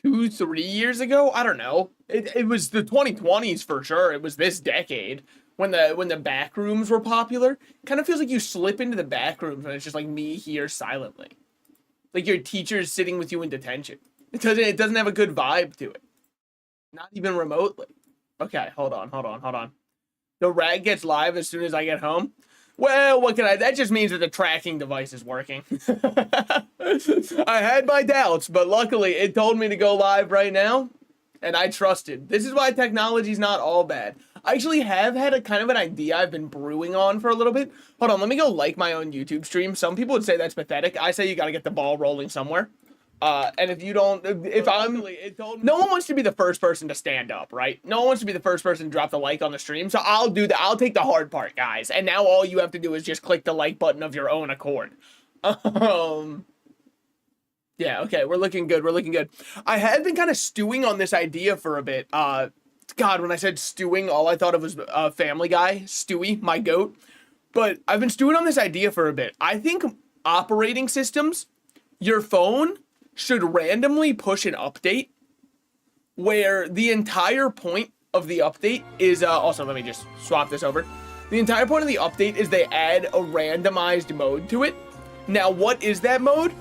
2, 3 years ago. I don't know. It was the 2020s for sure. It was this decade when the back rooms were popular. Kind of feels like you slip into the back rooms and it's just like me here silently, like your teacher's sitting with you in detention. It doesn't have a good vibe to it, not even remotely. Okay, hold on. The rag gets live as soon as I get home. Well, what can I? That just means that the tracking device is working. I had my doubts, but luckily it told me to go live right now, and I trusted. This is why technology's not all bad. I actually have had a kind of an idea I've been brewing on for a little bit. Hold on, let me go like my own YouTube stream. Some people would say that's pathetic. I say you gotta get the ball rolling somewhere. And if you don't, if I'm, no one wants to be the first person to stand up, right? No one wants to be the first person to drop the like on the stream. So I'll do that. I'll take the hard part, guys. And now all you have to do is just click the like button of your own accord. Yeah, okay, we're looking good. We're looking good. I had been kind of stewing on this idea for a bit. God, when I said stewing, all I thought of was Family Guy, Stewie, my goat. But I've been stewing on this idea for a bit. I think operating systems, your phone should randomly push an update where the entire point of the update is, also let me just swap this over. The entire point of the update is they add a randomized mode to it. Now, what is that mode?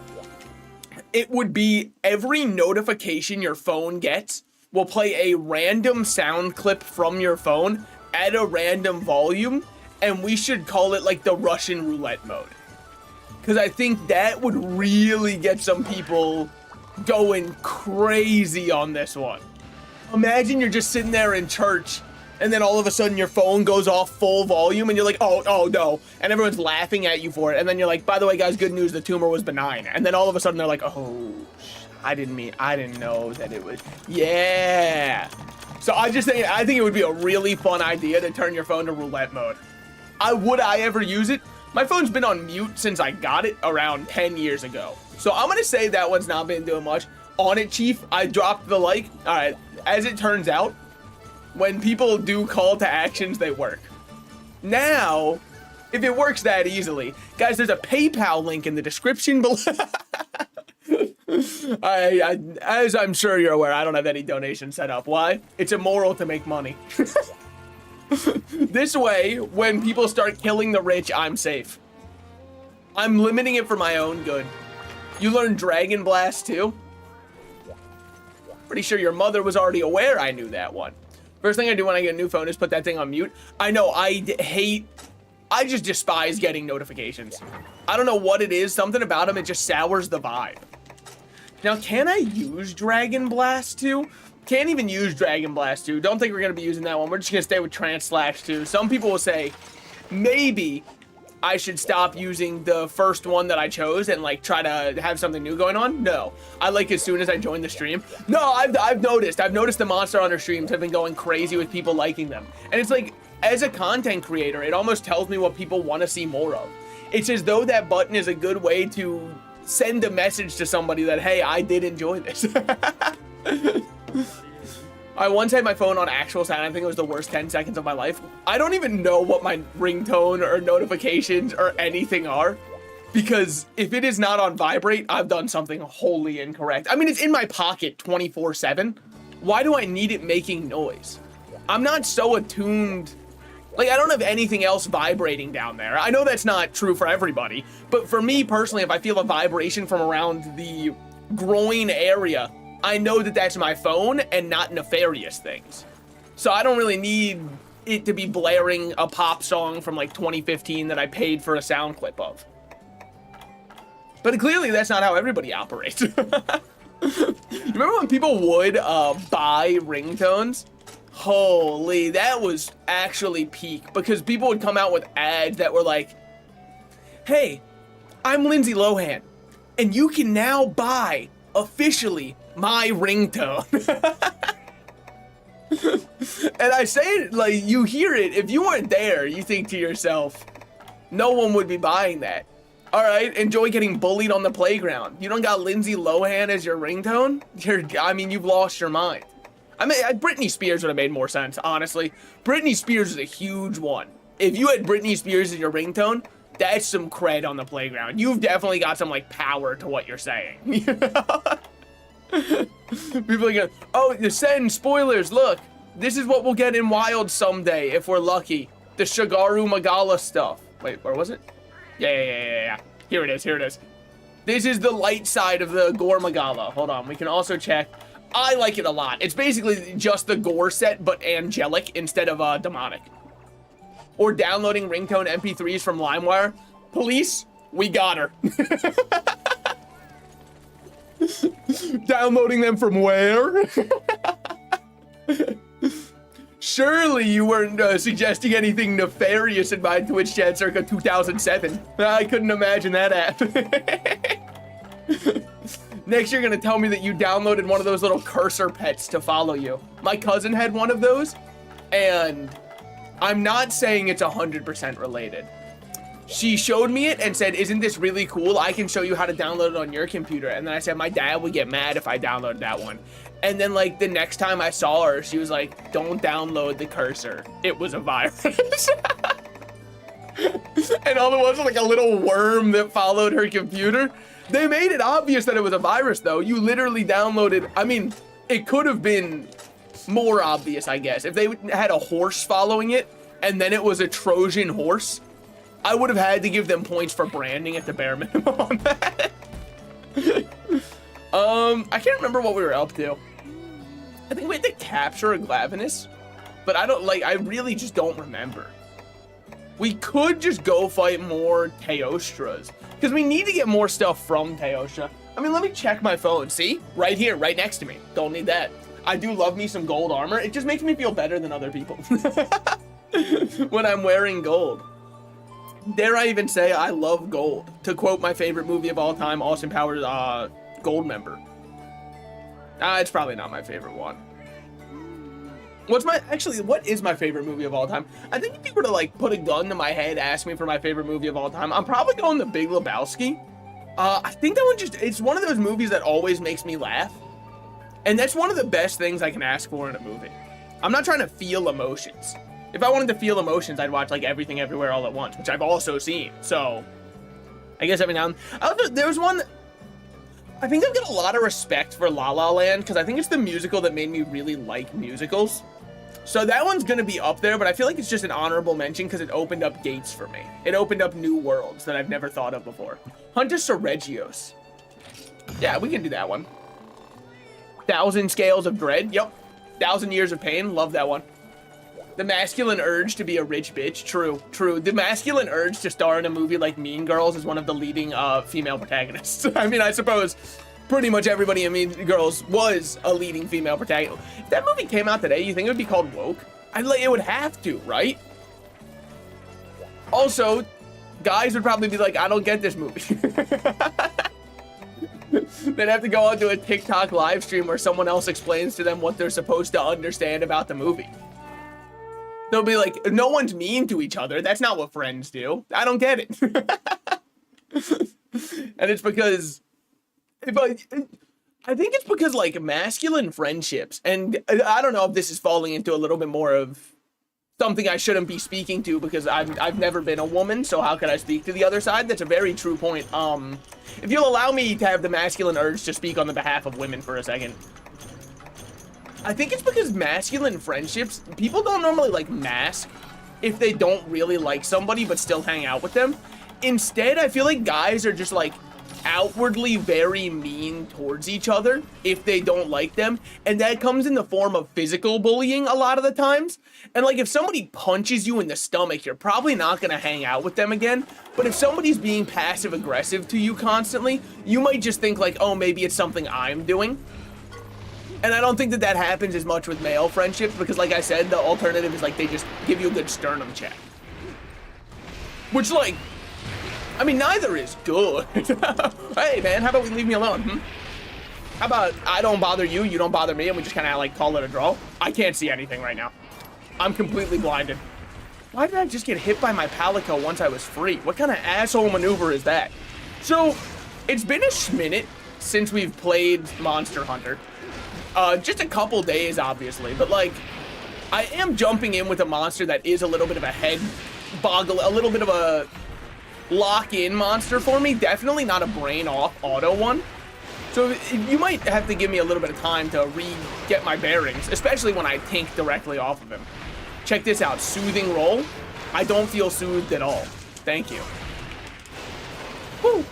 It would be every notification your phone gets will play a random sound clip from your phone at a random volume, and we should call it like the Russian roulette mode. Because I think that would really get some people going crazy on this one. Imagine you're just sitting there in church, and then all of a sudden your phone goes off full volume, and you're like, oh no, and everyone's laughing at you for it, and then you're like, by the way, guys, good news, the tumor was benign. And then all of a sudden they're like, oh, I didn't know that it was, yeah. So I think it would be a really fun idea to turn your phone to roulette mode. Would I ever use it? My phone's been on mute since I got it around 10 years ago. So I'm gonna say that one's not been doing much. On it, Chief, I dropped the like. All right, as it turns out, when people do call to actions, they work. Now, if it works that easily, guys, there's a PayPal link in the description below. As I'm sure you're aware, I don't have any donation set up. Why? It's immoral to make money. This way, when people start killing the rich, I'm safe. I'm limiting it for my own good. You learned Dragon Blast too? Pretty sure your mother was already aware I knew that one. First thing I do when I get a new phone is put that thing on mute. I know, I just despise getting notifications. I don't know what it is, something about them, it just sours the vibe. Now, can I use Dragon Blast 2? Can't even use Dragon Blast 2. Don't think we're going to be using that one. We're just going to stay with Trans 2. Some people will say, maybe I should stop using the first one that I chose and like try to have something new going on. No, I like as soon as I join the stream. No, I've noticed the Monster Hunter streams have been going crazy with people liking them. And it's like, as a content creator, it almost tells me what people want to see more of. It's as though that button is a good way to send a message to somebody that, hey, I did enjoy this. I once had my phone on actual silent. I think it was the worst 10 seconds of my life. I don't even know what my ringtone or notifications or anything are, because if it is not on vibrate, I've done something wholly incorrect. I mean, it's in my pocket 24/7. Why do I need it making noise? I'm not so attuned. Like, I don't have anything else vibrating down there. I know that's not true for everybody, but for me personally, if I feel a vibration from around the groin area, I know that that's my phone and not nefarious things. So I don't really need it to be blaring a pop song from like 2015 that I paid for a sound clip of. But clearly that's not how everybody operates. Remember when people would buy ringtones? Holy, that was actually peak, because people would come out with ads that were like, hey, I'm Lindsay Lohan, and you can now buy officially my ringtone. And I say it like, you hear it, if you weren't there, you think to yourself, no one would be buying that. All right, enjoy getting bullied on the playground. You don't got Lindsay Lohan as your ringtone? You've lost your mind. I mean, Britney Spears would have made more sense, honestly. Britney Spears is a huge one. If you had Britney Spears as your ringtone, that's some cred on the playground. You've definitely got some, like, power to what you're saying. People are gonna, oh, the send spoilers, look. This is what we'll get in Wild someday, if we're lucky. The Shigaru Magala stuff. Wait, where was it? Yeah. Here it is. This is the light side of the Gore Magala. Hold on, we can also check. I like it a lot. It's basically just the Gore set, but angelic instead of demonic. Or downloading ringtone MP3s from LimeWire. Police, we got her. Downloading them from where? Surely you weren't suggesting anything nefarious in my Twitch chat circa 2007. I couldn't imagine that app. Next, you're gonna tell me that you downloaded one of those little cursor pets to follow you. My cousin had one of those, and I'm not saying it's 100% related. She showed me it and said, isn't this really cool? I can show you how to download it on your computer. And then I said, my dad would get mad if I downloaded that one. And then like the next time I saw her, she was like, don't download the cursor. It was a virus. And all it was like a little worm that followed her computer. They made it obvious that it was a virus though. You literally downloaded, I mean, it could have been more obvious, I guess. If they had a horse following it and then it was a Trojan horse, I would have had to give them points for branding at the bare minimum on that. I can't remember what we were up to. I think we had to capture a Glavenus, but I really just don't remember. We could just go fight more Teostras, because we need to get more stuff from Teostra. I mean, let me check my phone. See? Right here, right next to me. Don't need that. I do love me some gold armor. It just makes me feel better than other people when I'm wearing gold. Dare I even say I love gold? To quote my favorite movie of all time, Austin Powers' Gold Member. It's probably not my favorite one. What is my favorite movie of all time? I think if you were to like put a gun to my head, ask me for my favorite movie of all time, I'm probably going The Big Lebowski. I think that one it's one of those movies that always makes me laugh. And that's one of the best things I can ask for in a movie. I'm not trying to feel emotions. If I wanted to feel emotions, I'd watch like Everything Everywhere All at Once, which I've also seen. So I guess every now and then. There was one, I think I've got a lot of respect for La La Land because I think it's the musical that made me really like musicals. So that one's gonna be up there, but I feel like it's just an honorable mention because it opened up gates for me. It opened up new worlds that I've never thought of before. Huntus Regios. Yeah, we can do that one. 1,000 Scales of Dread. Yep. 1,000 Years of Pain. Love that one. The masculine urge to be a rich bitch. True. The masculine urge to star in a movie like Mean Girls is one of the leading female protagonists. I mean, I suppose pretty much everybody in Mean Girls was a leading female protagonist. If that movie came out today, you think it would be called woke? It would have to, right? Also, guys would probably be like, I don't get this movie. They'd have to go onto a TikTok live stream where someone else explains to them what they're supposed to understand about the movie. They'll be like, no one's mean to each other. That's not what friends do. I don't get it. And it's because, I think it's because like masculine friendships, and I don't know if this is falling into a little bit more of something I shouldn't be speaking to because I've never been a woman, so how can I speak to the other side? That's a very true point. If you'll allow me to have the masculine urge to speak on the behalf of women for a second. I think it's because masculine friendships, people don't normally like mask if they don't really like somebody but still hang out with them. Instead, I feel like guys are just like outwardly very mean towards each other if they don't like them, and that comes in the form of physical bullying a lot of the times. And like if somebody punches you in the stomach, you're probably not gonna hang out with them again. But if somebody's being passive aggressive to you constantly, you might just think like, oh, maybe it's something I'm doing. And I don't think that that happens as much with male friendships because, like I said, the alternative is like they just give you a good sternum check. Which, like, I mean, neither is good. Hey, man, how about we leave me alone? How about I don't bother you, you don't bother me, and we just kind of like call it a draw? I can't see anything right now. I'm completely blinded. Why did I just get hit by my Palico once I was free? What kind of asshole maneuver is that? So, it's been a schminute since we've played Monster Hunter. Just a couple days, obviously, but like, I am jumping in with a monster that is a little bit of a head boggle, a little bit of a lock-in monster for me. Definitely not a brain-off auto one. So you might have to give me a little bit of time to get my bearings, especially when I tank directly off of him. Check this out, soothing roll. I don't feel soothed at all. Thank you. Woo.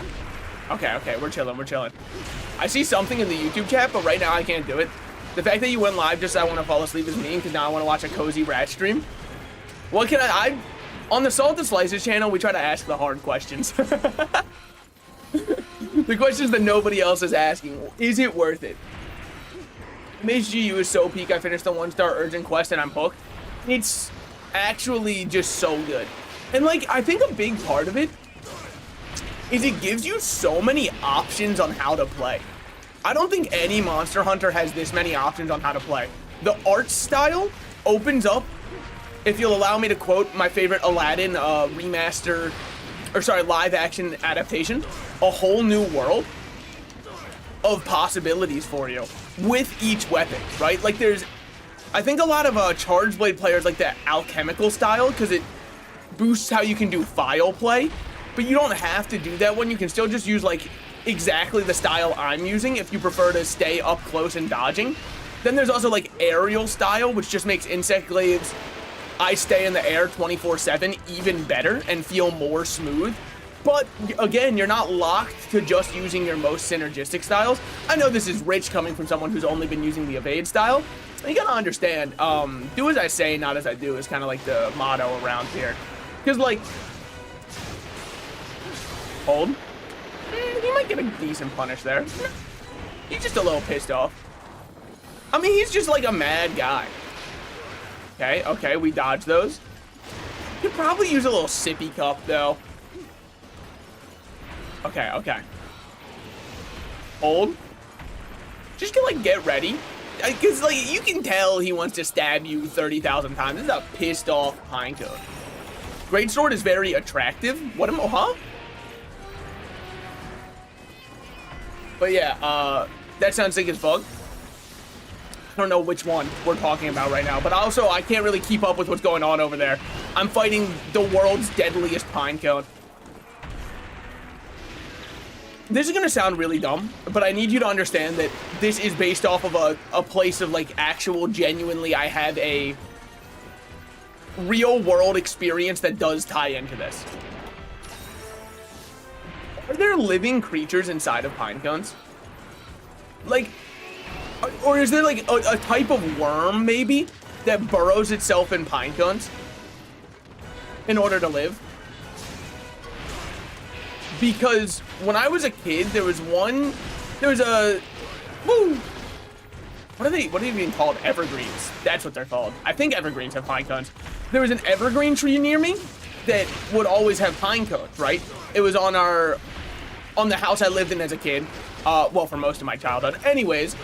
Okay, we're chilling, we're chilling. I see something in the YouTube chat, but right now I can't do it. The fact that you went live just so I want to fall asleep is mean, because now I want to watch a cozy rat stream. What can I on the Salt and Slices channel, we try to ask the hard questions. The questions that nobody else is asking. Is it worth it? MH4U is so peak, I finished the 1-star urgent quest and I'm hooked. It's actually just so good. And like, I think a big part of it is it gives you so many options on how to play. I don't think any Monster Hunter has this many options on how to play. The art style opens up, if you'll allow me to quote my favorite Aladdin live action adaptation, a whole new world of possibilities for you with each weapon, right? Like I think a lot of Charge Blade players like the alchemical style because it boosts how you can do file play, but you don't have to do that one. You can still just use like exactly the style I'm using if you prefer to stay up close and dodging. Then there's also like aerial style, which just makes insect glaives, I stay in the air 24/7 even better and feel more smooth. But again, you're not locked to just using your most synergistic styles. I know this is rich coming from someone who's only been using the evade style. You gotta understand, do as I say, not as I do is kind of like the motto around here. Because like, hold. He might get a decent punish there. He's just a little pissed off. I mean, he's just like a mad guy. Okay, we dodge those. Could probably use a little sippy cup though. Okay. Hold. Just get ready. Because like you can tell he wants to stab you 30,000 times. This is a pissed off pinecone. Greatsword is very attractive. What am I, huh? But yeah, that sounds sick as fuck. I don't know which one we're talking about right now, but also I can't really keep up with what's going on over there. I'm fighting the world's deadliest pinecone. This is gonna sound really dumb, but I need you to understand that this is based off of a place of like actual, genuinely, I have a real world experience that does tie into this. Are there living creatures inside of pinecones? Like, or is there like a type of worm maybe that burrows itself in pinecones in order to live? Because when I was a kid, there was a, woo! What are they even called? Evergreens. That's what they're called. I think evergreens have pine cones. There was an evergreen tree near me that would always have pine cones, right? It was on the house I lived in as a kid. Well, for most of my childhood. Anyways,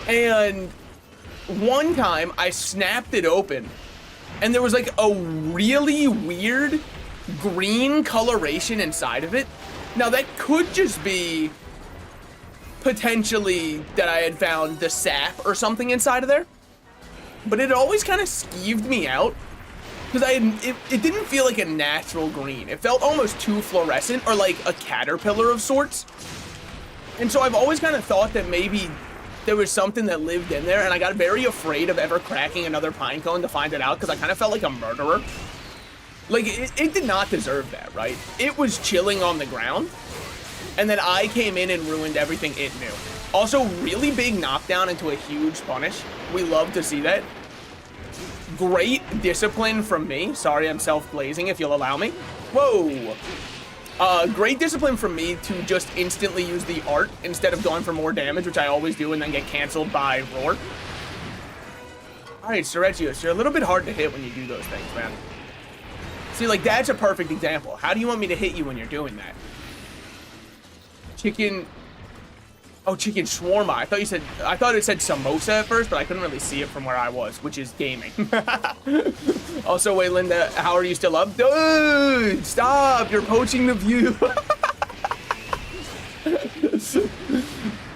and one time I snapped it open and there was like a really weird green coloration inside of it. Now that could just be potentially that I had found the sap or something inside of there, but it always kind of skeeved me out because it didn't feel like a natural green. It felt almost too fluorescent or like a caterpillar of sorts. And so I've always kind of thought that maybe there was something that lived in there, and I got very afraid of ever cracking another pinecone to find it out because I kind of felt like a murderer. Like, it did not deserve that, right? It was chilling on the ground, and then I came in and ruined everything it knew. Also, really big knockdown into a huge punish. We love to see that. Great discipline from me. Sorry, I'm self-blazing, if you'll allow me. Whoa! Great discipline from me to just instantly use the art instead of going for more damage, which I always do, and then get canceled by Roar. Alright, Seretios, you're a little bit hard to hit when you do those things, man. See, like, that's a perfect example. How do you want me to hit you when you're doing that? Chicken... Oh, chicken shawarma. I thought it said samosa at first, but I couldn't really see it from where I was, which is gaming. Also, wait, Linda, how are you still up? Dude, stop! You're poaching the view.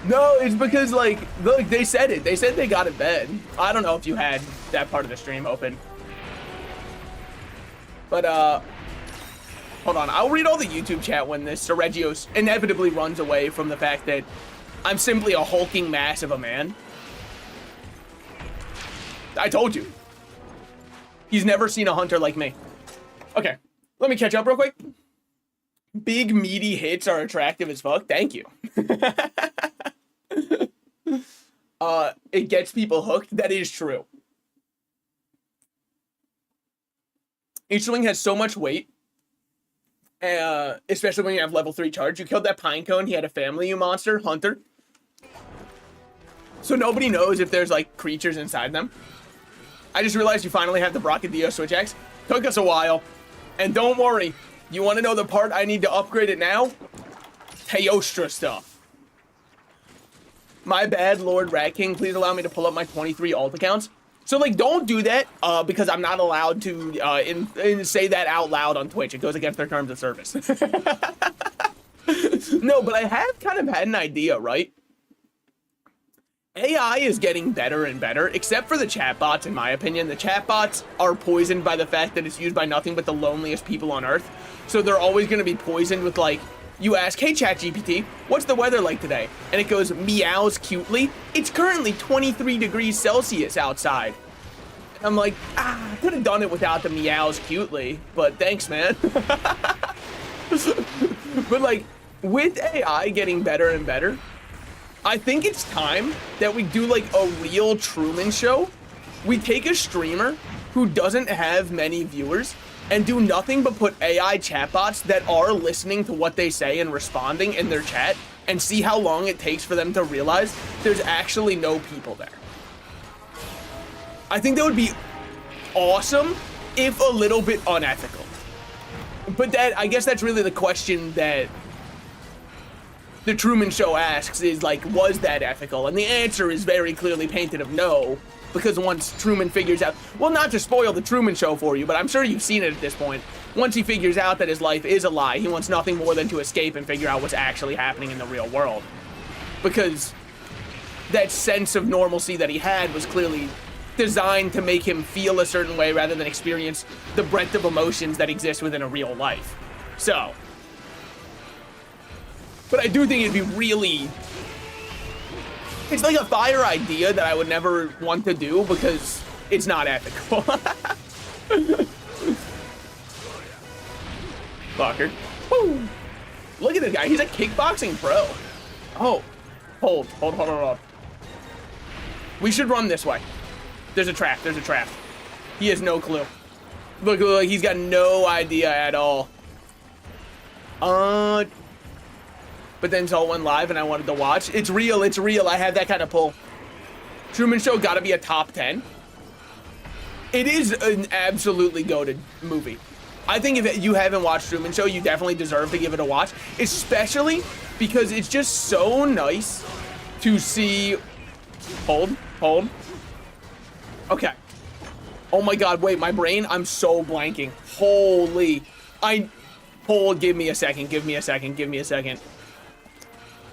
No, it's because, like, look, they said it. They said they got it bad. I don't know if you had that part of the stream open. But, hold on. I'll read all the YouTube chat when this Seregios inevitably runs away from the fact that I'm simply a hulking mass of a man. I told you. He's never seen a hunter like me. Okay, let me catch up real quick. Big meaty hits are attractive as fuck. Thank you. It gets people hooked. That is true. Each swing has so much weight. Especially when you have level 3 charge. You killed that pine cone. He had a family, you monster. Hunter. So nobody knows if there's like creatures inside them. I just realized you finally have the Bracadillo switch axe. Took us a while. And don't worry. You want to know the part I need to upgrade it now? Teostra stuff. My bad, Lord Rat King. Please allow me to pull up my 23 alt accounts. So, like, don't do that, because I'm not allowed to say that out loud on Twitch. It goes against their terms of service. No, but I have kind of had an idea, right? AI is getting better and better, except for the chatbots, in my opinion. The chatbots are poisoned by the fact that it's used by nothing but the loneliest people on Earth. So they're always going to be poisoned with, like, you ask, hey, ChatGPT, what's the weather like today? And it goes, meows cutely. It's currently 23 degrees Celsius outside. And I'm like, I could have done it without the meows cutely, but thanks, man. But, like, with AI getting better and better, I think it's time that we do like a real Truman Show. We take a streamer who doesn't have many viewers and do nothing but put AI chatbots that are listening to what they say and responding in their chat and see how long it takes for them to realize there's actually no people there. I think that would be awesome, if a little bit unethical. But that, I guess that's really the question that the Truman Show asks is, like, was that ethical? And the answer is very clearly painted of no, because once Truman figures out, well, not to spoil the Truman Show for you, but I'm sure you've seen it at this point. Once he figures out that his life is a lie, he wants nothing more than to escape and figure out what's actually happening in the real world. Because that sense of normalcy that he had was clearly designed to make him feel a certain way rather than experience the breadth of emotions that exist within a real life. So, but I do think it'd be really, it's like a fire idea that I would never want to do because it's not ethical. Fucker. Woo! Look at this guy, he's a kickboxing pro. Oh, hold. We should run this way. There's a trap. He has no clue. Look, he's got no idea at all. But then it's all went live and I wanted to watch. It's real. I have that kind of pull. Truman Show gotta be a top 10. It is an absolutely goated movie. I think if you haven't watched Truman Show, you definitely deserve to give it a watch. Especially because it's just so nice to see... Hold. Okay. Oh my god, wait, my brain, I'm so blanking. Holy. Give me a second.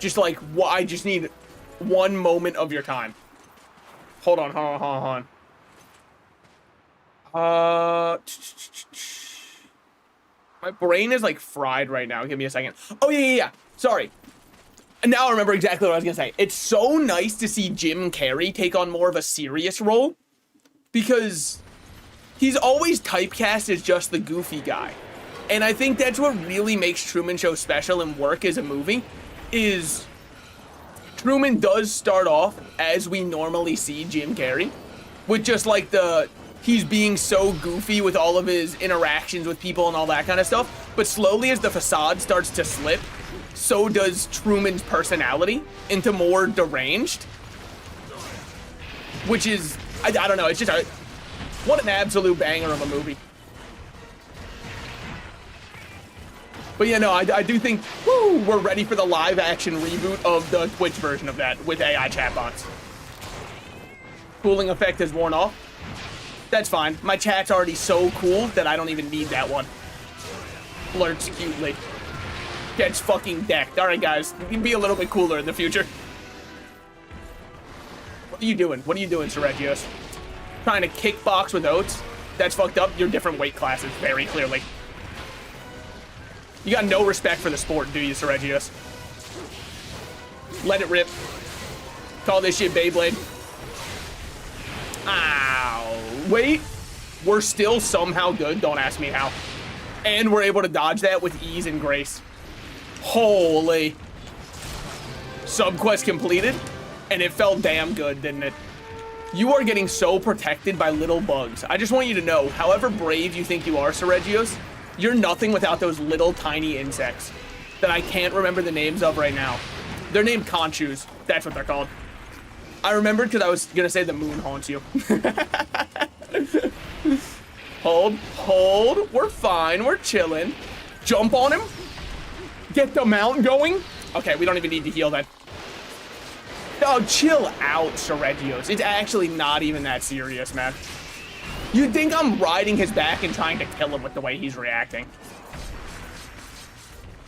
Just like, I just need one moment of your time. Hold on. My brain is like fried right now. Give me a second. Oh, yeah. Sorry. And now I remember exactly what I was gonna say. It's so nice to see Jim Carrey take on more of a serious role because he's always typecast as just the goofy guy. And I think that's what really makes Truman Show special and work as a movie is Truman does start off as we normally see Jim Carrey with just like he's being so goofy with all of his interactions with people and all that kind of stuff. But slowly as the facade starts to slip, so does Truman's personality into more deranged, which is, I don't know, it's just what an absolute banger of a movie. But yeah, no, I do think, we're ready for the live action reboot of the Twitch version of that with AI chatbots. Cooling effect has worn off. That's fine. My chat's already so cool that I don't even need that one. Flirts cutely. Gets fucking decked. All right, guys, you can be a little bit cooler in the future. What are you doing? Sergio's? Trying to kickbox with Oates? That's fucked up. You're different weight classes, very clearly. You got no respect for the sport, do you, Sergio's? Let it rip. Call this shit Beyblade. Ow. Wait. We're still somehow good. Don't ask me how. And we're able to dodge that with ease and grace. Holy. Subquest completed. And it felt damn good, didn't it? You are getting so protected by little bugs. I just want you to know, however brave you think you are, Seregios, you're nothing without those little tiny insects that I can't remember the names of right now. They're named conchus. That's what they're called. I remembered because I was going to say the moon haunts you. Hold, hold. We're fine. We're chilling. Jump on him. Get the mount going. Okay, we don't even need to heal that. Oh, chill out, Seregios. It's actually not even that serious, man. You'd think I'm riding his back and trying to kill him with the way he's reacting.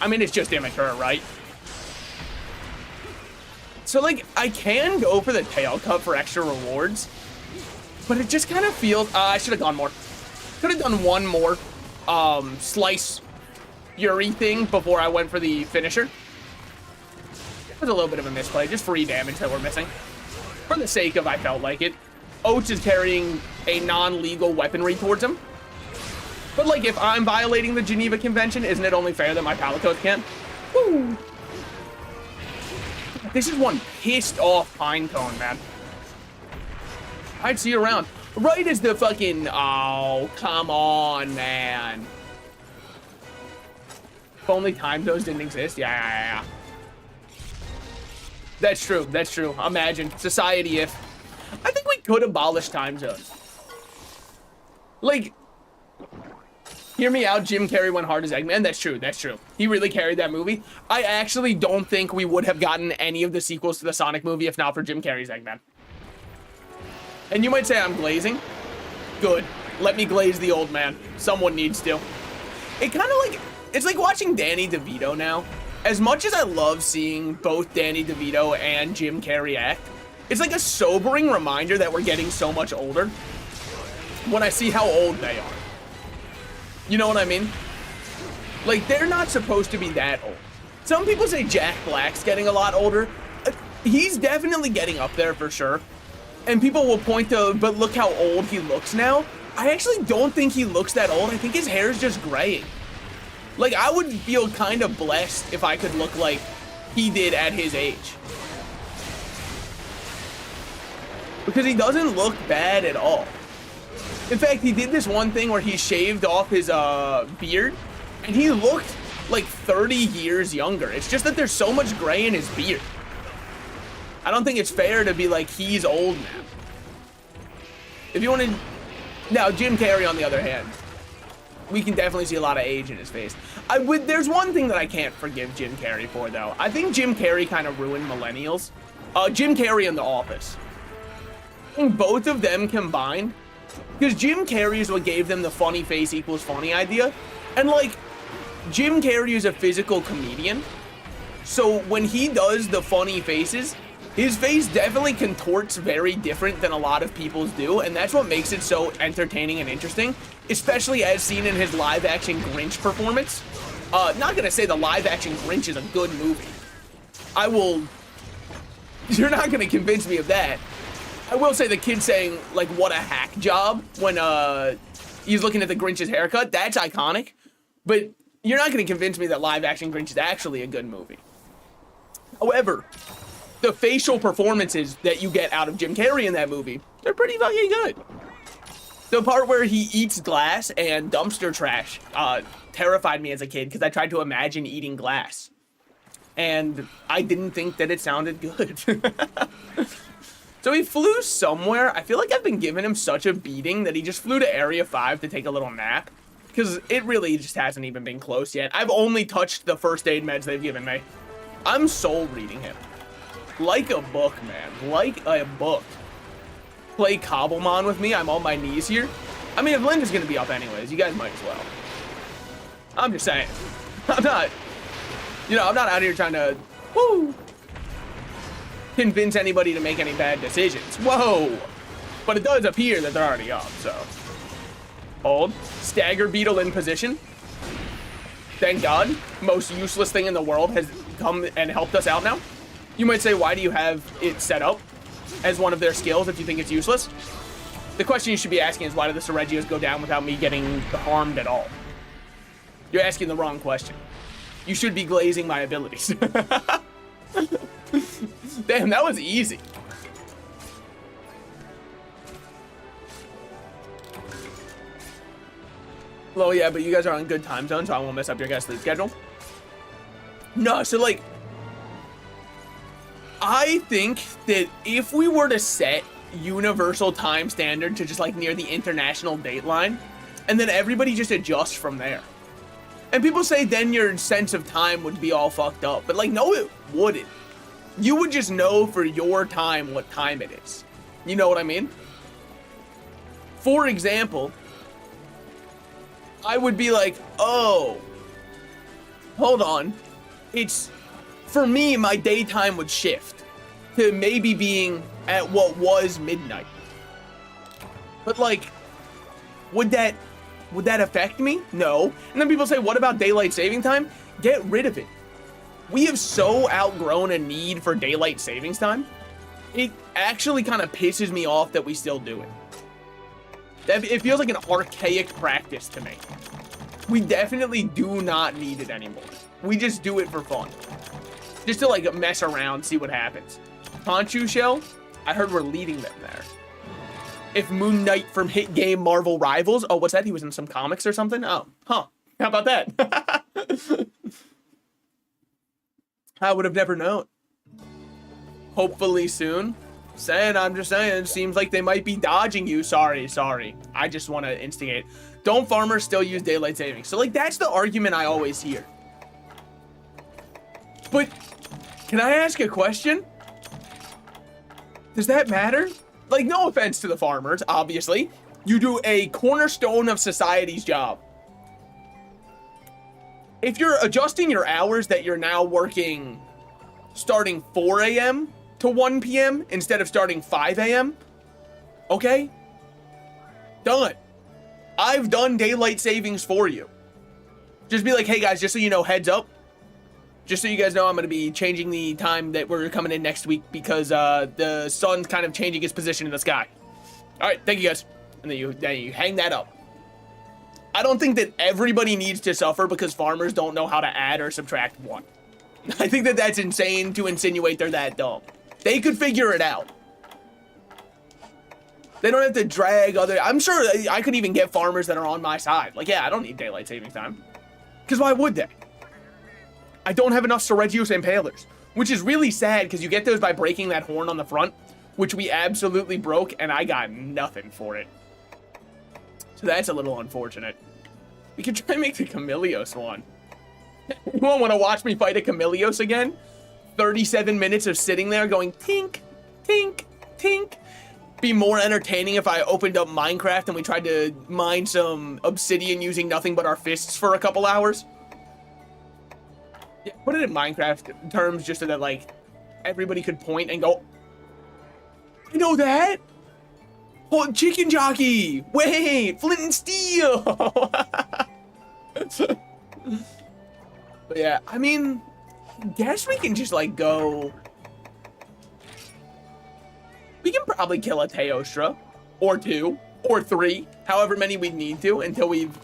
I mean, it's just immature, right? So, like, I can go for the tail cut for extra rewards, but it just kind of feels... I should have gone more. Could have done one more slice Yuri thing before I went for the finisher. It was a little bit of a misplay, just free damage that we're missing. For the sake of I felt like it. Oats is carrying a non-legal weaponry towards him. But, like, if I'm violating the Geneva Convention, isn't it only fair that my Palicoth can't? Woo! This is one pissed off Pinecone, man. I'd see you around. Right as the fucking... Oh, come on, man. If only time zones didn't exist. Yeah. That's true. That's true. Imagine. Society if... I think we could abolish time zones. Like... Hear me out, Jim Carrey went hard as Eggman. That's true, that's true. He really carried that movie. I actually don't think we would have gotten any of the sequels to the Sonic movie if not for Jim Carrey's Eggman. And you might say I'm glazing. Good. Let me glaze the old man. Someone needs to. It kind of like... It's like watching Danny DeVito now. As much as I love seeing both Danny DeVito and Jim Carrey act, it's like a sobering reminder that we're getting so much older when I see how old they are. You know what I mean? Like, they're not supposed to be that old. Some people say Jack Black's getting a lot older. He's definitely getting up there for sure. And people will point to, but look how old he looks now. I actually don't think he looks that old. I think his hair is just graying. Like, I would feel kind of blessed if I could look like he did at his age. Because he doesn't look bad at all. In fact, he did this one thing where he shaved off his beard, and he looked like 30 years younger. It's just that there's so much gray in his beard. I don't think it's fair to be like, he's old now. If you want to... Now, Jim Carrey, on the other hand, we can definitely see a lot of age in his face. There's one thing that I can't forgive Jim Carrey for, though. I think Jim Carrey kind of ruined millennials. Jim Carrey and The Office. I think both of them combined... Because Jim Carrey is what gave them the funny face equals funny idea. And, like, Jim Carrey is a physical comedian. So when he does the funny faces, his face definitely contorts very different than a lot of people's do. And that's what makes it so entertaining and interesting. Especially as seen in his live-action Grinch performance. Not going to say the live-action Grinch is a good movie. You're not going to convince me of that. I will say the kid saying, like, what a hack job when he's looking at the Grinch's haircut. That's iconic. But you're not going to convince me that live-action Grinch is actually a good movie. However, the facial performances that you get out of Jim Carrey in that movie, they're pretty fucking good. The part where he eats glass and dumpster trash terrified me as a kid because I tried to imagine eating glass. And I didn't think that it sounded good. So he flew somewhere. I feel like I've been giving him such a beating that he just flew to Area 5 to take a little nap. Because it really just hasn't even been close yet. I've only touched the first aid meds they've given me. I'm soul reading him. Like a book, man. Like a book. Play Cobblemon with me. I'm on my knees here. I mean, if Linda's going to be up anyways, you guys might as well. I'm just saying. I'm not out here trying to... Woo! Convince anybody to make any bad decisions. Whoa! But it does appear that they're already up, so. Hold. Stagger Beetle in position. Thank God. Most useless thing in the world has come and helped us out now. You might say, why do you have it set up as one of their skills if you think it's useless? The question you should be asking is, why do the Seregios go down without me getting harmed at all? You're asking the wrong question. You should be glazing my abilities. Damn, that was easy. Well, yeah, but you guys are on good time zone, so I won't mess up your guys' sleep schedule. No, so like, I think that if we were to set universal time standard to just like near the international date line, and then everybody just adjusts from there. And people say then your sense of time would be all fucked up, but like, no, it wouldn't. You would just know for your time what time it is. You know what I mean? For example, I would be like, oh, hold on. It's, for me, my daytime would shift to maybe being at what was midnight. But like, would that affect me? No. And then people say, what about daylight saving time? Get rid of it. We have so outgrown a need for daylight savings time. It actually kind of pisses me off that we still do it. It feels like an archaic practice to me. We definitely do not need it anymore. We just do it for fun. Just to like mess around, see what happens. Ponchu Shell, I heard we're leading them there. If Moon Knight from hit game Marvel Rivals, oh, what's that? He was in some comics or something? Oh, huh. How about that? I would have never known. Hopefully soon. I'm just saying, it seems like they might be dodging you. Sorry. I just want to instigate. Don't farmers still use daylight savings? So like, that's the argument I always hear. But can I ask a question? Does that matter? Like, no offense to the farmers, obviously. You do a cornerstone of society's job. If you're adjusting your hours that you're now working starting 4 a.m. to 1 p.m. instead of starting 5 a.m., okay? Done. I've done daylight savings for you. Just be like, hey guys, just so you know, heads up. Just so you guys know, I'm going to be changing the time that we're coming in next week because the sun's kind of changing its position in the sky. All right, thank you guys. And then you hang that up. I don't think that everybody needs to suffer because farmers don't know how to add or subtract 1. I think that that's insane to insinuate they're that dumb. They could figure it out. They don't have to drag other... I'm sure I could even get farmers that are on my side. Like, yeah, I don't need daylight saving time. Because why would they? I don't have enough Seregios Impalers, which is really sad because you get those by breaking that horn on the front, which we absolutely broke, and I got nothing for it. So that's a little unfortunate. We could try and make the Chameleos one. You won't want to watch me fight a Chameleos again? 37 minutes of sitting there going tink, tink, tink. Be more entertaining if I opened up Minecraft and we tried to mine some obsidian using nothing but our fists for a couple hours. Yeah, put it in Minecraft terms just so that like everybody could point and go, I know that. Oh, chicken jockey. Wait, flint and steel. But yeah, I mean, I guess we can just like go. We can probably kill a Teostra or 2 or 3, however many we need to until we've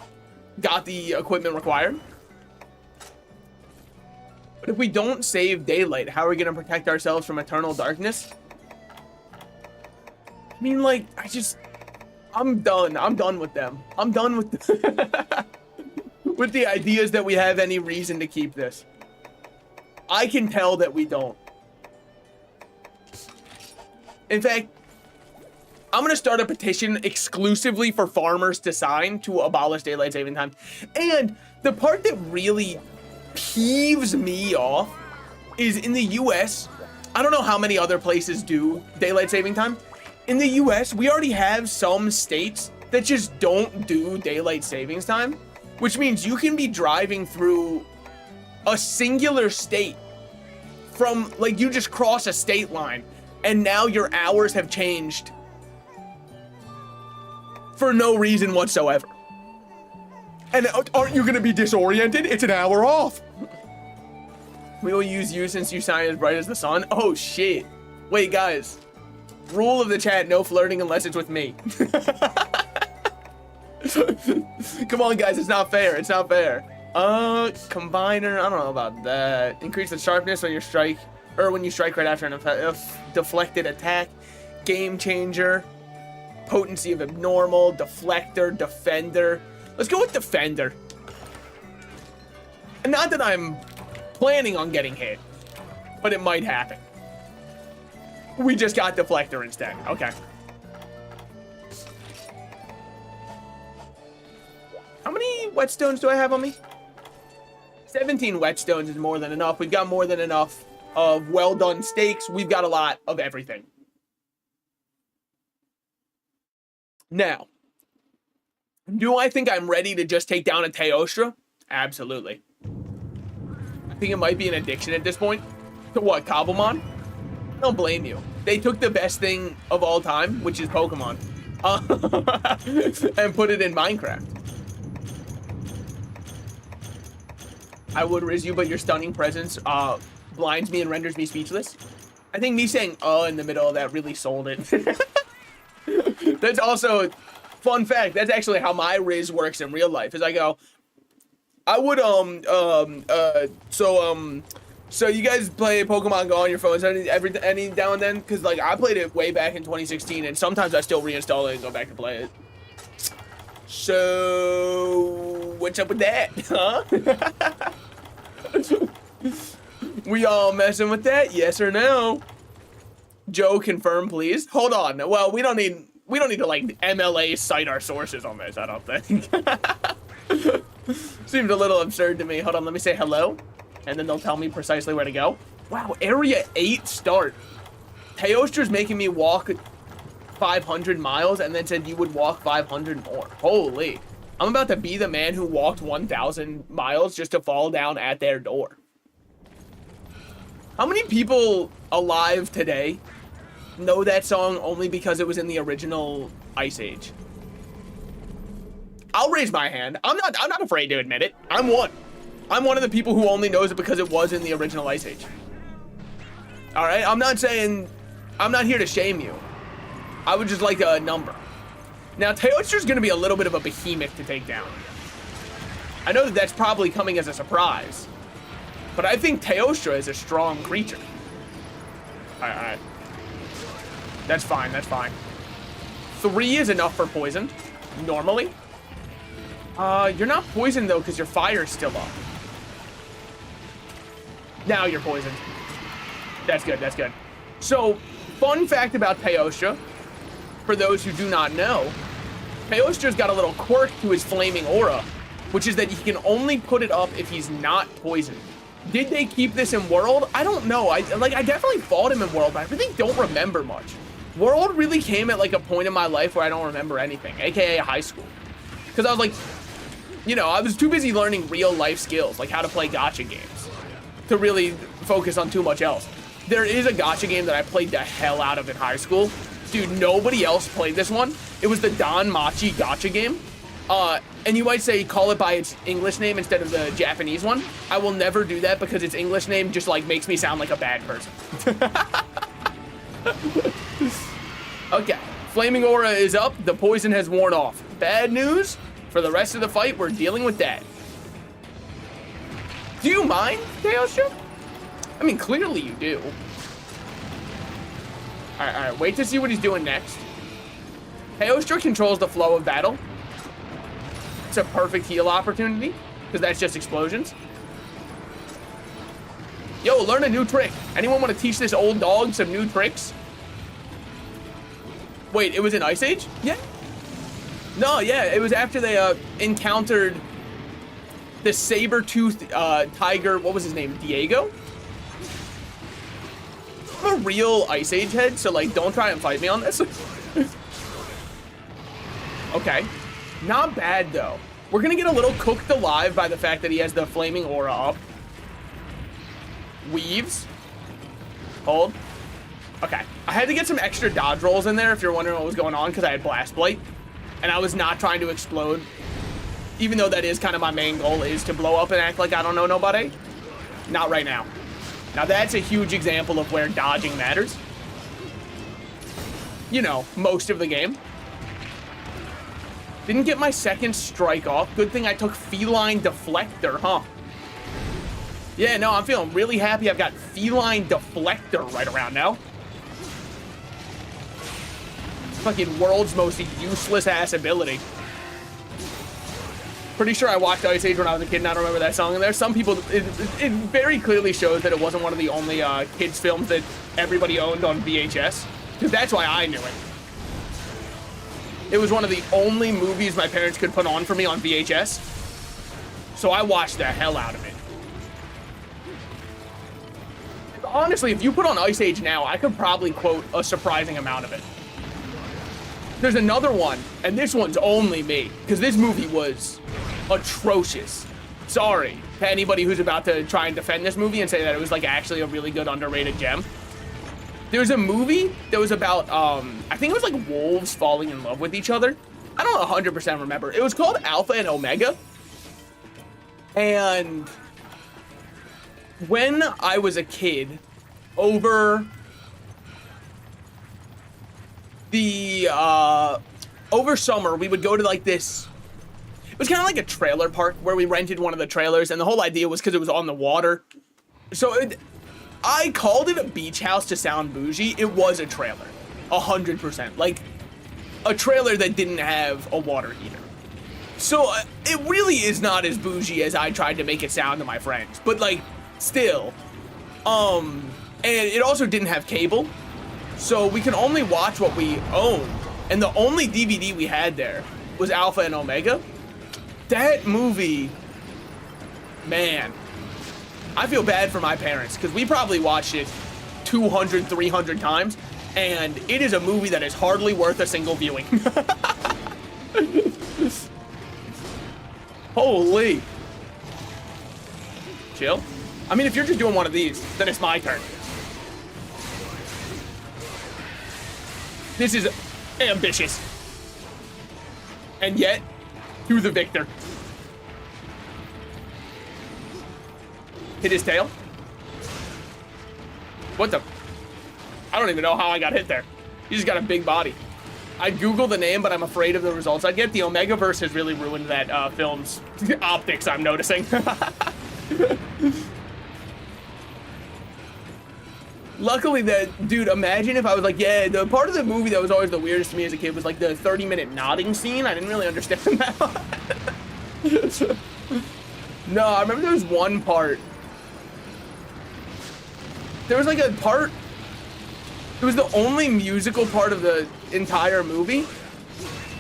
got the equipment required. But if we don't save daylight, how are we going to protect ourselves from eternal darkness? I mean, like, I'm done. I'm done with them. I'm done with with the ideas that we have any reason to keep this. I can tell that we don't. In fact, I'm going to start a petition exclusively for farmers to sign to abolish daylight saving time. And the part that really peeves me off is in the US, I don't know how many other places do daylight saving time. In the US, we already have some states that just don't do daylight savings time, which means you can be driving through a singular state from, like, you just cross a state line and now your hours have changed for no reason whatsoever. And aren't you gonna be disoriented? It's an hour off. We will use you since you shine as bright as the sun. Oh, shit. Wait, guys. Rule of the chat, no flirting unless it's with me. Come on, guys. It's not fair. It's not fair. Combiner. I don't know about that. Increase the sharpness when you strike, or when you strike right after an deflected attack. Game changer. Potency of abnormal. Deflector. Defender. Let's go with defender. Not that I'm planning on getting hit, but it might happen. We just got deflector instead. Okay. How many whetstones do I have on me? 17 whetstones is more than enough. We've got more than enough of well done steaks. We've got a lot of everything. Now, do I think I'm ready to just take down a Teostra? Absolutely. I think it might be an addiction at this point. To what, Cobblemon? I don't blame you. They took the best thing of all time, which is Pokemon, and put it in Minecraft. I would riz you, but your stunning presence blinds me and renders me speechless. I think me saying in the middle of that really sold it. That's also, fun fact, that's actually how my riz works in real life, is I go, I would, so you guys play Pokemon Go on your phones any now and then? Because, like, I played it way back in 2016, and sometimes I still reinstall it and go back and play it. So, what's up with that, huh? We all messing with that? Yes or no? Joe, confirm, please. Hold on. Well, we don't need to, like, MLA cite our sources on this, I don't think. Seems a little absurd to me. Hold on, let me say hello, and then they'll tell me precisely where to go. Wow, area 8 start. Teostra's making me walk 500 miles and then said you would walk 500 more. Holy. I'm about to be the man who walked 1,000 miles just to fall down at their door. How many people alive today know that song only because it was in the original Ice Age? I'll raise my hand. I'm not afraid to admit it. I'm one of the people who only knows it because it was in the original Ice Age. All right, I'm not here to shame you. I would just like a number. Now, Teostra's gonna be a little bit of a behemoth to take down. I know that that's probably coming as a surprise, but I think Teostra is a strong creature. All right. That's fine, that's fine. 3 is enough for poisoned, normally. You're not poisoned though, because your fire's still up. Now you're poisoned. That's good, that's good. So, fun fact about Teostra, for those who do not know, Teostra's got a little quirk to his flaming aura, which is that he can only put it up if he's not poisoned. Did they keep this in World? I don't know. I definitely fought him in World, but I really don't remember much. World really came at like a point in my life where I don't remember anything, aka high school. Because I was like, you know, I was too busy learning real life skills, like how to play gacha games, to really focus on too much else. There is a gacha game that I played the hell out of in high school. Dude, nobody else played this one. It was the Don Machi gacha game. And you might say call it by its English name instead of the Japanese one. I will never do that because its English name just like makes me sound like a bad person. Okay, flaming aura is up. The poison has worn off. Bad news, for the rest of the fight, we're dealing with that. Do you mind, Teostra? I mean, clearly you do. All right, wait to see what he's doing next. Teostra controls the flow of battle. It's a perfect heal opportunity, because that's just explosions. Yo, learn a new trick. Anyone want to teach this old dog some new tricks? Wait, it was in Ice Age? Yeah. No, yeah, it was after they encountered the saber-toothed tiger. What was his name? Diego? I'm a real Ice Age head, so like, don't try and fight me on this. Okay. Not bad, though. We're gonna get a little cooked alive by the fact that he has the flaming aura up. Weaves. Hold. Okay. I had to get some extra dodge rolls in there if you're wondering what was going on, because I had Blast Blight. And I was not trying to explode. Even though that is kind of my main goal, is to blow up and act like I don't know nobody. Not right now. Now that's a huge example of where dodging matters. You know, most of the game. Didn't get my second strike off. Good thing I took Feline Deflector, huh? Yeah, no, I'm feeling really happy I've got Feline Deflector right around now. Fucking world's most useless ass ability. Pretty sure I watched Ice Age when I was a kid and I don't remember that song in there. Some people, it very clearly shows that it wasn't one of the only kids films that everybody owned on VHS. Because that's why I knew it. It was one of the only movies my parents could put on for me on VHS. So I watched the hell out of it. Honestly, if you put on Ice Age now, I could probably quote a surprising amount of it. There's another one, and this one's only me, because this movie was atrocious. Sorry to anybody who's about to try and defend this movie and say that it was like actually a really good underrated gem. There's a movie that was about, I think it was like wolves falling in love with each other. I don't 100% remember. It was called Alpha and Omega. And when I was a kid, over summer, we would go to like this, it was kind of like a trailer park where we rented one of the trailers, and the whole idea was because it was on the water. So I called it a beach house to sound bougie. It was a trailer, 100%. Like a trailer that didn't have a water heater. So it really is not as bougie as I tried to make it sound to my friends, but like still, and it also didn't have cable. So we can only watch what we own. And the only DVD we had there was Alpha and Omega. That movie, man, I feel bad for my parents because we probably watched it 200, 300 times. And it is a movie that is hardly worth a single viewing. Holy. Chill. I mean, if you're just doing one of these, then it's my turn. This is ambitious. And yet, to the victor. Hit his tail. What the? I don't even know how I got hit there. He just got a big body. I'd Google the name, but I'm afraid of the results I get. The Omegaverse has really ruined that film's optics, I'm noticing. Luckily, dude, imagine if I was like, yeah, the part of the movie that was always the weirdest to me as a kid was like the 30-minute nodding scene. I didn't really understand that. No, I remember there was one part. There was like a part. It was the only musical part of the entire movie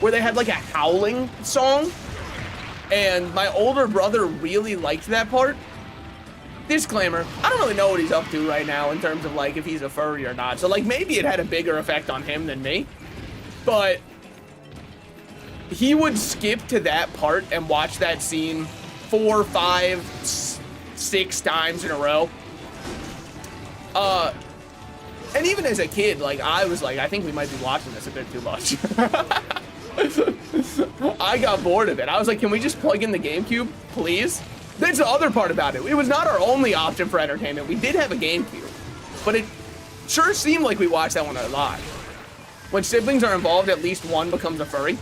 where they had like a howling song. And my older brother really liked that part. Disclaimer, I don't really know what he's up to right now in terms of like if he's a furry or not. So like maybe it had a bigger effect on him than me. But he would skip to that part and watch that scene 4, 5, 6 times in a row. And even as a kid, like I was like, I think we might be watching this a bit too much. I got bored of it. I was like, can we just plug in the GameCube, please? That's the other part about it. It was not our only option for entertainment. We did have a GameCube, but it sure seemed like we watched that one a lot. When siblings are involved, at least one becomes a furry.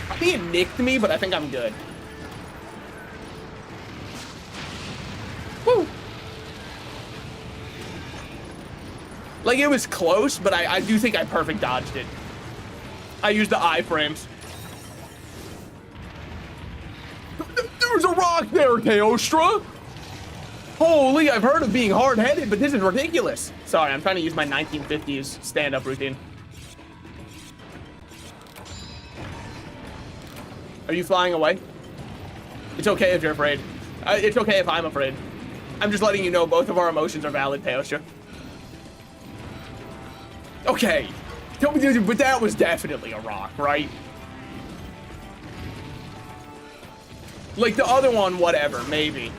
I think it nicked me, but I think I'm good. Woo! Like, it was close, but I do think I perfect dodged it. I used the iframes. There's a rock there, Teostra! Holy, I've heard of being hard-headed, but this is ridiculous. Sorry, I'm trying to use my 1950s stand-up routine. Are you flying away? It's okay if you're afraid. It's okay if I'm afraid. I'm just letting you know both of our emotions are valid, Teostra. Okay. But that was definitely a rock, right? Like the other one, whatever, maybe.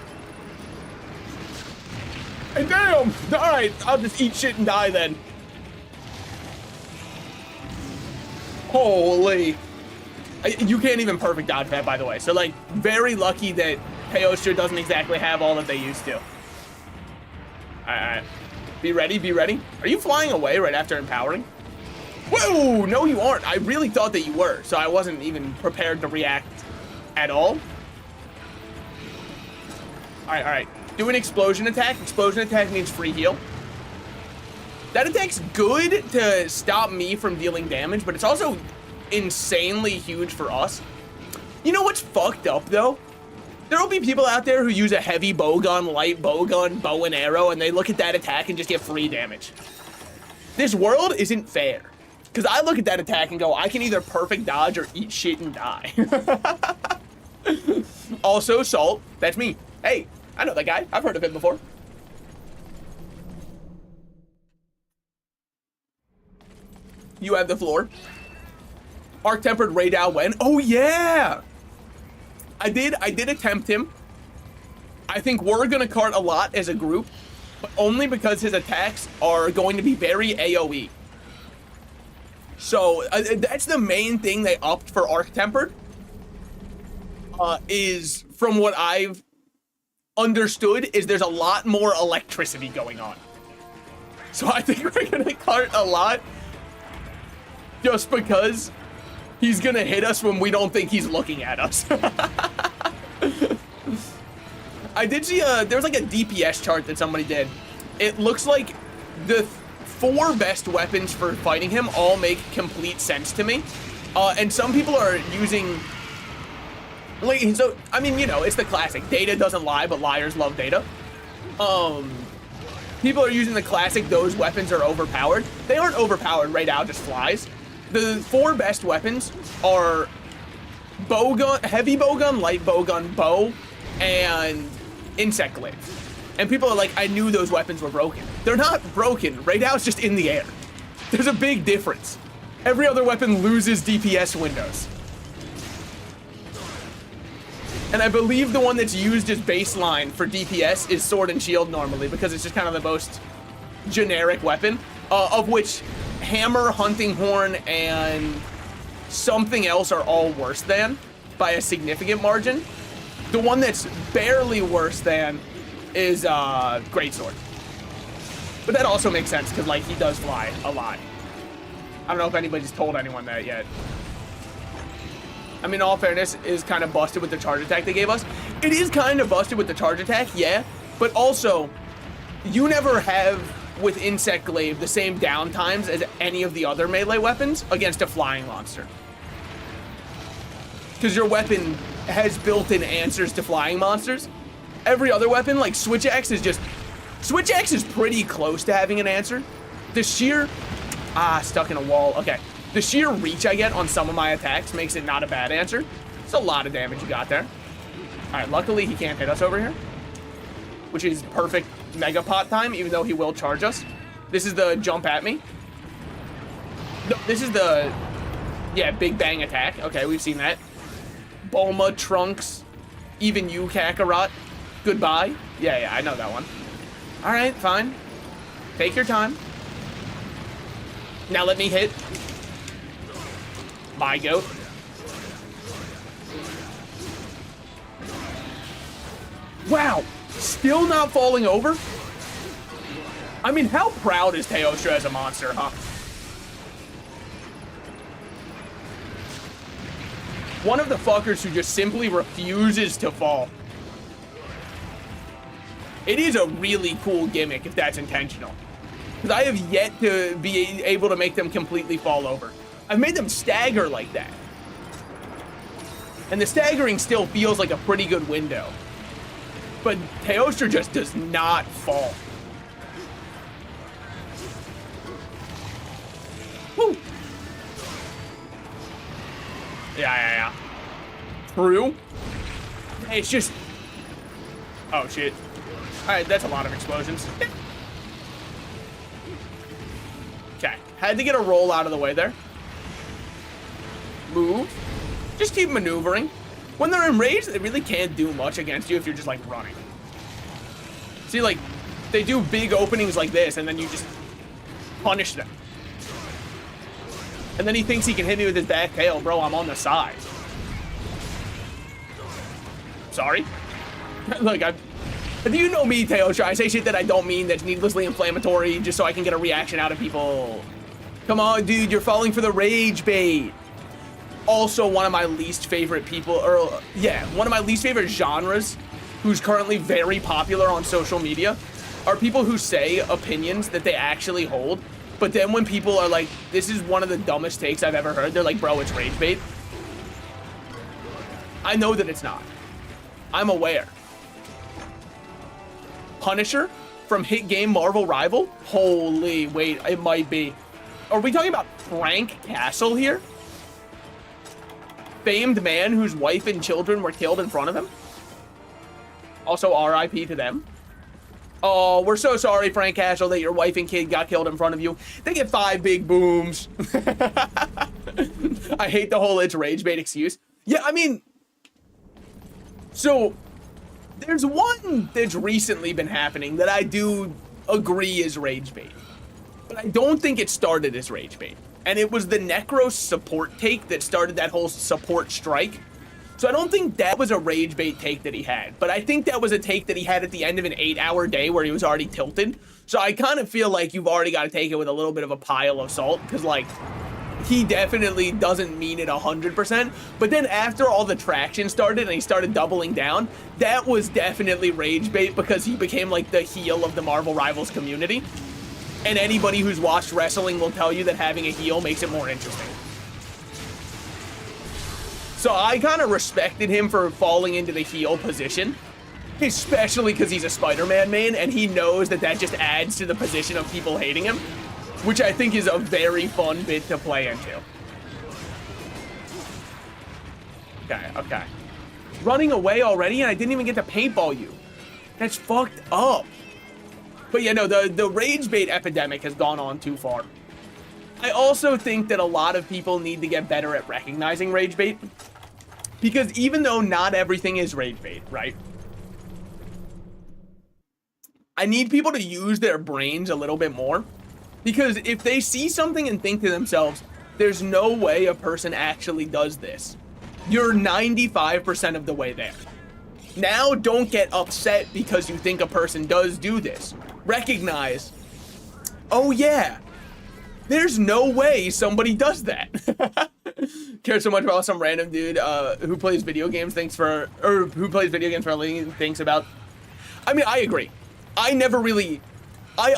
Hey, damn! Alright, I'll just eat shit and die then. Holy. You can't even perfect dodge that, by the way. So, like, very lucky that Teostra doesn't exactly have all that they used to. All right. Be ready, be ready. Are you flying away right after empowering? Whoa, no you aren't. I really thought that you were, so I wasn't even prepared to react at all. All right. Do an explosion attack. Explosion attack means free heal. That attack's good to stop me from dealing damage, but it's also insanely huge for us. You know what's fucked up, though? There will be people out there who use a heavy bowgun, light bowgun, bow and arrow, and they look at that attack and just get free damage. This world isn't fair. Because I look at that attack and go, I can either perfect dodge or eat shit and die. Also, Salt, that's me. Hey, I know that guy. I've heard of him before. You have the floor. Arc-tempered Radal when? Oh, yeah! I did attempt him. I think we're gonna cart a lot as a group, but only because his attacks are going to be very AoE. So that's the main thing they upped for Arc-tempered. Is from what I've understood is there's a lot more electricity going on. So I think we're gonna cart a lot just because he's gonna hit us when we don't think he's looking at us. I did see there was like a DPS chart that somebody did. It looks like the 4 best weapons for fighting him all make complete sense to me. And some people are using, like, so, I mean, you know, it's the classic. Data doesn't lie, but liars love data. People are using the classic, those weapons are overpowered. They aren't overpowered, Radal just flies. The 4 best weapons are bowgun, heavy bowgun, light bowgun, bow, and insect glaive. And people are like, I knew those weapons were broken. They're not broken. Radal's just in the air. There's a big difference. Every other weapon loses DPS windows. And I believe the one that's used as baseline for DPS is Sword and Shield normally, because it's just kind of the most generic weapon, of which Hammer, Hunting Horn, and something else are all worse than by a significant margin. The one that's barely worse than is Greatsword. But that also makes sense because, like, he does fly a lot. I don't know if anybody's told anyone that yet. I mean, in all fairness, is kind of busted with the charge attack they gave us. It is kind of busted with the charge attack, yeah. But also, you never have with Insect Glaive the same downtimes as any of the other melee weapons against a flying monster. Because your weapon has built-in answers to flying monsters. Every other weapon, like Switch Axe, is just... Switch Axe is pretty close to having an answer. The sheer... stuck in a wall. Okay. The sheer reach I get on some of my attacks makes it not a bad answer. It's a lot of damage you got there. Alright, luckily he can't hit us over here. Which is perfect Mega Pot time, even though he will charge us. This is the jump at me. No, this is the... Yeah, Big Bang attack. Okay, we've seen that. Bulma, Trunks, even you, Kakarot. Goodbye. Yeah, I know that one. Alright, fine. Take your time. Now let me hit my goat. Wow, still not falling over? I mean, how proud is Teostra as a monster, huh? One of the fuckers who just simply refuses to fall. It is a really cool gimmick if that's intentional. Because I have yet to be able to make them completely fall over. I've made them stagger like that. And the staggering still feels like a pretty good window. But Teostra just does not fall. Woo! Yeah. True. It's just... Oh, shit. Alright, that's a lot of explosions. Okay. Had to get a roll out of the way there. Move. Just keep maneuvering. When they're enraged, they really can't do much against you if you're just, like, running. See, like, they do big openings like this, and then you just punish them. And then he thinks he can hit me with his back tail. Bro, I'm on the side. Sorry? Look, Do you know me, Teosha? I say shit that I don't mean that's needlessly inflammatory just so I can get a reaction out of people. Come on, dude, you're falling for the rage bait. Also, one of my least favorite people, or yeah, one of my least favorite genres who's currently very popular on social media are people who say opinions that they actually hold, but then when people are like, this is one of the dumbest takes I've ever heard, they're like, bro, it's rage bait. I know that it's not. I'm aware. Punisher from hit game Marvel Rival? Holy, wait, it might be. Are we talking about Frank Castle here? Famed man whose wife and children were killed in front of him? Also, RIP to them. Oh, we're so sorry, Frank Castle, that your wife and kid got killed in front of you. They get 5 big booms. I hate the whole it's rage bait excuse. Yeah, I mean, so there's one that's recently been happening that I do agree is rage bait, but I don't think it started as rage bait. And it was the Necros support take that started that whole support strike. So I don't think that was a rage bait take that he had, but I think that was a take that he had at the end of an 8-hour day where he was already tilted. So I kind of feel like you've already got to take it with a little bit of a pile of salt, because like, he definitely doesn't mean it 100%, but then after all the traction started and he started doubling down, that was definitely rage bait because he became like the heel of the Marvel Rivals community. And anybody who's watched wrestling will tell you that having a heel makes it more interesting. So I kind of respected him for falling into the heel position, especially because he's a Spider-Man main and he knows that that just adds to the position of people hating him, which I think is a very fun bit to play into. Okay. Running away already and I didn't even get to paintball you. That's fucked up. But yeah, no, the rage bait epidemic has gone on too far. I also think that a lot of people need to get better at recognizing rage bait, because even though not everything is rage bait, right? I need people to use their brains a little bit more, because if they see something and think to themselves, there's no way a person actually does this, you're 95% of the way there. Now, don't get upset because you think a person does do this. Recognize, oh yeah, there's no way somebody does that. Care so much about some random dude who plays video games thinks for a living thinks about. I mean, I agree. I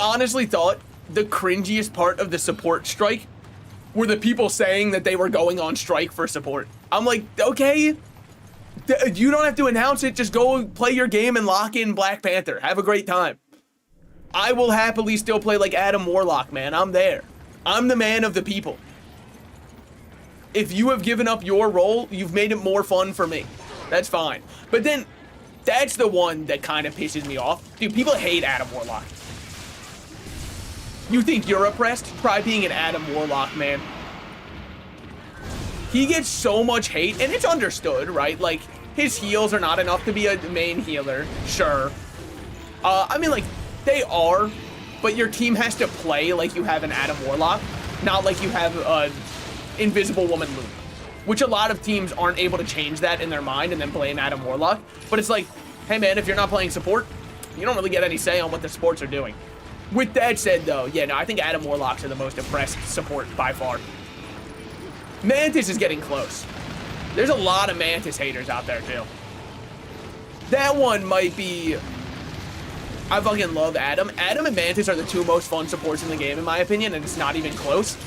honestly thought the cringiest part of the support strike were the people saying that they were going on strike for support. I'm like, okay, you don't have to announce it. Just go play your game and lock in Black Panther. Have a great time. I will happily still play like Adam Warlock, man. I'm there. I'm the man of the people. If you have given up your role, you've made it more fun for me. That's fine. But then, that's the one that kind of pisses me off. Dude, people hate Adam Warlock. You think you're oppressed? Try being an Adam Warlock, man. He gets so much hate, and it's understood, right? Like, his heals are not enough to be a main healer, sure. I mean, like, they are, but your team has to play like you have an Adam Warlock, not like you have Invisible Woman Luna, which a lot of teams aren't able to change that in their mind and then blame Adam Warlock. But it's like, hey man, if you're not playing support, you don't really get any say on what the supports are doing. With that said though, yeah, no, I think Adam Warlocks are the most oppressed support by far. Mantis is getting close. There's a lot of Mantis haters out there too. That one might be... I fucking love Adam. Adam and Mantis are the two most fun supports in the game, in my opinion, and it's not even close.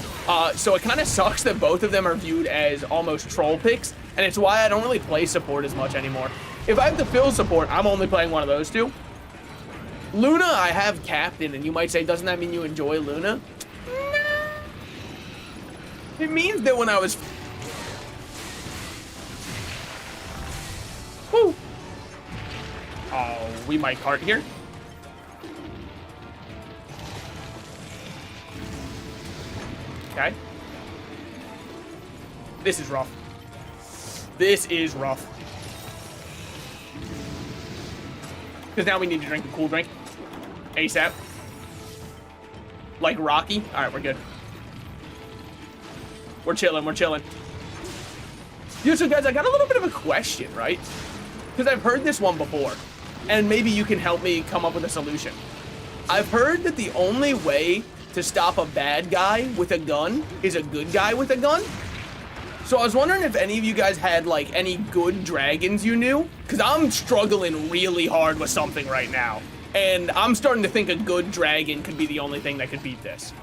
So it kind of sucks that both of them are viewed as almost troll picks, and it's why I don't really play support as much anymore. If I have to fill support, I'm only playing one of those two. Luna, I have Captain, and you might say, doesn't that mean you enjoy Luna? No. It means that when I was... Woo! Oh, we might cart here. Okay. This is rough. This is rough. Because now we need to drink a cool drink. ASAP. Like Rocky. Alright, we're good. We're chilling, we're chilling. Dude, so guys, I got a little bit of a question, right? Because I've heard this one before. and maybe you can help me come up with a solution. I've heard that the only way to stop a bad guy with a gun is a good guy with a gun. So I was wondering if any of you guys had like any good dragons you knew, because I'm struggling really hard with something right now. And I'm starting to think a good dragon could be the only thing that could beat this.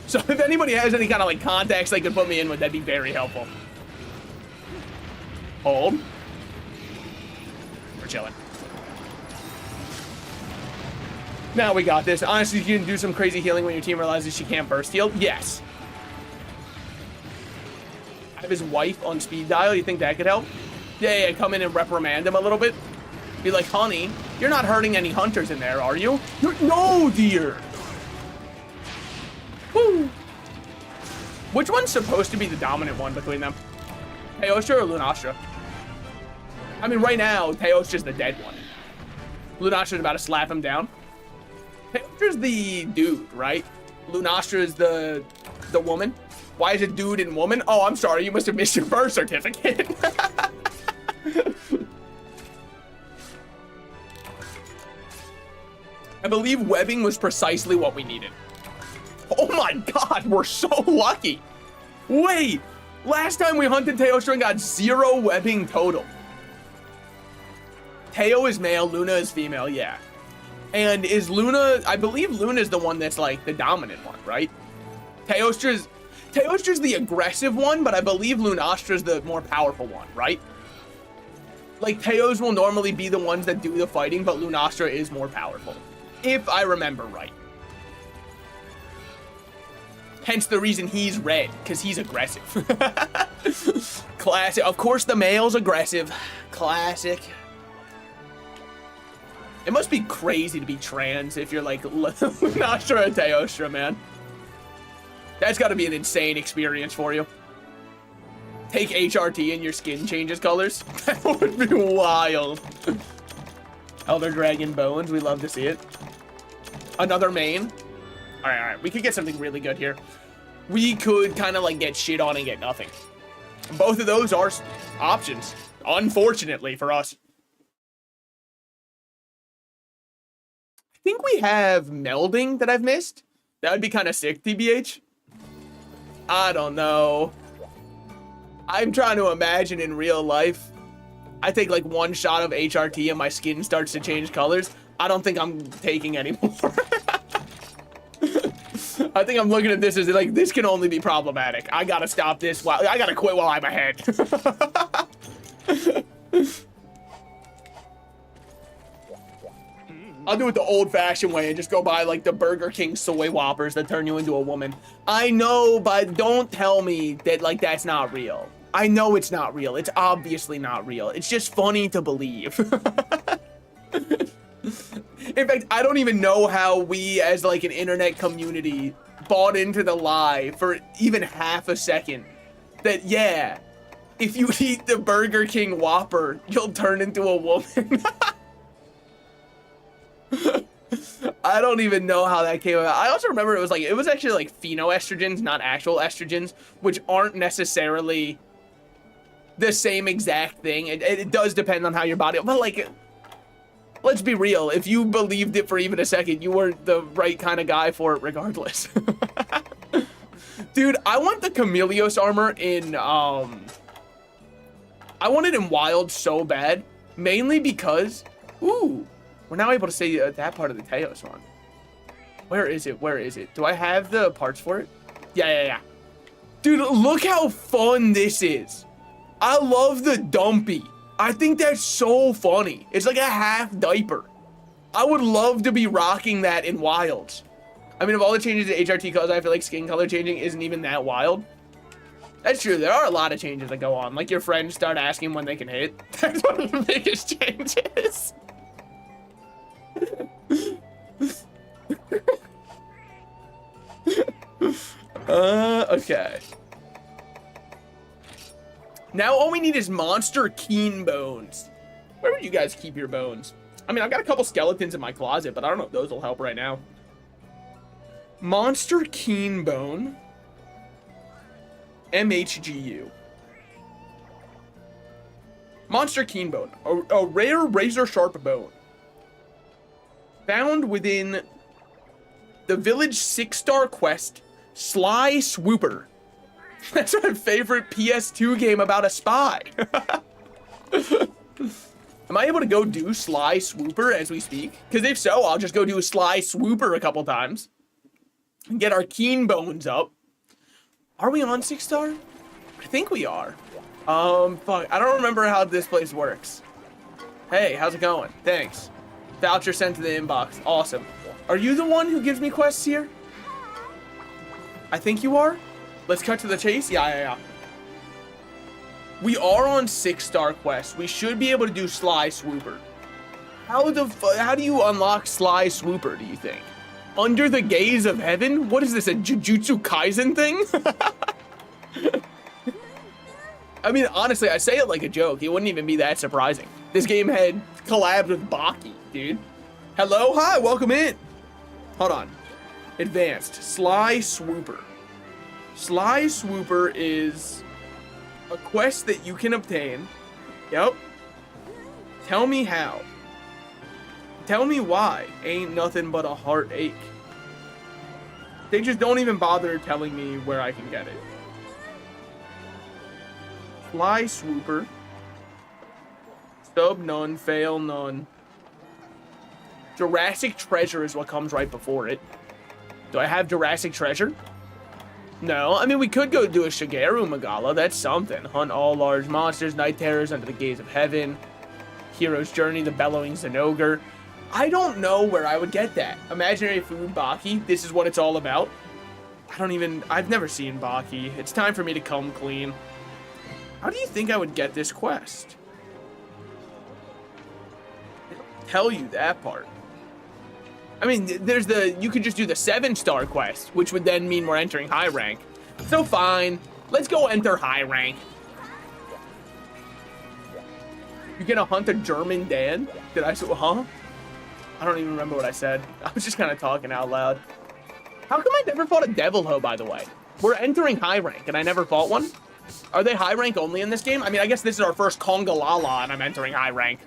So if anybody has any kind of like contacts they could put me in with, that'd be very helpful. Hold. We're chilling. Now we got this. Honestly, you can do some crazy healing when your team realizes she can't burst heal. Yes. Have his wife on speed dial. You think that could help? Yeah, come in and reprimand him a little bit. Be like, honey, you're not hurting any hunters in there, are you? No, dear. Woo. Which one's supposed to be the dominant one between them? Teostra or Lunastra? I mean, right now, Teostra's the dead one. Lunastra's about to slap him down. Teostra's the dude, right? Lunastra is the woman. Why is it dude and woman? Oh, I'm sorry. You must have missed your birth certificate. I believe webbing was precisely what we needed. Oh my God, we're so lucky. Wait, last time we hunted Teostra and got 0 webbing total. Teo is male, Luna is female, yeah. And is Luna, I believe Luna is the one that's like the dominant one, right? Teostra's the aggressive one, but I believe Lunastra's the more powerful one, right? Like, Teos will normally be the ones that do the fighting, but Lunastra is more powerful, if I remember right. Hence the reason he's red, because he's aggressive. Classic. Of course, the male's aggressive. Classic. It must be crazy to be trans if you're like Lunastra or Teostra, man. That's got to be an insane experience for you. Take HRT and your skin changes colors. That would be wild. Elder Dragon Bones, we love to see it. Another main. All right. We could get something really good here. We could kind of like get shit on and get nothing. Both of those are options, unfortunately for us. I think we have melding that I've missed. That would be kind of sick, TBH. I don't know. I'm trying to imagine in real life. I take like one shot of HRT and my skin starts to change colors. I don't think I'm taking any more. I think I'm looking at this as like, this can only be problematic. I gotta stop this. I gotta quit while I'm ahead. I'll do it the old-fashioned way and just go buy like the Burger King soy whoppers that turn you into a woman. I know, but don't tell me that like that's not real. I know it's not real. It's obviously not real. It's just funny to believe. In fact, I don't even know how we as like an internet community bought into the lie for even half a second that, yeah, if you eat the Burger King Whopper, you'll turn into a woman. I don't even know how that came about. I also remember it was actually like phenoestrogens, not actual estrogens, which aren't necessarily the same exact thing. It does depend on how your body, but like, let's be real. If you believed it for even a second, you weren't the right kind of guy for it regardless. Dude, I want the Chameleos armor in, I want it in wild so bad, mainly because, ooh, we're now able to say that part of the Teos one. Where is it? Where is it? Do I have the parts for it? Yeah. Dude, look how fun this is. I love the dumpy. I think that's so funny. It's like a half diaper. I would love to be rocking that in wilds. I mean, of all the changes to HRT colors, I feel like skin color changing isn't even that wild. That's true. There are a lot of changes that go on. Like your friends start asking when they can hit. That's one of the biggest changes. Okay. Now all we need is monster keen bones. Where would you guys keep your bones? I mean, I've got a couple skeletons in my closet, but I don't know if those will help right now. Monster keen bone. MH4U. Monster keen bone. A rare razor sharp bone. Found within the village 6-star quest, Sly Swooper. That's my favorite PS2 game about a spy. Am I able to go do Sly Swooper as we speak? Because if so, I'll just go do a Sly Swooper a couple times. And get our keen bones up. Are we on 6-star? I think we are. Fuck. I don't remember how this place works. Hey, how's it going? Thanks. Voucher sent to the inbox. Awesome. Are you the one who gives me quests here? I think you are. Let's cut to the chase. Yeah. We are on 6-star quest. We should be able to do Sly Swooper. How do you unlock Sly Swooper, do you think? Under the gaze of heaven? What is this, a Jujutsu Kaisen thing? I mean, honestly, I say it like a joke. It wouldn't even be that surprising. This game had collabed with Baki, dude. Hello? Hi, welcome in. Hold on. Advanced. Sly Swooper. Sly Swooper is a quest that you can obtain. Yep. Tell me how. Tell me why. Ain't nothing but a heartache. They just don't even bother telling me where I can get it. Fly Swooper. Sub none, fail none. Jurassic Treasure is what comes right before it. Do I have Jurassic Treasure? No. I mean, we could go do a Shigeru Magala. That's something. Hunt all large monsters, night terrors under the gaze of heaven. Hero's Journey, the bellowing Zenogre. I don't know where I would get that. Imaginary food, Baki. This is what it's all about. I've never seen Baki. It's time for me to come clean. How do you think I would get this quest? They don't tell you that part. I mean, you could just do the 7-star quest, which would then mean we're entering high rank. So fine, let's go enter high rank. You're gonna hunt a German Dan? Did I say, huh? I don't even remember what I said. I was just kind of talking out loud. How come I never fought a Devil Ho, by the way? We're entering high rank, and I never fought one? Are they high rank only in this game? I mean, I guess this is our first Conga Lala, and I'm entering high rank.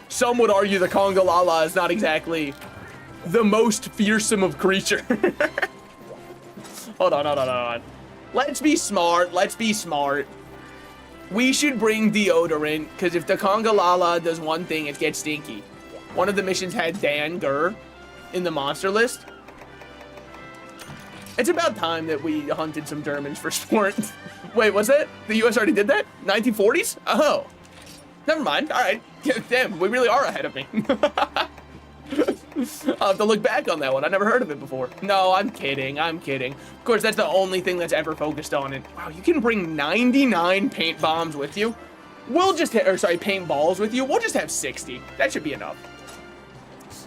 Some would argue the Conga Lala is not exactly the most fearsome of creature. Hold on. Let's be smart. We should bring deodorant, because if the Conga Lala does one thing, it gets stinky. One of the missions had Dan Gur in the monster list. It's about time that we hunted some Germans for sport. Wait, was that? The US already did that? 1940s? Oh. Never mind. All right. Damn, we really are ahead of me. I'll have to look back on that one. I never heard of it before. No, I'm kidding. Of course, that's the only thing that's ever focused on it. Wow, you can bring 99 paint bombs with you. Paint balls with you. We'll just have 60. That should be enough.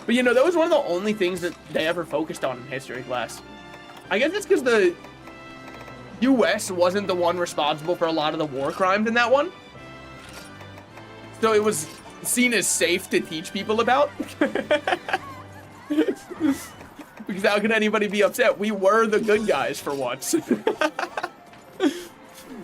But you know, that was one of the only things that they ever focused on in history class. I guess it's because the US wasn't the one responsible for a lot of the war crimes in that one. So it was seen as safe to teach people about. Because how can anybody be upset? We were the good guys for once.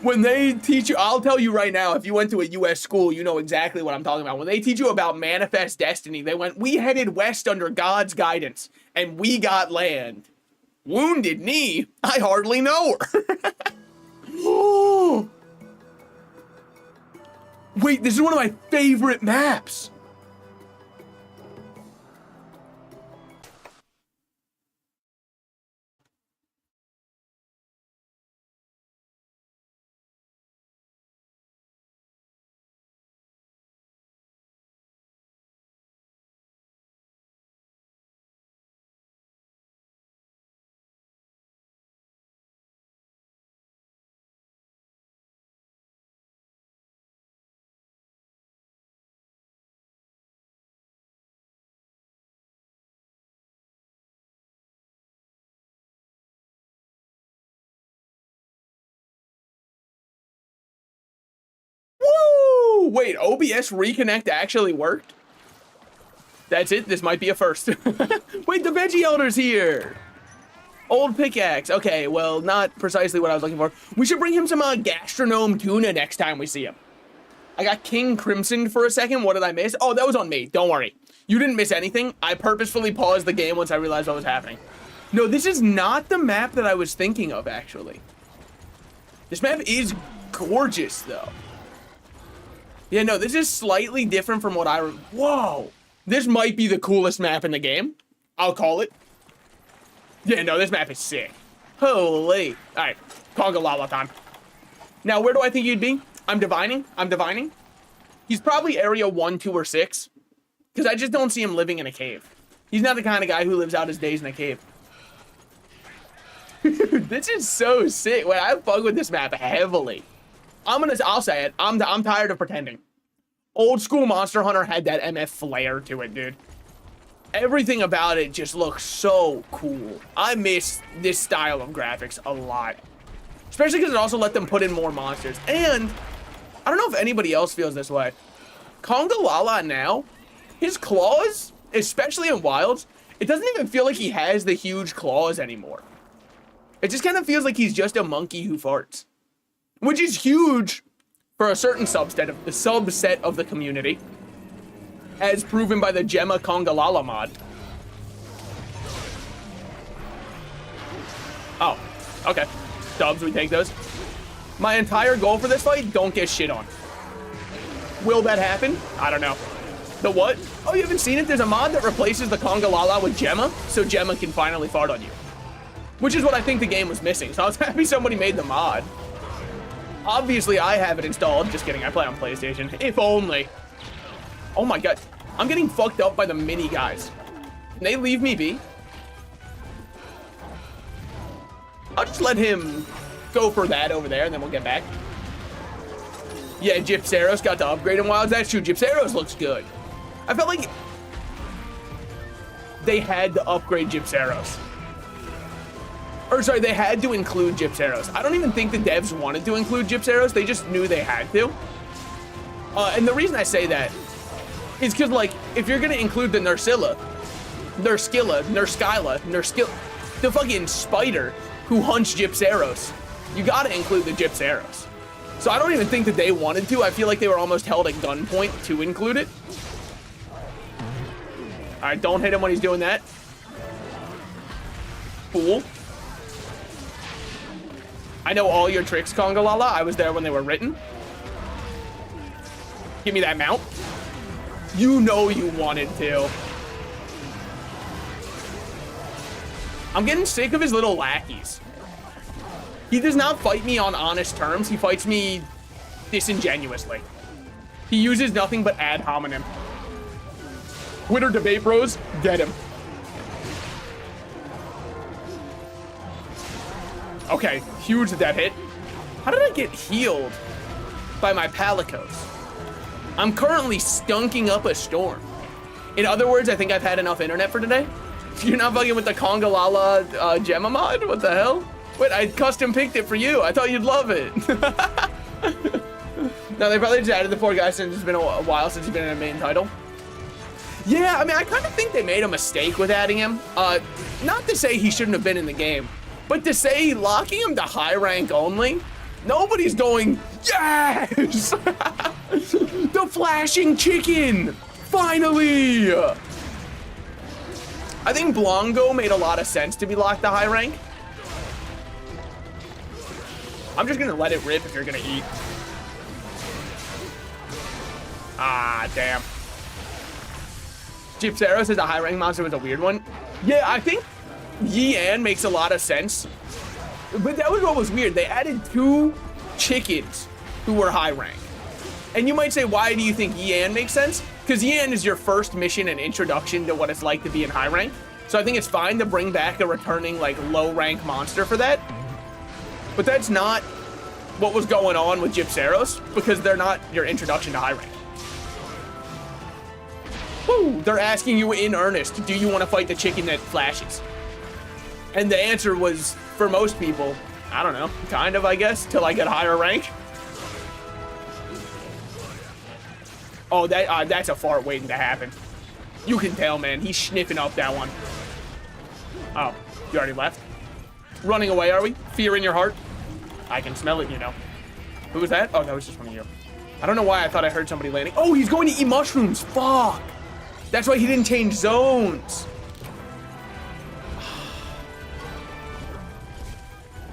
When they teach you, I'll tell you right now, if you went to a US school, you know exactly what I'm talking about. When they teach you about manifest destiny, they went, we headed west under God's guidance, and we got land. Wounded Knee? I hardly know her. Wait, this is one of my favorite maps. Woo! Wait, OBS Reconnect actually worked? That's it? This might be a first. Wait, the Veggie Elder's here! Old pickaxe. Okay, well, not precisely what I was looking for. We should bring him some gastronome tuna next time we see him. I got King Crimson for a second. What did I miss? Oh, that was on me. Don't worry. You didn't miss anything. I purposefully paused the game once I realized what was happening. No, this is not the map that I was thinking of, actually. This map is gorgeous, though. Yeah, no, this is slightly different from what whoa! This might be the coolest map in the game. I'll call it. Yeah, no, this map is sick. Holy. All right, Conga Lala time. Now, where do I think you'd be? I'm divining. He's probably area 1, 2, or 6. Because I just don't see him living in a cave. He's not the kind of guy who lives out his days in a cave. This is so sick. Wait, I fuck with this map heavily. I'll say it. I'm tired of pretending. Old school Monster Hunter had that MF flair to it, dude. Everything about it just looks so cool. I miss this style of graphics a lot. Especially because it also let them put in more monsters. And I don't know if anybody else feels this way. Conga Lala now, his claws, especially in Wilds, it doesn't even feel like he has the huge claws anymore. It just kind of feels like he's just a monkey who farts. Which is huge for a certain subset of the community. As proven by the Gemma Conga Lala mod. Oh, okay. Dubs, we take those. My entire goal for this fight, don't get shit on. Will that happen? I don't know. The what? Oh, you haven't seen it? There's a mod that replaces the Conga Lala with Gemma, so Gemma can finally fart on you. Which is what I think the game was missing, so I was happy somebody made the mod. Obviously, I have it installed. Just kidding, I play on PlayStation. If only. Oh my god. I'm getting fucked up by the mini guys. Can they leave me be? I'll just let him go for that over there, and then we'll get back. Yeah, Gypsaros got the upgrade in Wilds. That's true. Gypsaros looks good. I felt like they had to upgrade Gypsaros. Or sorry, they had to include Gypsaros. I don't even think the devs wanted to include Gypsaros. They just knew they had to. And the reason I say that is because, like, if you're going to include the Nursilla, the fucking spider who hunts Gypsaros, you got to include the Gypsaros. So I don't even think that they wanted to. I feel like they were almost held at gunpoint to include it. All right, don't hit him when he's doing that. Fool. I know all your tricks, Conga Lala. I was there when they were written. Give me that mount. You know you wanted to. I'm getting sick of his little lackeys. He does not fight me on honest terms. He fights me disingenuously. He uses nothing but ad hominem. Twitter debate bros, get him. Okay, huge that hit. How did I get healed by my Palicos? I'm currently skunking up a storm. In other words, I think I've had enough internet for today. You're not bugging with the Conga Lala Gemma mod? What the hell? Wait, I custom picked it for you. I thought you'd love it. No, they probably just added the poor guy since it's been a while since he's been in a main title. Yeah, I mean, I kind of think they made a mistake with adding him. Not to say he shouldn't have been in the game, but to say locking him to high rank only, nobody's going, yes! The flashing chicken! Finally! I think Blongo made a lot of sense to be locked to high rank. I'm just gonna let it rip if you're gonna eat. Ah, damn. Gypsaros as a high rank monster was a weird one. Yeah, I think Yian makes a lot of sense. But that was what was weird. They added 2 chickens who were high rank. And you might say, why do you think Yian makes sense? Because Yian is your first mission and introduction to what it's like to be in high rank. So I think it's fine to bring back a returning, like, low rank monster for that. But that's not what was going on with Gypsaros, because they're not your introduction to high rank. Woo! They're asking you in earnest, do you want to fight the chicken that flashes? And the answer was, for most people, I don't know, kind of, I guess, till I get higher rank. Oh, that's a fart waiting to happen. You can tell, man. He's sniffing up that one. Oh, you already left? Running away, are we? Fear in your heart? I can smell it, you know. Who was that? Oh, that was just one of you. I don't know why I thought I heard somebody landing. Oh, he's going to eat mushrooms. Fuck. That's why he didn't change zones.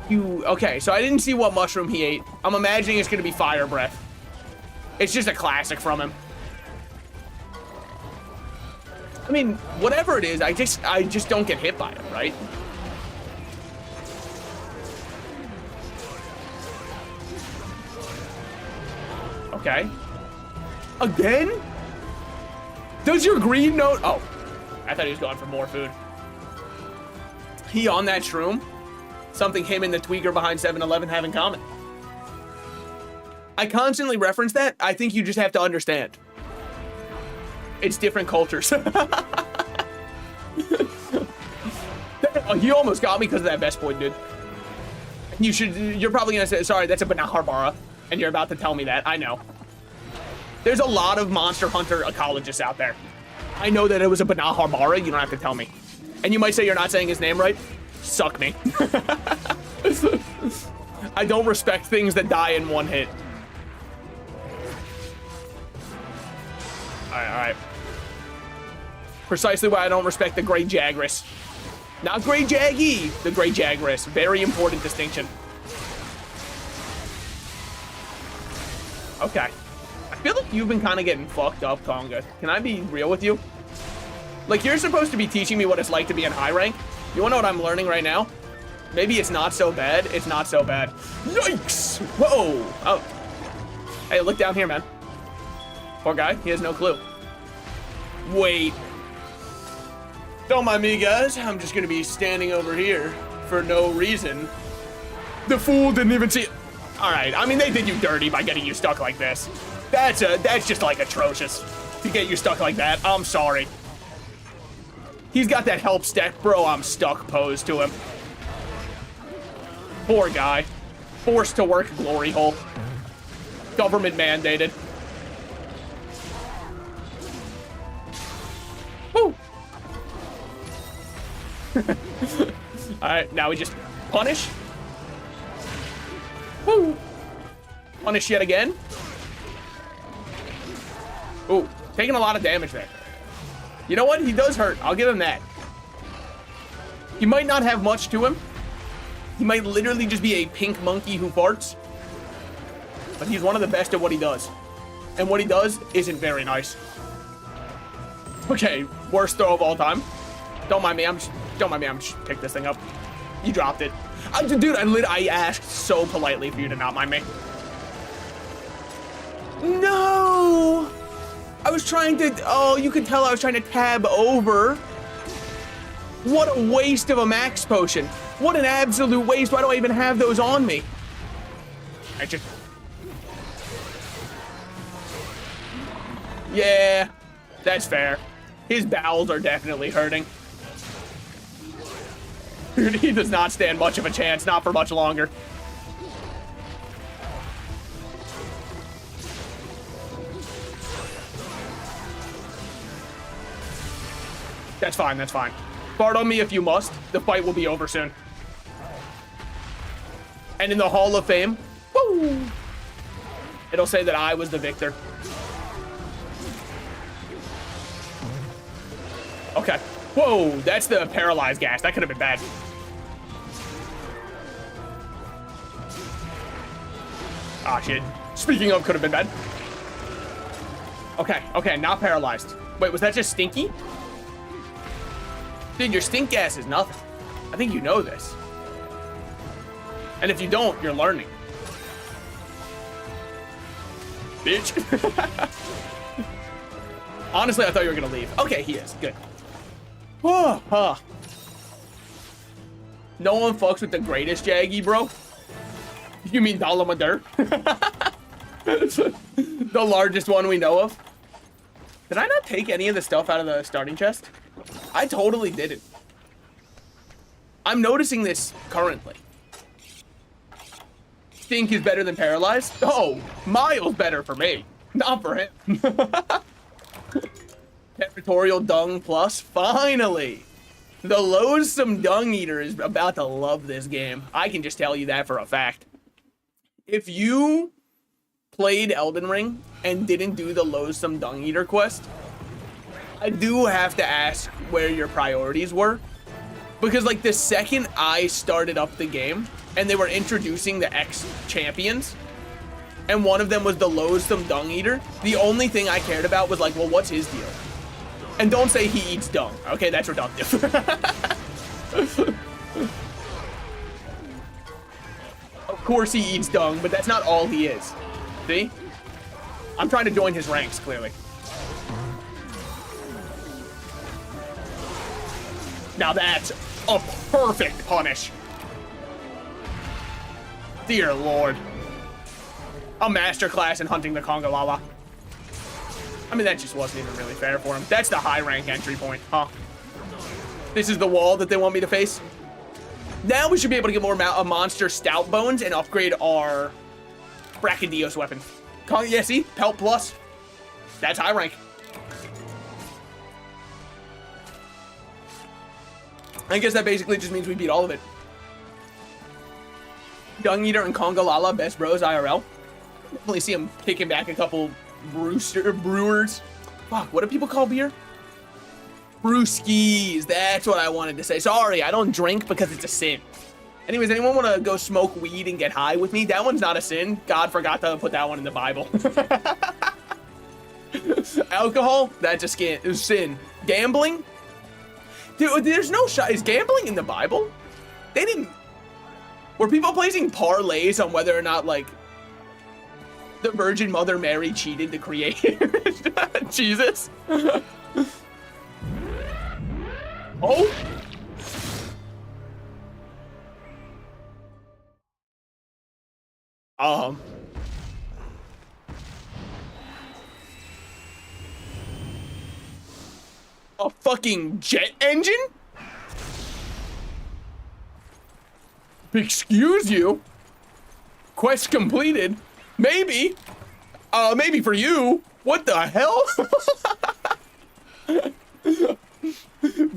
Okay, so I didn't see what mushroom he ate. I'm imagining it's gonna be fire breath. It's just a classic from him. I mean, whatever it is, I just don't get hit by it, right? Okay. Again? Does your green note? Oh, I thought he was going for more food. He on that shroom? Something him and the tweaker behind 7-Eleven have in common. I constantly reference that. I think you just have to understand. It's different cultures. He almost got me because of that best point, dude. You're probably gonna say, sorry, that's a Banaharbara, and you're about to tell me that. I know. There's a lot of Monster Hunter ecologists out there. I know that it was a Banaharbara. You don't have to tell me. And you might say you're not saying his name right. Suck me. I don't respect things that die in one hit. All right. Precisely why I don't respect the Great Jagras. Not Great Jaggy, the Great Jagras. Very important distinction. Okay. I feel like you've been kind of getting fucked up, Tonga. Can I be real with you? Like, you're supposed to be teaching me what it's like to be in high rank. You wanna know what I'm learning right now? Maybe it's not so bad. It's not so bad. Yikes! Whoa! Oh. Hey, look down here, man. Poor guy. He has no clue. Wait. Don't mind me, guys. I'm just gonna be standing over here for no reason. The fool didn't even see it. All right. I mean, they did you dirty by getting you stuck like this. That's just like atrocious to get you stuck like that. I'm sorry. He's got that help stack, bro. I'm stuck pose to him. Poor guy. Forced to work glory hole. Government mandated. Woo. All right, now we just punish. Woo. Punish yet again. Ooh, taking a lot of damage there. You know what? He does hurt. I'll give him that. He might not have much to him. He might literally just be a pink monkey who farts. But he's one of the best at what he does. And what he does isn't very nice. Okay, worst throw of all time. Don't mind me. Don't mind me. I'm just pick this thing up. You dropped it. Dude, I asked so politely for you to not mind me. No! I was trying to, oh, you could tell I was trying to tab over. What a waste of a max potion. What an absolute waste. Why do I even have those on me? Yeah, that's fair. His bowels are definitely hurting. Dude, he does not stand much of a chance, not for much longer. That's fine, that's fine. Fart on me if you must. The fight will be over soon. And in the Hall of Fame, woo, it'll say that I was the victor. Okay. Whoa, that's the paralyzed gas. That could have been bad. Ah, shit. Speaking of, could have been bad. Okay, okay, not paralyzed. Wait, was that just stinky? Dude, your stink gas is nothing. I think you know this. And if you don't, you're learning. Bitch. Honestly, I thought you were gonna leave. Okay, he is. Good. No one fucks with the greatest Jaggy, bro. You mean Dalamadur? The largest one we know of. Did I not take any of the stuff out of the starting chest? I totally didn't. I'm noticing this currently. Stink is better than paralyzed? Oh, miles better for me. Not for him. Territorial dung plus. Finally. The loathsome dung eater is about to love this game. I can just tell you that for a fact. If you played Elden Ring and didn't do the loathsome dung eater quest, I do have to ask where your priorities were. Because, like, the second I started up the game and they were introducing the X-champions, and one of them was the loathsome dung eater, the only thing I cared about was, like, well, what's his deal? And don't say he eats dung. Okay, that's reductive. Of course he eats dung, but that's not all he is. See? I'm trying to join his ranks, clearly. Now that's a perfect punish. Dear Lord. A masterclass in hunting the Conga Lala. I mean, that just wasn't even really fair for him. That's the high rank entry point, huh? This is the wall that they want me to face. Now we should be able to get more monster stout bones and upgrade our Brachydios weapon. Yeah, see? Pelt plus. That's high rank. I guess that basically just means we beat all of it. Dung Eater and Conga Lala, best bros IRL. Definitely see him kicking back a couple brewers. Fuck, what do people call beer? Brewskis. That's what I wanted to say. Sorry, I don't drink because it's a sin. Anyways, anyone want to go smoke weed and get high with me? That one's not a sin. God forgot to put that one in the Bible. Alcohol? That's a sin. Gambling? Dude, there's no shot. Is gambling in the Bible? They didn't. Were people placing parlays on whether or not, like, the Virgin Mother Mary cheated to create Jesus? Oh. A fucking jet engine? Excuse you? Quest completed? Maybe. Maybe for you. What the hell?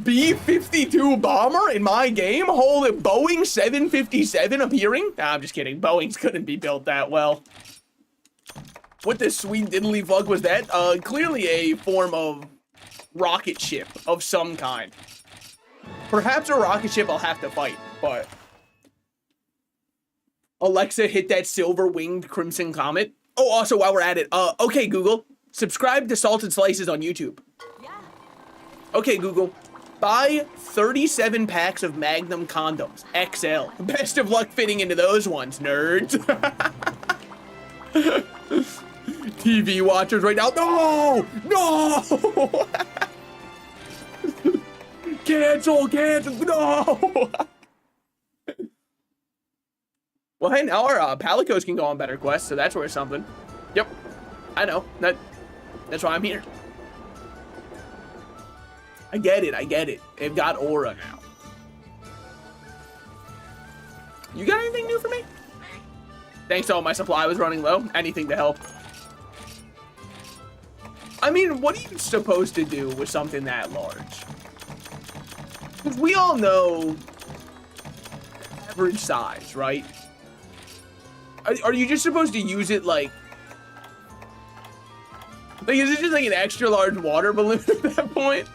B-52 bomber in my game? Holy Boeing 757 appearing? Nah, I'm just kidding. Boeings couldn't be built that well. What this sweet diddly fuck was that? Clearly a form of rocket ship of some kind. Perhaps a rocket ship I'll have to fight, but... Alexa, hit that silver-winged crimson comet. Oh, also, while we're at it, okay, Google, subscribe to Salted Slices on YouTube. Yeah. Okay, Google, buy 37 packs of Magnum condoms, XL. Best of luck fitting into those ones, nerds. TV watchers right now. No! No! Cancel, no! Well, hey, now our Palicos can go on better quests, so that's worth something. Yep, I know. That's why I'm here. I get it. They've got aura now. You got anything new for me? Thanks to all my supply was running low. Anything to help. I mean, what are you supposed to do with something that large? Because we all know average size, right? Are you just supposed to use it like is it just like an extra large water balloon at that point?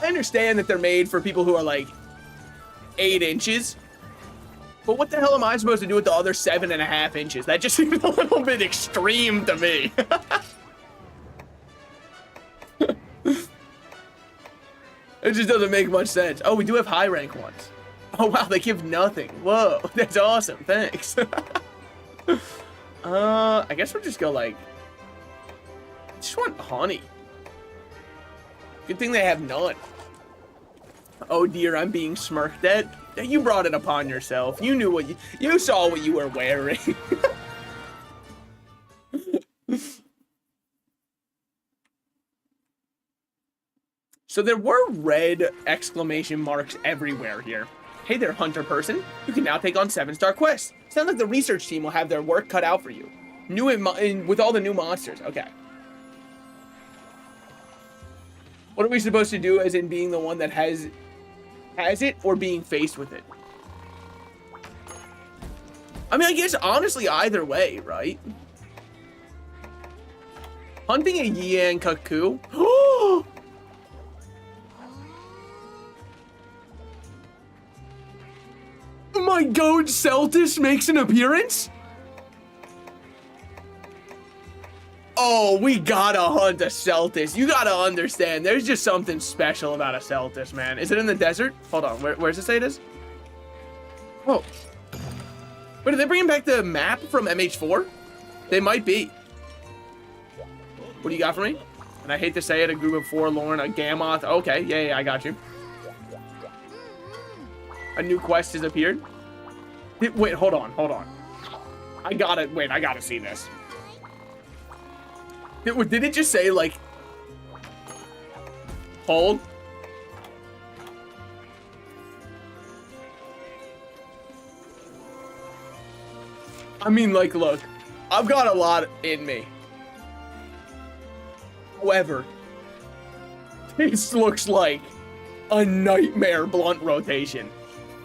I understand that they're made for people who are like 8 inches, but what the hell am I supposed to do with the other 7.5 inches? That just seems a little bit extreme to me. It just doesn't make much sense. Oh, we do have high rank ones. Oh wow, they give nothing. Whoa, that's awesome. Thanks. I guess we'll just go like, I just want honey. Good thing they have none. Oh dear, I'm being smirked at. You brought it upon yourself. You knew what you saw what you were wearing. So there were red exclamation marks everywhere here. Hey there, hunter person. You can now take on 7-star quests. Sounds like the research team will have their work cut out for you. With all the new monsters. Okay. What are we supposed to do as in being the one that has it or being faced with it? I mean, I guess honestly either way, right? Hunting a Yan Cuckoo. My goat Celtis makes an appearance? Oh, we gotta hunt a Celtis. You gotta understand, there's just something special about a Celtis, man. Is it in the desert? Hold on, where's it say it is? Oh. Wait, are they bringing back the map from MH4? They might be. What do you got for me? And I hate to say it, a group of forlorn, a Gammoth. Okay, yeah, I got you. A new quest has appeared. Wait, hold on. I gotta see this. Did it just say, like... Hold? I mean, like, look. I've got a lot in me. However, this looks like a nightmare blunt rotation.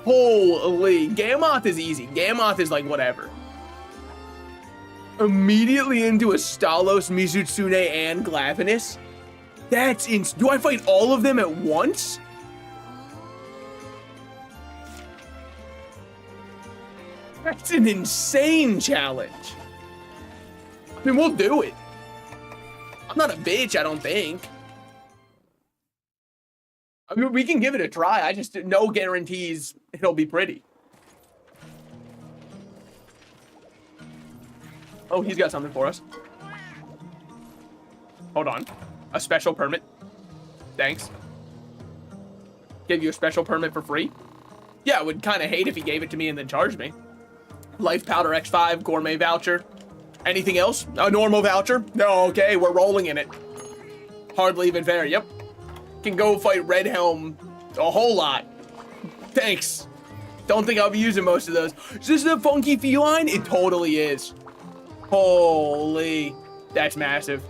Holy, Gammoth is easy. Gammoth is like whatever. Immediately into a Stalos, Mizutsune, and Glavenus? That's do I fight all of them at once? That's an insane challenge. I mean, we'll do it. I'm not a bitch, I don't think. I mean, we can give it a try. I just, no guarantees it'll be pretty. Oh, he's got something for us. Hold on. A special permit. Thanks. Give you a special permit for free? Yeah, I would kind of hate if he gave it to me and then charged me. Life Powder X5, gourmet voucher. Anything else? A normal voucher? No, okay, we're rolling in it. Hardly even fair, yep. Can go fight Red Helm a whole lot. Thanks. Don't think I'll be using most of those. Is this the funky feline? It totally is. Holy. That's massive.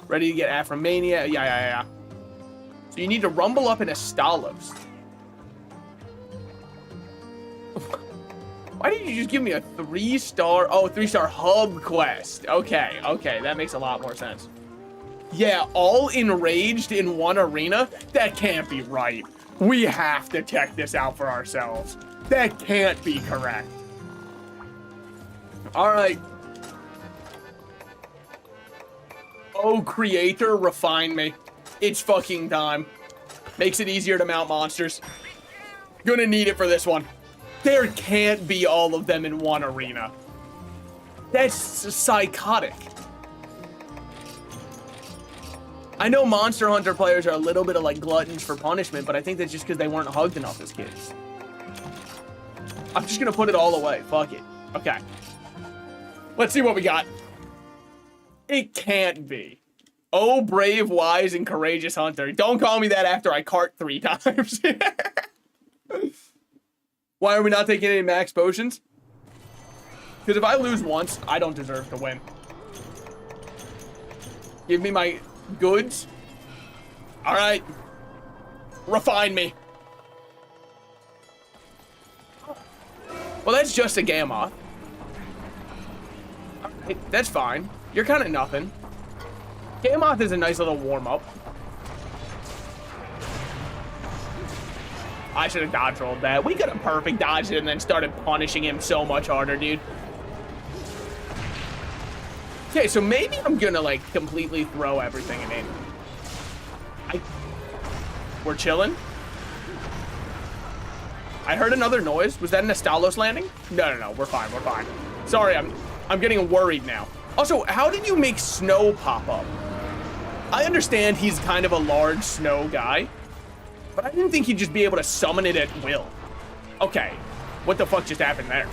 Ready to get Afromania? Yeah. So you need to rumble up in a Stalos. Why did you just give me a 3-star? Oh, 3-star hub quest. Okay, that makes a lot more sense. Yeah, all enraged in one arena? That can't be right. We have to check this out for ourselves. That can't be correct. All right. Oh, creator, refine me. It's fucking time. Makes it easier to mount monsters. Gonna need it for this one. There can't be all of them in one arena. That's psychotic. I know Monster Hunter players are a little bit of like gluttons for punishment, but I think that's just because they weren't hugged enough as kids. I'm just gonna put it all away. Fuck it. Okay. Let's see what we got. It can't be. Oh, brave, wise, and courageous hunter. Don't call me that after I cart 3 times. Why are we not taking any max potions? Because if I lose once, I don't deserve to win. Give me my goods. All right. Refine me. Well, that's just a Gammoth. All right, that's fine. You're kind of nothing. Gammoth is a nice little warm-up. I should have dodge rolled that. We could have perfect dodged it and then started punishing him so much harder, dude. Okay, so maybe I'm gonna like completely throw everything in. We're chilling. I heard another noise. Was that an Stalos landing? No. We're fine. Sorry, I'm getting worried now. Also, how did you make snow pop up? I understand he's kind of a large snow guy, but I didn't think he'd just be able to summon it at will. Okay, what the fuck just happened there?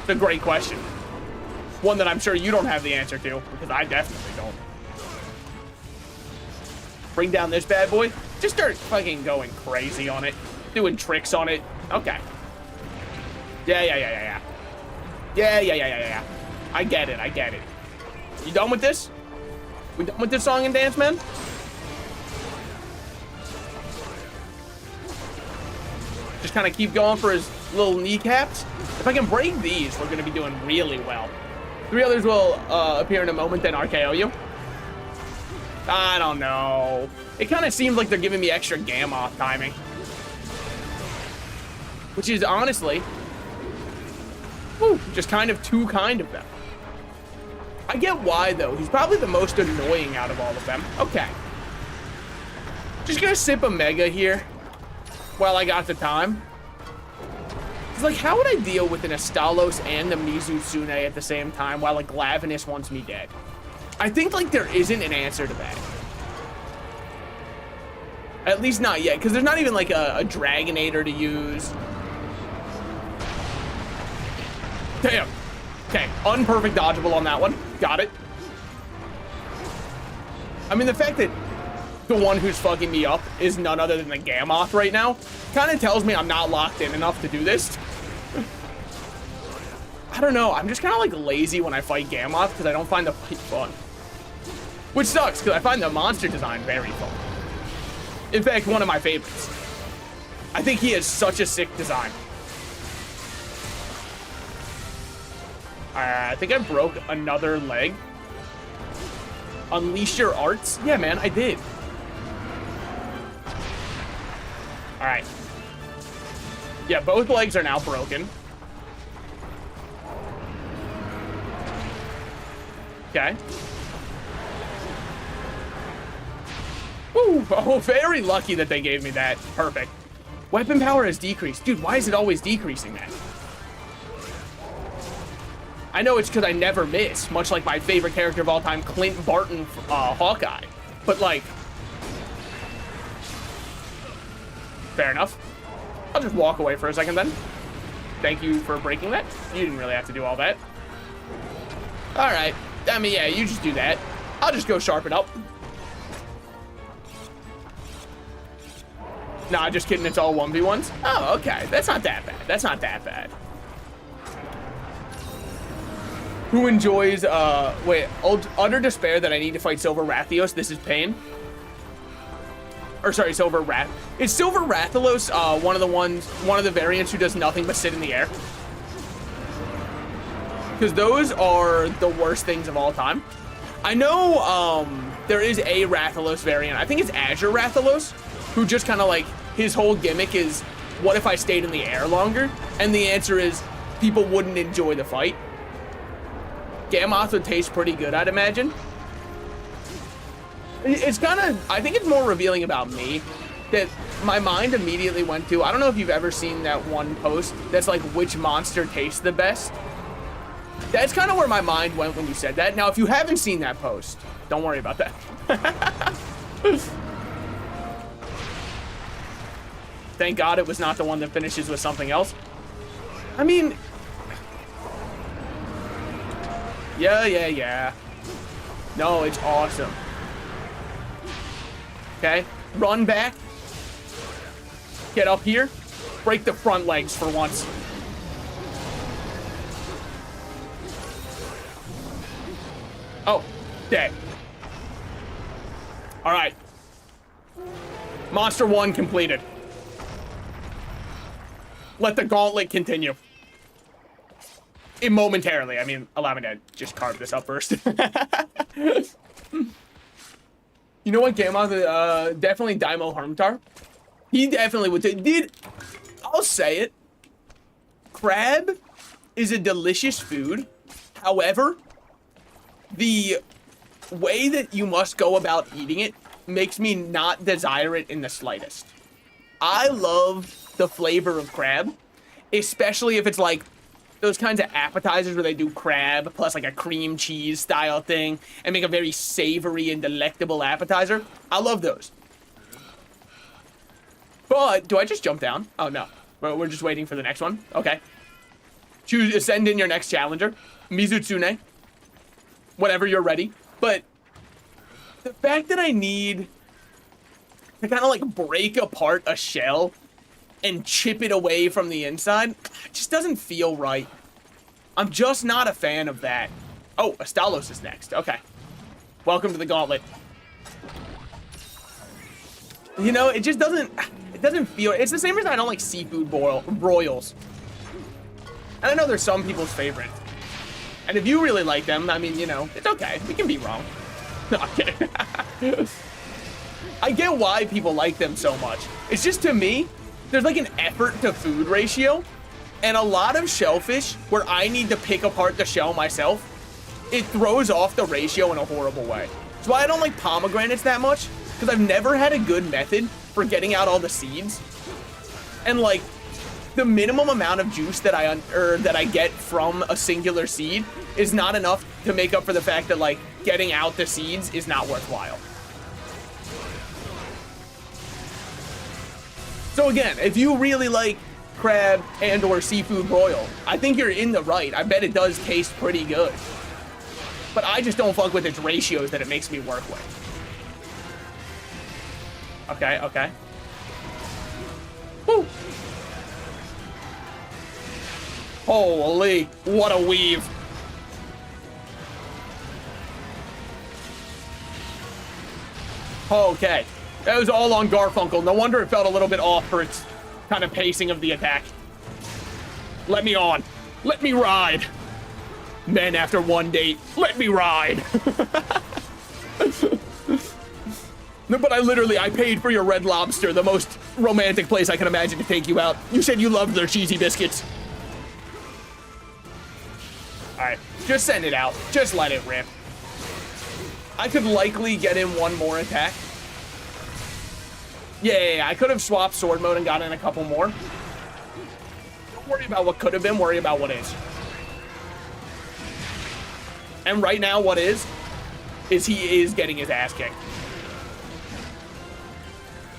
It's a great question. One that I'm sure you don't have the answer to, because I definitely don't. Bring down this bad boy. Just start fucking going crazy on it. Doing tricks on it. Okay. Yeah. I get it. You done with this? We done with this song and dance, man? Just kind of keep going for his little kneecaps. If I can break these, we're going to be doing really well. 3 others will appear in a moment, then RKO you. I don't know. It kind of seems like they're giving me extra Gammoth timing. Which is honestly, just kind of too kind of them. I get why though. He's probably the most annoying out of all of them. Okay. Just gonna sip a Mega here while I got the time. It's like, how would I deal with an Astalos and a Mizutsune at the same time while a Glavenus wants me dead? I think like there isn't an answer to that. At least not yet, because there's not even like a Dragonator to use. Damn. Okay, unperfect dodgeable on that one. Got it. I mean, the fact that the one who's fucking me up is none other than the Gammoth right now kind of tells me I'm not locked in enough to do this. I don't know. I'm just kind of like lazy when I fight Gammoth because I don't find the fight fun. Which sucks because I find the monster design very fun. In fact, one of my favorites. I think he has such a sick design. I think I broke another leg. Unleash your arts? Yeah, man, I did. All right. Yeah, both legs are now broken. Okay. Woo! Oh, very lucky that they gave me that. Perfect. Weapon power has decreased. Dude, why is it always decreasing that? I know it's because I never miss, much like my favorite character of all time, Clint Barton, Hawkeye. But, like... Fair enough. I'll just walk away for a second then. Thank you for breaking that. You didn't really have to do all that. Alright. I mean, yeah, you just do that. I'll just go sharpen up. Nah, just kidding. It's all 1v1s. Oh, okay. That's not that bad. That's not that bad. Who enjoys, wait, utter despair that I need to fight Silver Rathios. This is pain. Or sorry, Silver Rath. Is Silver Rathalos one of the variants who does nothing but sit in the air? Because those are the worst things of all time. I know there is a Rathalos variant. I think it's Azure Rathalos, who just kind of like, his whole gimmick is, what if I stayed in the air longer? And the answer is, people wouldn't enjoy the fight. Gammoth would taste pretty good, I'd imagine. It's kind of, I think it's more revealing about me that my mind immediately went to, I don't know if you've ever seen that one post that's like, which monster tastes the best? That's kind of where my mind went when you said that. Now, if you haven't seen that post, don't worry about that. Thank God it was not the one that finishes with something else. I mean... Yeah. No, it's awesome. Okay, run back. Get up here. Break the front legs for once. Oh, dead. All right. Monster 1 completed. Let the gauntlet continue. Momentarily. I mean, allow me to just carve this up first. You know what, Gammoth? Definitely Daimo Hermtar. He definitely would say, I'll say it. Crab is a delicious food. However, the way that you must go about eating it makes me not desire it in the slightest. I love the flavor of crab, especially if it's like those kinds of appetizers where they do crab plus like a cream cheese style thing and make a very savory and delectable appetizer. I love those. But do I just jump down? Oh no, we're just waiting for the next one. Okay. Send in your next challenger. Mizutsune. Whenever you're ready. But the fact that I need to kind of like break apart a shell and chip it away from the inside, it just doesn't feel right. I'm just not a fan of that. Oh, Astalos is next. Okay. Welcome to the gauntlet. You know, it just doesn't feel, it's the same reason I don't like seafood broils. And I know they're some people's favorite. And if you really like them, I mean, you know, it's okay. We can be wrong. No, I'm kidding. I get why people like them so much. It's just, to me, there's like an effort to food ratio, and a lot of shellfish where I need to pick apart the shell myself, it throws off the ratio in a horrible way. That's why I don't like pomegranates that much, because I've never had a good method for getting out all the seeds. And like, the minimum amount of juice that I get from a singular seed is not enough to make up for the fact that like getting out the seeds is not worthwhile. So again, if you really like crab and or seafood broil, I think you're in the right. I bet it does taste pretty good. But I just don't fuck with its ratios that it makes me work with. Okay, okay. Woo! Holy, what a weave. Okay, that was all on Garfunkel. No wonder it felt a little bit off for its kind of pacing of the attack. Let me on. Let me ride. Men after one date, let me ride. No, but I paid for your Red Lobster, the most romantic place I can imagine to take you out. You said you loved their cheesy biscuits. All right, just send it out. Just let it rip. I could likely get in one more attack. Yeah, I could have swapped sword mode and got in a couple more. Don't worry about what could have been, worry about what is. And right now, what is he is getting his ass kicked.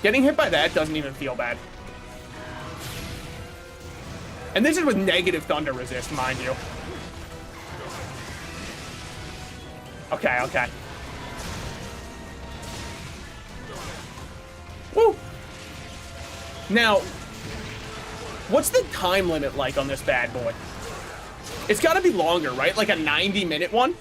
Getting hit by that doesn't even feel bad. And this is with negative thunder resist, mind you. Okay, okay. Woo! Now, what's the time limit like on this bad boy? It's got to be longer, right? Like a 90-minute one?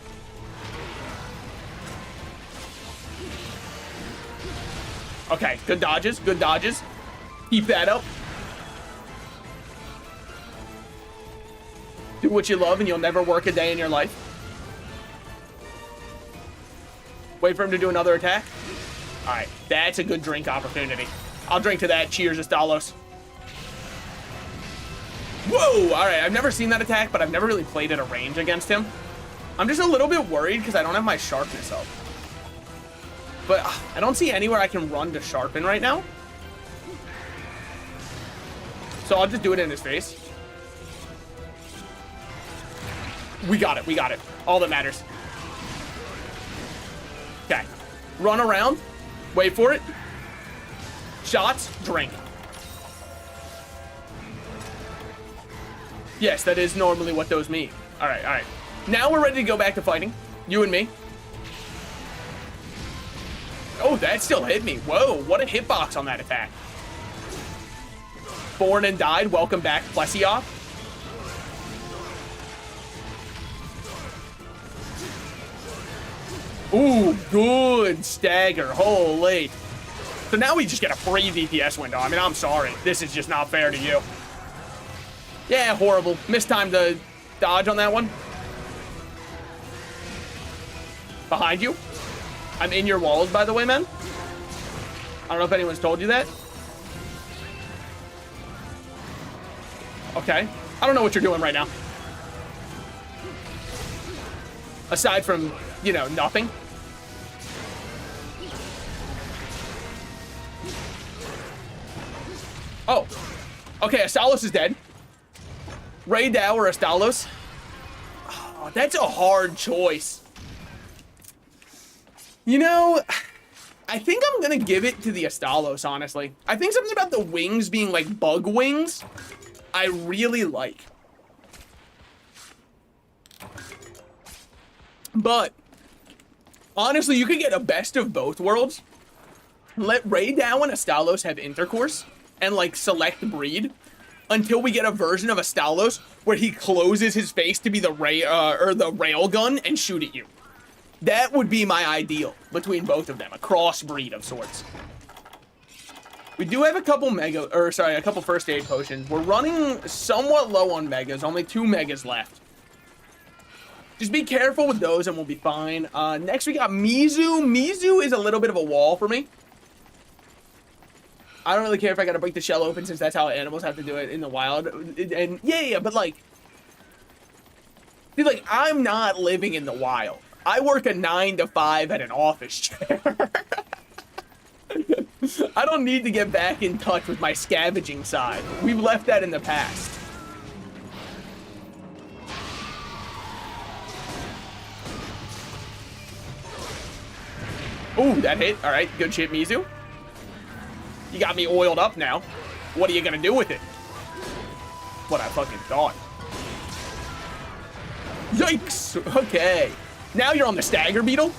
Okay, good dodges, good dodges. Keep that up. Do what you love and you'll never work a day in your life. Wait for him to do another attack. All right, that's a good drink opportunity. I'll drink to that. Cheers, Estalos. Whoa, all right, I've never seen that attack, but I've never really played at a range against him. I'm just a little bit worried because I don't have my sharpness up. But I don't see anywhere I can run to sharpen right now. So I'll just do it in his face. We got it, we got it. All that matters. Okay, run around, wait for it. Shots, drink. Yes, that is normally what those mean. All right, all right. Now we're ready to go back to fighting. You and me. Oh, that still hit me. Whoa, what a hitbox on that attack. Born and died. Welcome back, Plesioff. Ooh, good stagger. Holy. So now we just get a free DPS window. I mean, I'm sorry. This is just not fair to you. Yeah, horrible. Mistimed the dodge on that one. Behind you. I'm in your walls, by the way, man. I don't know if anyone's told you that. Okay. I don't know what you're doing right now. Aside from, you know, nothing. Oh. Okay, Astalos is dead. Ray Dow or Astalos? Oh, that's a hard choice. You know, I think I'm gonna give it to the Astalos, honestly. I think something about the wings being like bug wings, I really like. But, honestly, you could get a best of both worlds. Let Ray Dow and Astalos have intercourse and, like, select breed until we get a version of Astalos where he closes his face to be the rail gun and shoot at you. That would be my ideal between both of them, a crossbreed of sorts. We do have a couple a couple first aid potions. We're running somewhat low on megas, only 2 megas left. Just be careful with those and we'll be fine. Next we got Mizu. Mizu is a little bit of a wall for me. I don't really care if I gotta break the shell open since that's how animals have to do it in the wild. And yeah, but like, dude, like, I'm not living in the wild. I work a 9 to 5 at an office chair. I don't need to get back in touch with my scavenging side. We've left that in the past. Ooh, that hit. All right, good shit, Mizu. You got me oiled up now. What are you gonna do with it? What I fucking thought. Yikes! Okay. Now you're on the stagger beetle.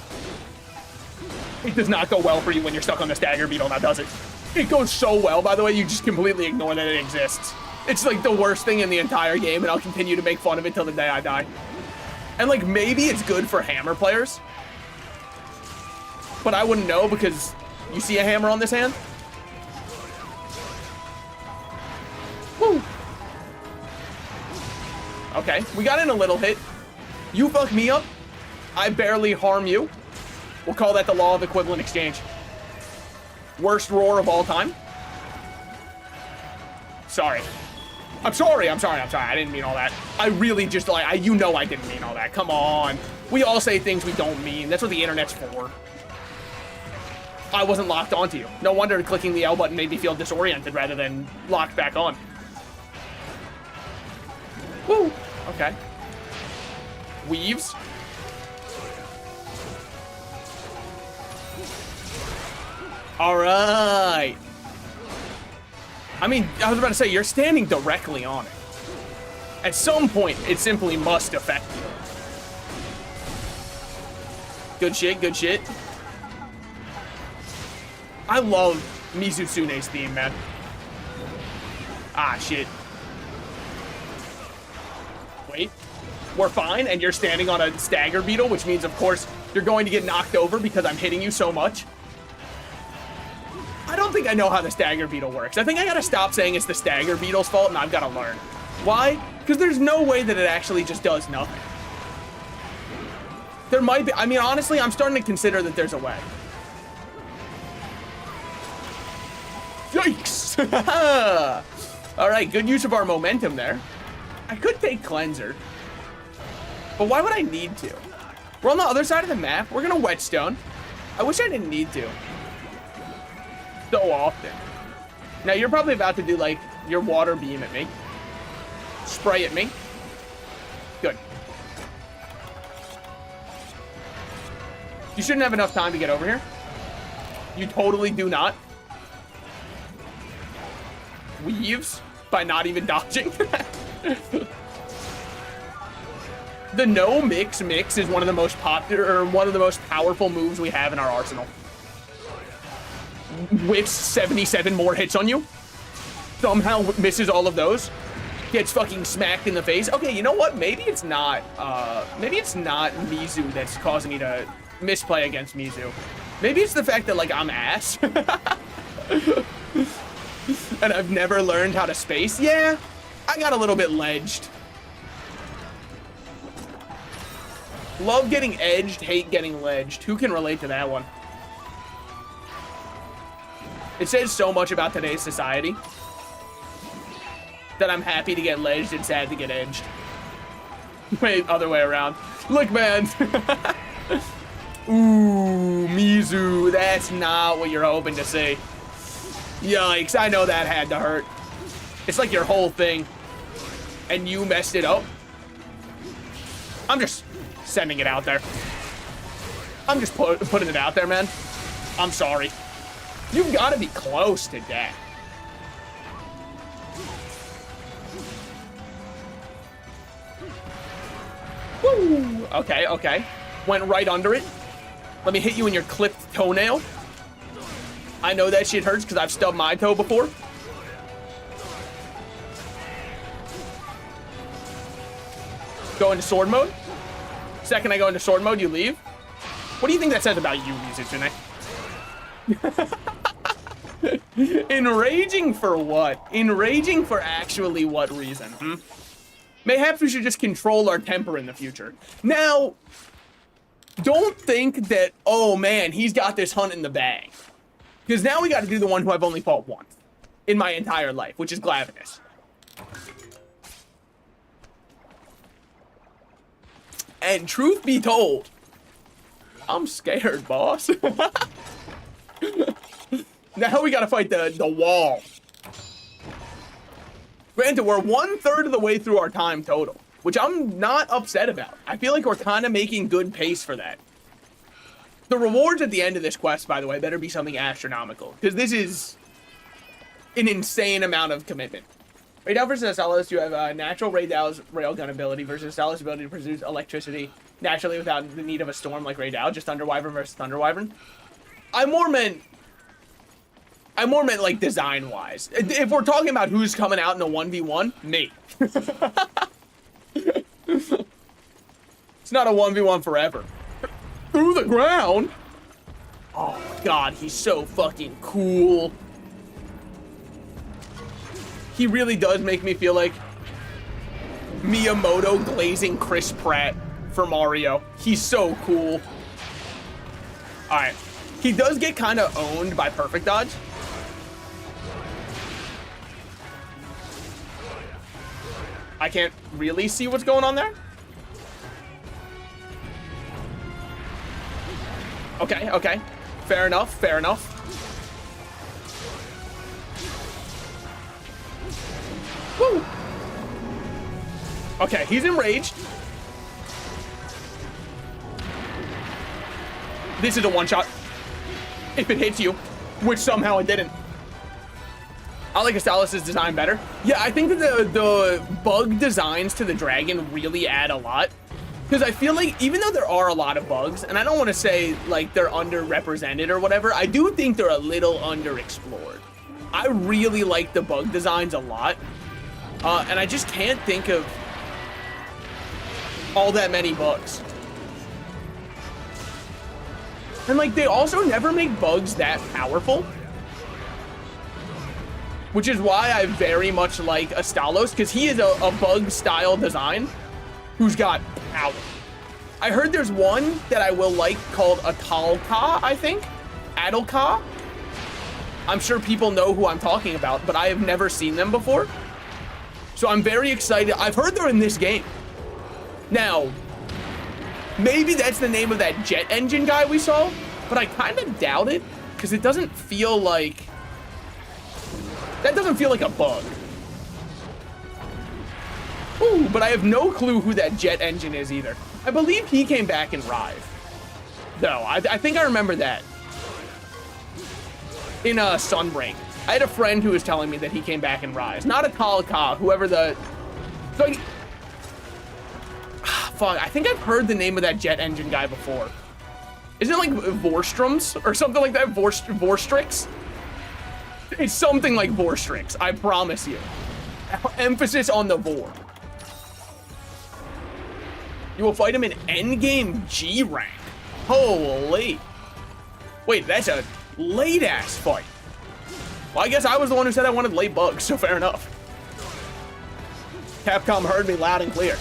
It does not go well for you when you're stuck on the stagger beetle, now does it? It goes so well, by the way, you just completely ignore that it exists. It's like the worst thing in the entire game, and I'll continue to make fun of it till the day I die. And like, maybe it's good for hammer players. But I wouldn't know because you see a hammer on this hand? Woo! Okay, we got in a little hit. You fuck me up, I barely harm you. We'll call that the law of equivalent exchange. Worst roar of all time. Sorry. I'm sorry. I didn't mean all that. I really just, like, you know I didn't mean all that. Come on. We all say things we don't mean. That's what the internet's for. I wasn't locked onto you. No wonder clicking the L button made me feel disoriented rather than locked back on. Woo. Okay. Weaves. All right. I mean, I was about to say, you're standing directly on it. At some point, it simply must affect you. Good shit, good shit. I love Mizutsune's theme, man. Ah, shit. Wait. We're fine, and you're standing on a stagger beetle, which means, of course, you're going to get knocked over because I'm hitting you so much. I don't think I know how the stagger beetle works. I think I gotta stop saying it's the stagger beetle's fault, and I've gotta learn. Why? Because there's no way that it actually just does nothing. There might be, I mean, honestly, I'm starting to consider that there's a way. Yikes! All right, good use of our momentum there. I could take cleanser, but why would I need to? We're on the other side of the map. We're gonna whetstone. I wish I didn't need to. So often. Now you're probably about to do like your water beam at me. Spray at me. Good. You shouldn't have enough time to get over here. You totally do not. Weaves by not even dodging. The no mix is one of the most popular, or one of the most powerful moves we have in our arsenal. Whips 77 more hits on you. Somehow misses all of those. Gets fucking smacked in the face. Okay, you know what? Maybe it's not Mizu that's causing me to misplay against Mizu. Maybe it's the fact that, like, I'm ass. And I've never learned how to space. Yeah, I got a little bit ledged. Love getting edged, hate getting ledged. Who can relate to that one? It says so much about today's society that I'm happy to get ledged and sad to get edged. Wait, other way around. Look, man. Ooh, Mizu, that's not what you're hoping to see. Yikes, I know that had to hurt. It's like your whole thing, and you messed it up. I'm just sending it out there. I'm just putting it out there, man. I'm sorry. You've got to be close to death. Woo! Okay, okay. Went right under it. Let me hit you in your clipped toenail. I know that shit hurts because I've stubbed my toe before. Go into sword mode. Second I go into sword mode, you leave. What do you think that says about you, Mizutune? Enraging for what? Enraging for actually what reason? Mayhaps we should just control our temper in the future. Now, don't think that, oh man, he's got this hunt in the bag. Because now we got to do the one who I've only fought once in my entire life, which is Glavenus. And truth be told, I'm scared, boss. Now we got to fight the wall. Granted, we're 1/3 of the way through our time total, which I'm not upset about. I feel like we're kind of making good pace for that. The rewards at the end of this quest, by the way, better be something astronomical, because this is an insane amount of commitment. Raydal versus Astalos, you have natural Raydal's railgun ability versus Astalos' ability to produce electricity naturally without the need of a storm like Raydal, just Thunder Wyvern versus Thunder Wyvern. I more meant like design-wise. If we're talking about who's coming out in a 1v1, me. It's not a 1v1 forever. Through the ground? Oh my god, he's so fucking cool. He really does make me feel like Miyamoto glazing Chris Pratt for Mario. He's so cool. Alright. He does get kind of owned by Perfect Dodge. I can't really see what's going on there. Okay, okay. Fair enough, fair enough. Woo! Okay, he's enraged. This is a one-shot. If it hits you, which somehow it didn't. I like Astalos' design better. Yeah, I think that the bug designs to the dragon really add a lot. Because I feel like, even though there are a lot of bugs, and I don't want to say, like, they're underrepresented or whatever, I do think they're a little underexplored. I really like the bug designs a lot. And I just can't think of all that many bugs. And, like, they also never make bugs that powerful. Which is why I very much like Astalos, because he is a bug-style design who's got power. I heard there's one that I will like called Atalka, I think? Adelka? I'm sure people know who I'm talking about, but I have never seen them before. So I'm very excited. I've heard they're in this game. Now, maybe that's the name of that jet engine guy we saw, but I kind of doubt it, because it doesn't feel like... That doesn't feel like a bug. Ooh, but I have no clue who that jet engine is either. I believe he came back in Rive. No, I think I remember that. In Sunbreak. I had a friend who was telling me that he came back in Rise. Not a Talaka, whoever the... So fuck, I think I've heard the name of that jet engine guy before. Isn't it like Vorstroms or something like that? Vorstrix? It's something like Vorstrix, I promise you. Emphasis on the Vor. You will fight him in endgame G rank. Holy. Wait, that's a late-ass fight. Well, I guess I was the one who said I wanted late bugs, so fair enough. Capcom heard me loud and clear.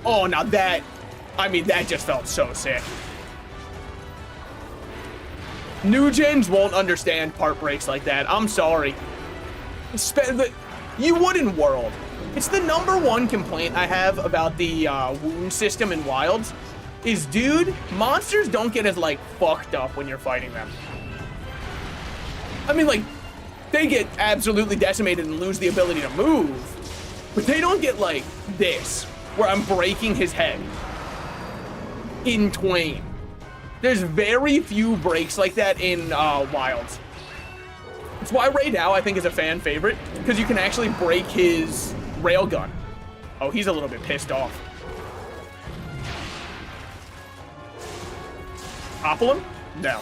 Oh, now that... I mean, that just felt so sick. New gens won't understand part breaks like that. I'm sorry. You wouldn't world. It's the #1 complaint I have about the wound system in Wilds. Is, dude, monsters don't get as, like, fucked up when you're fighting them. I mean, like, they get absolutely decimated and lose the ability to move. But they don't get, like, this, where I'm breaking his head in twain. There's very few breaks like that in Wilds. It's why Raydal, I think, is a fan favorite, because you can actually break his railgun. Oh, he's a little bit pissed off. Topple him? No.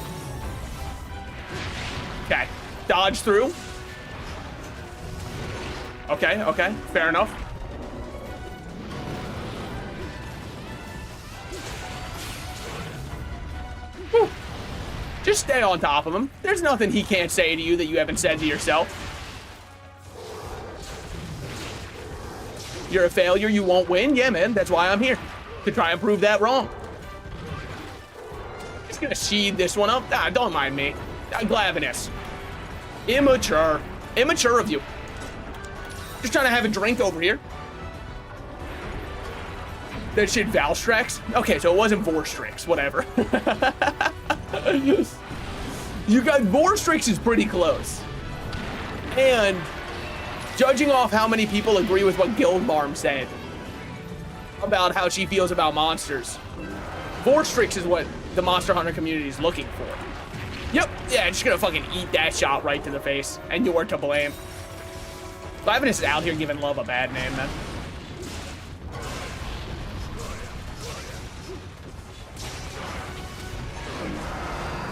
Okay. Dodge through. Okay, okay. Fair enough. Whew. Just stay on top of him. There's nothing he can't say to you that you haven't said to yourself. You're a failure, you won't win. Yeah, man, that's why I'm here. To try and prove that wrong. Just gonna seed this one up. Ah, don't mind me. Glavenus. Immature. Immature of you. Just trying to have a drink over here. That shit Valstrax? Okay, so it wasn't Vorstrix, whatever. You got Vorstrix is pretty close. And judging off how many people agree with what Guildbarm said about how she feels about monsters, Vorstrix is what the Monster Hunter community is looking for. Yep, yeah, just gonna fucking eat that shot right to the face, and you're to blame. Glavenus is out here giving love a bad name, man.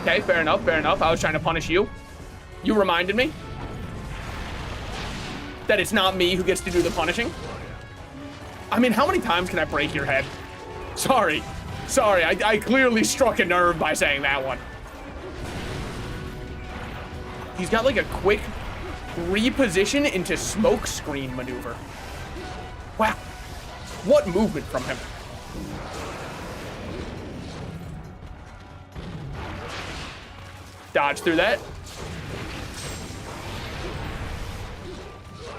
Okay, fair enough, fair enough. I was trying to punish you. You reminded me that it's not me who gets to do the punishing. I mean, how many times can I break your head? Sorry. Sorry, I clearly struck a nerve by saying that one. He's got like a quick reposition into smoke screen maneuver. Wow. What movement from him. Dodge through that.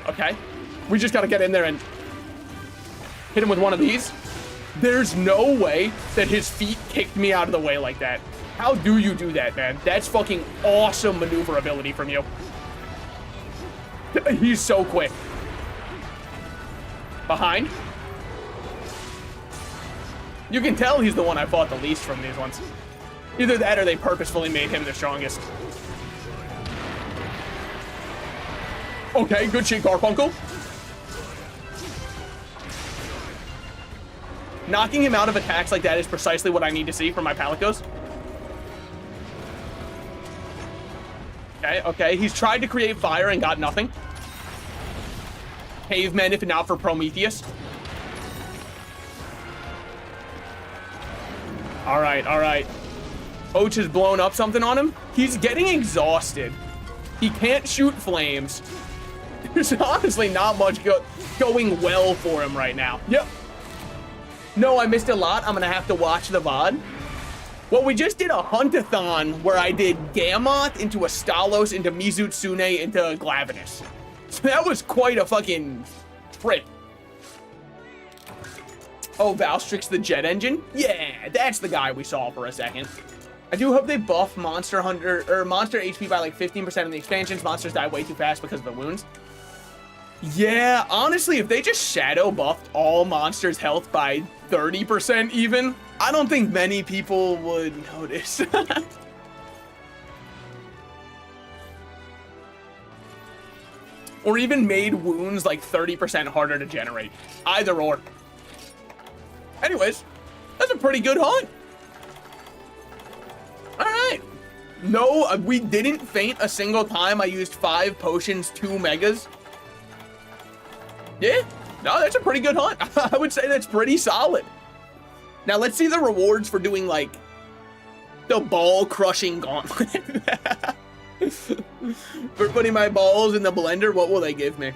Okay. We just got to get in there and hit him with one of these. There's no way that his feet kicked me out of the way like that. How do you do that, man? That's fucking awesome maneuverability from you. He's so quick. Behind. You can tell he's the one I fought the least from these ones. Either that or they purposefully made him the strongest. Okay, good shit, Garfunkel. Knocking him out of attacks like that is precisely what I need to see from my Palicos. Okay, okay. He's tried to create fire and got nothing. Cavemen, if not for Prometheus. All right, all right. Oach has blown up something on him. He's getting exhausted. He can't shoot flames. There's honestly not much going well for him right now. Yep. No, I missed a lot. I'm going to have to watch the VOD. Well, we just did a Huntathon where I did Gammoth into Astalos into Mizutsune into Glavenus. So that was quite a fucking trip. Oh, Valstrix the jet engine? Yeah, that's the guy we saw for a second. I do hope they buff Monster Hunter or Monster HP by like 15% in the expansions. Monsters die way too fast because of the wounds. Yeah, honestly, if they just shadow buffed all monsters' health by 30% even, I don't think many people would notice. Or even made wounds like 30% harder to generate. Either or. Anyways, that's a pretty good hunt. All right. No, we didn't faint a single time. I used 5 potions, 2 megas. Yeah, no, that's a pretty good hunt. I would say that's pretty solid. Now let's see the rewards for doing like the ball crushing gauntlet. For putting my balls in the blender, what will they give me?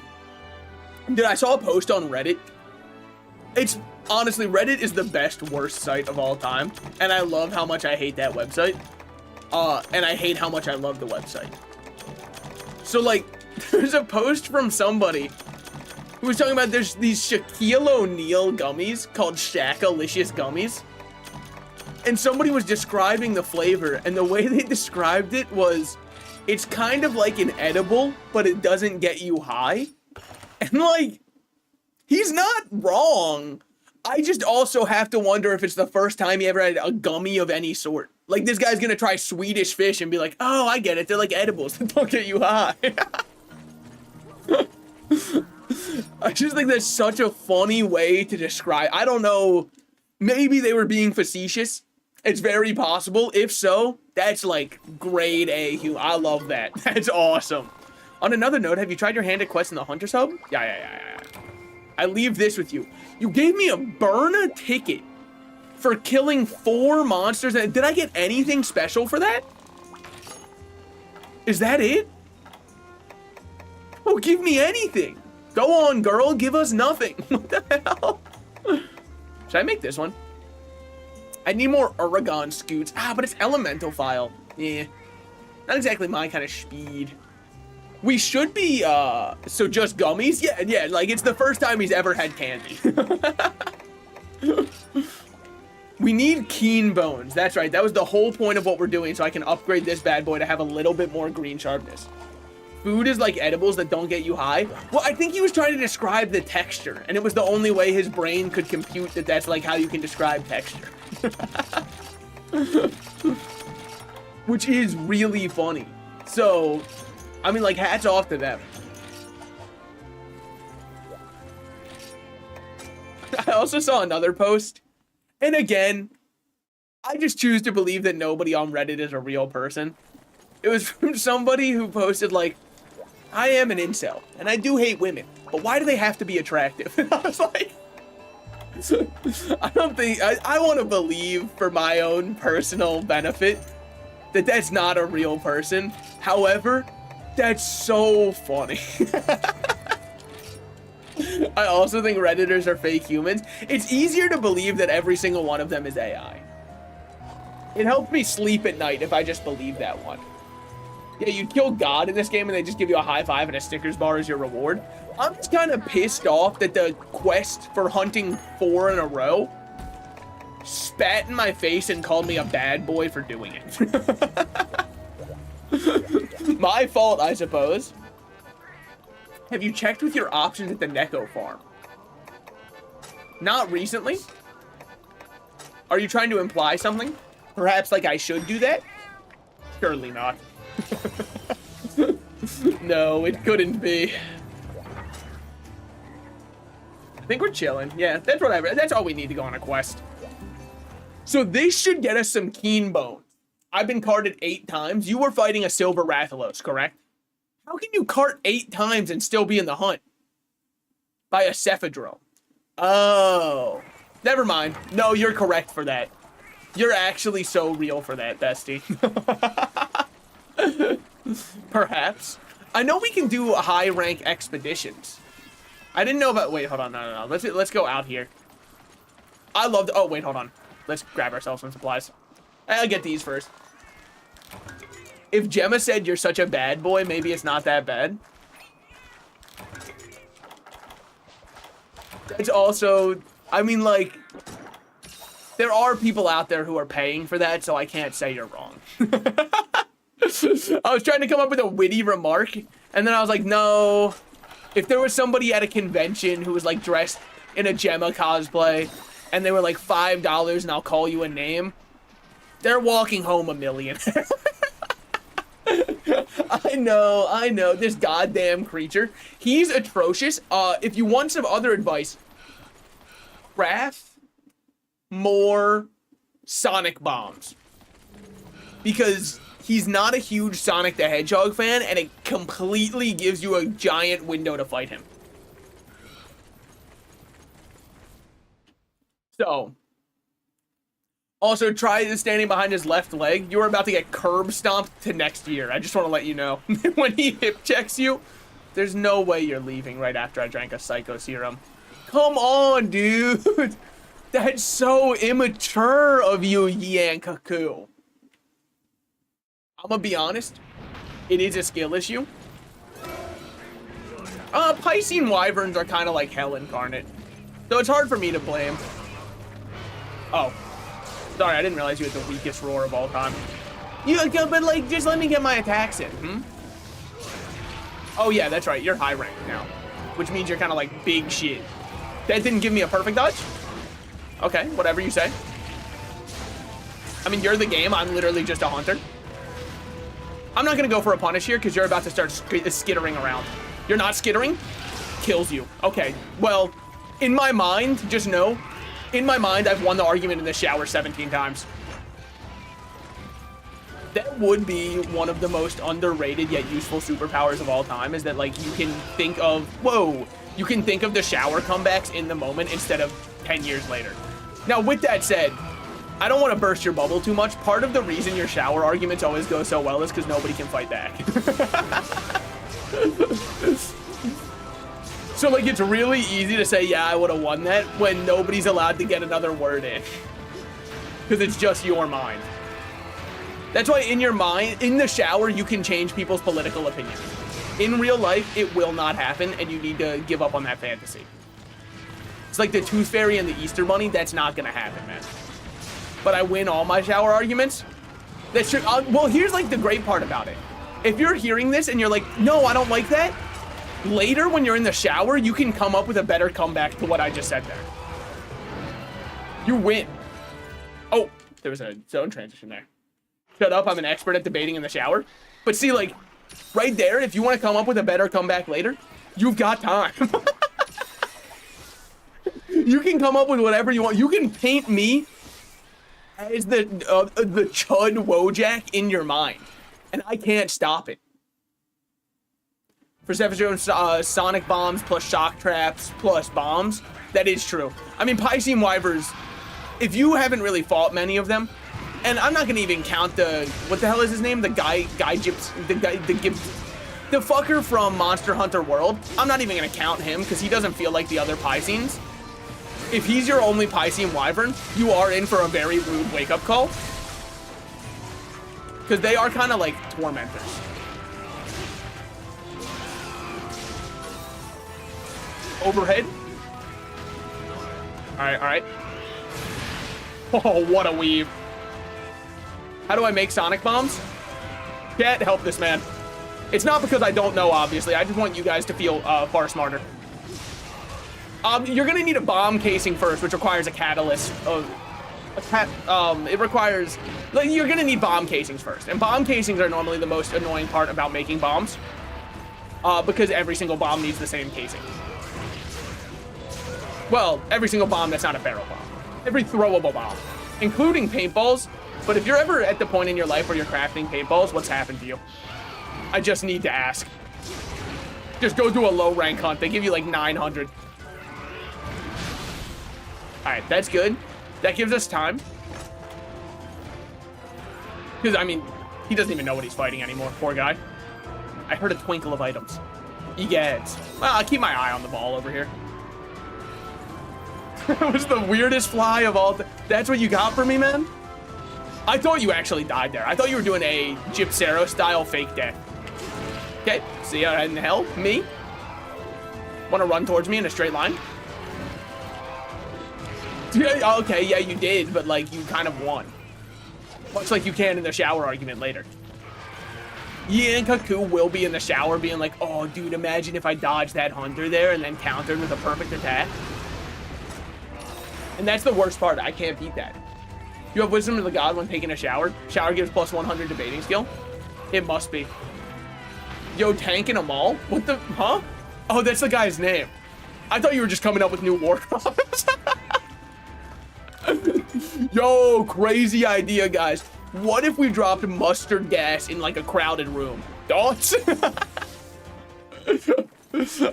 Dude, I saw a post on Reddit. It's honestly, Reddit is the best worst site of all time. And I love how much I hate that website. And I hate how much I love the website. So like, there's a post from somebody who was talking about there's these Shaquille O'Neal gummies called Shaq-alicious gummies. And somebody was describing the flavor, and the way they described it was, it's kind of like an edible, but it doesn't get you high. And like, he's not wrong. I just also have to wonder if it's the first time he ever had a gummy of any sort. Like, this guy's gonna try Swedish fish and be like, oh, I get it, they're like edibles that don't get you high. I just think that's such a funny way to describe. I don't know. Maybe they were being facetious. It's very possible. If so, that's like grade A. I love that. That's awesome. On another note, have you tried your hand at quests in the Hunter's Hub? Yeah. I leave this with you. You gave me a burn ticket for killing 4 monsters. Did I get anything special for that? Is that it? Oh, give me anything. Go on, girl. Give us nothing. What the hell? Should I make this one? I need more Oregon scoots. Ah, but it's elemental file. Yeah. Not exactly my kind of speed. We should be, so just gummies? Yeah, like it's the first time he's ever had candy. We need keen bones. That's right. That was the whole point of what we're doing, so I can upgrade this bad boy to have a little bit more green sharpness. Food is like edibles that don't get you high. Well, I think he was trying to describe the texture, and it was the only way his brain could compute that that's like how you can describe texture. Which is really funny. So, I mean, like, hats off to them. I also saw another post, and again, I just choose to believe that nobody on Reddit is a real person. It was from somebody who posted, like, I am an incel, and I do hate women, but why do they have to be attractive? And I was like, I don't think, I want to believe for my own personal benefit that that's not a real person. However, that's so funny. I also think Redditors are fake humans. It's easier to believe that every single one of them is AI. It helps me sleep at night if I just believe that one. Yeah, you kill God in this game and they just give you a high five and a Snickers bar as your reward. I'm just kind of pissed off that the quest for hunting 4 in a row spat in my face and called me a bad boy for doing it. My fault, I suppose. Have you checked with your options at the Neko farm? Not recently. Are you trying to imply something? Perhaps like I should do that? Surely not. No, it couldn't be. I think we're chilling. Yeah, that's all we need to go on a quest. So this should get us some keen bones. I've been carted 8 times. You were fighting a silver Rathalos, correct? How can you cart 8 times and still be in the hunt? By a Cephadrome. Oh. Never mind. No, you're correct for that. You're actually so real for that, bestie. Perhaps. I know we can do high rank expeditions. I didn't know about, wait, hold on, no. Let's go out here. I love, oh, wait, hold on. Let's grab ourselves some supplies. I'll get these first. If Gemma said you're such a bad boy, maybe it's not that bad. It's also, I mean, like, there are people out there who are paying for that, so I can't say you're wrong. I was trying to come up with a witty remark, and then I was like, no. If there was somebody at a convention who was, like, dressed in a Gemma cosplay, and they were like $5 and I'll call you a name, they're walking home a million. I know, this goddamn creature. He's atrocious. If you want some other advice, craft more Sonic bombs. Because he's not a huge Sonic the Hedgehog fan, and it completely gives you a giant window to fight him. So, also try standing behind his left leg. You're about to get curb stomped to next year. I just want to let you know. When he hip checks you, there's no way you're leaving right after I drank a Psycho Serum. Come on, dude. That's so immature of you, Yankaku. I'm gonna be honest. It is a skill issue. Piscine Wyverns are kind of like hell incarnate. So it's hard for me to blame. Oh. Sorry, I didn't realize you had the weakest roar of all time. But like, just let me get my attacks in, Oh yeah, that's right, you're high rank now. Which means you're kind of like big shit. That didn't give me a perfect dodge? Okay, whatever you say. I mean, you're the game, I'm literally just a hunter. I'm not gonna go for a punish here, because you're about to start skittering around. You're not skittering? Kills you. Okay, well, in my mind, just know, in my mind, I've won the argument in the shower 17 times. That would be one of the most underrated yet useful superpowers of all time, is that, like, you can think of, whoa, you can think of the shower comebacks in the moment instead of 10 years later. Now, with that said, I don't want to burst your bubble too much. Part of the reason your shower arguments always go so well is because nobody can fight back. So, like, it's really easy to say, yeah, I would have won that when nobody's allowed to get another word in. Because it's just your mind. That's why in your mind, in the shower, you can change people's political opinions. In real life, it will not happen, and you need to give up on that fantasy. It's like the Tooth Fairy and the Easter Bunny. That's not going to happen, man. But I win all my shower arguments. That's true. Well, here's, like, the great part about it. If you're hearing this and you're like, no, I don't like that, later when you're in the shower, you can come up with a better comeback to what I just said there. You win. Oh, there was a zone transition there. Shut up, I'm an expert at debating in the shower. But see, like, right there, if you want to come up with a better comeback later, you've got time. You can come up with whatever you want. You can paint me as the Chud Wojak in your mind. And I can't stop it. For Sonic bombs plus shock traps plus bombs, that is true. I mean, Piscean Wyvers, if you haven't really fought many of them, and I'm not gonna even count the, what the hell is his name? The fucker from Monster Hunter World. I'm not even gonna count him because he doesn't feel like the other Pisceans. If he's your only Piscean Wyvern, you are in for a very rude wake-up call. Because they are kind of like tormentors. Overhead. Alright, alright. Oh, what a weave. How do I make Sonic bombs? Can't help this man. It's not because I don't know, obviously. I just want you guys to feel far smarter. You're gonna need a bomb casing first, which requires a catalyst. It requires, like, you're gonna need bomb casings first. And bomb casings are normally the most annoying part about making bombs. Because every single bomb needs the same casing. Well, every single bomb that's not a barrel bomb. Every throwable bomb, including paintballs. But if you're ever at the point in your life where you're crafting paintballs, what's happened to you? I just need to ask. Just go do a low rank hunt. They give you like 900. All right, that's good. That gives us time. Because, I mean, he doesn't even know what he's fighting anymore. Poor guy. I heard a twinkle of items. Egads. Well, I'll keep my eye on the ball over here. That was the weirdest fly of all. That's what you got for me, man? I thought you actually died there. I thought you were doing a Gypsero-style fake death. Okay, see ya in hell. Me? Want to run towards me in a straight line? Yeah, okay, yeah, you did, but, like, you kind of won. Much like you can in the shower argument later. Yeah, and Kaku will be in the shower being like, oh, dude, imagine if I dodged that hunter there and then countered with a perfect attack. And that's the worst part. I can't beat that. You have Wisdom of the God when taking a shower. Shower gives plus 100 debating skill. It must be. Yo, tanking them all? What the, huh? Oh, that's the guy's name. I thought you were just coming up with new war cards. Yo, crazy idea, guys. What if we dropped mustard gas in like a crowded room? Thoughts?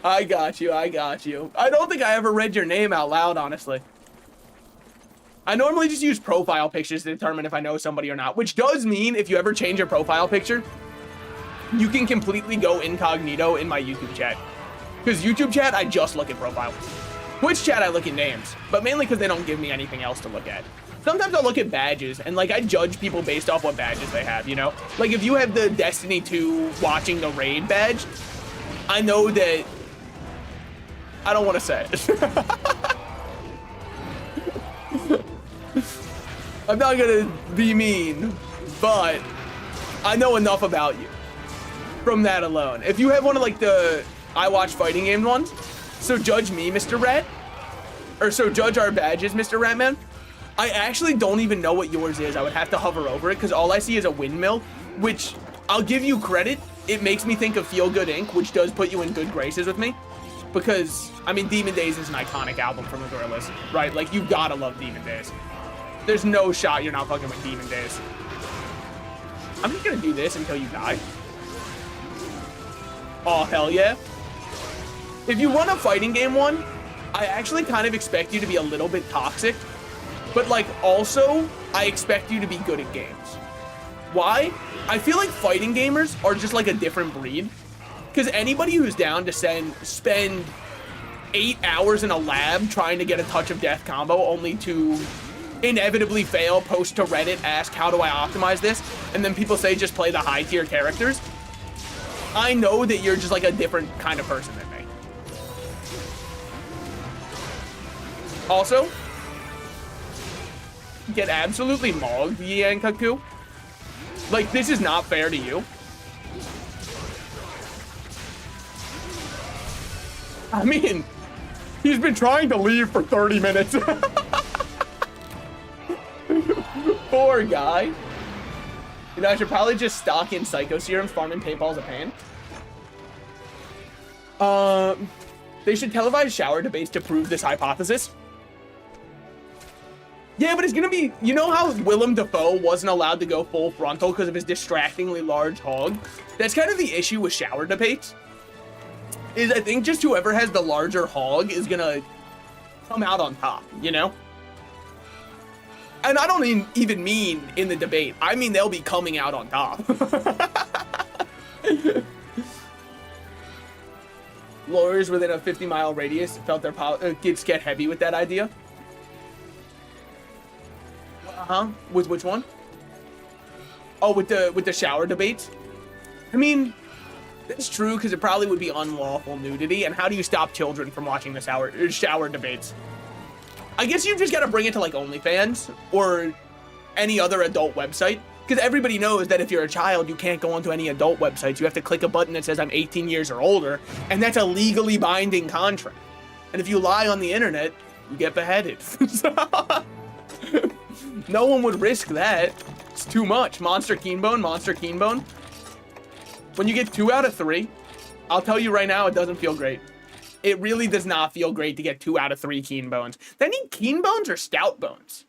I got you, I got you. I don't think I ever read your name out loud, honestly. I normally just use profile pictures to determine if I know somebody or not, which does mean if you ever change your profile picture, you can completely go incognito in my YouTube chat. Because YouTube chat, I just look at profile. Twitch chat, I look at names, but mainly because they don't give me anything else to look at. Sometimes I'll look at badges, and like I judge people based off what badges they have, you know? Like if you have the Destiny 2 watching the raid badge, I know that... I don't want to say it. I'm not gonna be mean, but I know enough about you from that alone. If you have one of like the I watch fighting game ones, so judge me, Mr. Rat, or so judge our badges, Mr. Ratman. I actually don't even know what yours is. I would have to hover over it because all I see is a windmill, which I'll give you credit. It makes me think of Feel Good Inc., which does put you in good graces with me. Because, I mean, Demon Days is an iconic album from the Gorillaz, right? Like, you gotta love Demon Days. There's no shot you're not fucking with Demon Days. I'm just gonna do this until you die. Oh, hell yeah. If you run a fighting game one, I actually kind of expect you to be a little bit toxic. But, like, also, I expect you to be good at games. Why? I feel like fighting gamers are just, like, a different breed. Because anybody who's down to spend 8 hours in a lab trying to get a touch of death combo only to inevitably fail, post to Reddit, ask how do I optimize this, and then people say just play the high tier characters. I know that you're just like a different kind of person than me. Also, get absolutely mauled, Yankaku. Like, this is not fair to you. I mean, he's been trying to leave for 30 minutes. Poor guy. You know, I should probably just stock in Psycho Serums, farming paintballs a pan. They should televise shower debates to prove this hypothesis. Yeah, but it's gonna be, you know how Willem Dafoe wasn't allowed to go full frontal because of his distractingly large hog? That's kind of the issue with shower debates. Is I think just whoever has the larger hog is gonna come out on top, you know? And I don't even mean in the debate. I mean they'll be coming out on top. Lawyers within a 50-mile radius felt their kids get heavy with that idea. With which one? Oh, with the shower debates? I mean, that's true because it probably would be unlawful nudity. And how do you stop children from watching the shower debates? I guess you've just got to bring it to like OnlyFans or any other adult website. Because everybody knows that if you're a child, you can't go onto any adult websites. You have to click a button that says I'm 18 years or older. And that's a legally binding contract. And if you lie on the internet, you get beheaded. No one would risk that. It's too much. Monster Keenbone, Monster Keenbone. When you get 2 out of 3, I'll tell you right now, it doesn't feel great. It really does not feel great to get 2 out of 3 keen bones. Do I need keen bones or stout bones?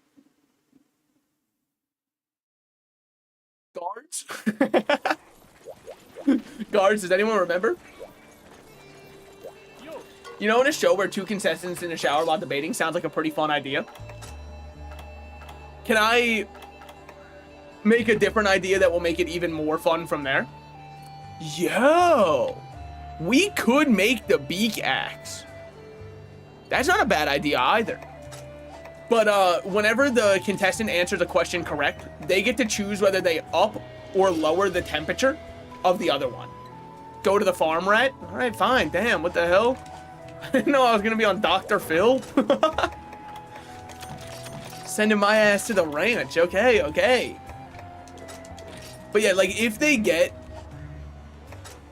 Guards? Guards, does anyone remember? You know, in a show where 2 contestants in a shower while debating sounds like a pretty fun idea. Can I make a different idea that will make it even more fun from there? Yo, we could make the beak axe. That's not a bad idea either. But whenever the contestant answers a question correct, they get to choose whether they up or lower the temperature of the other one. Go to the farm rat? All right, fine. Damn, what the hell? I didn't know I was gonna be on Dr. Phil. Sending my ass to the ranch. Okay, okay. But yeah, like if they get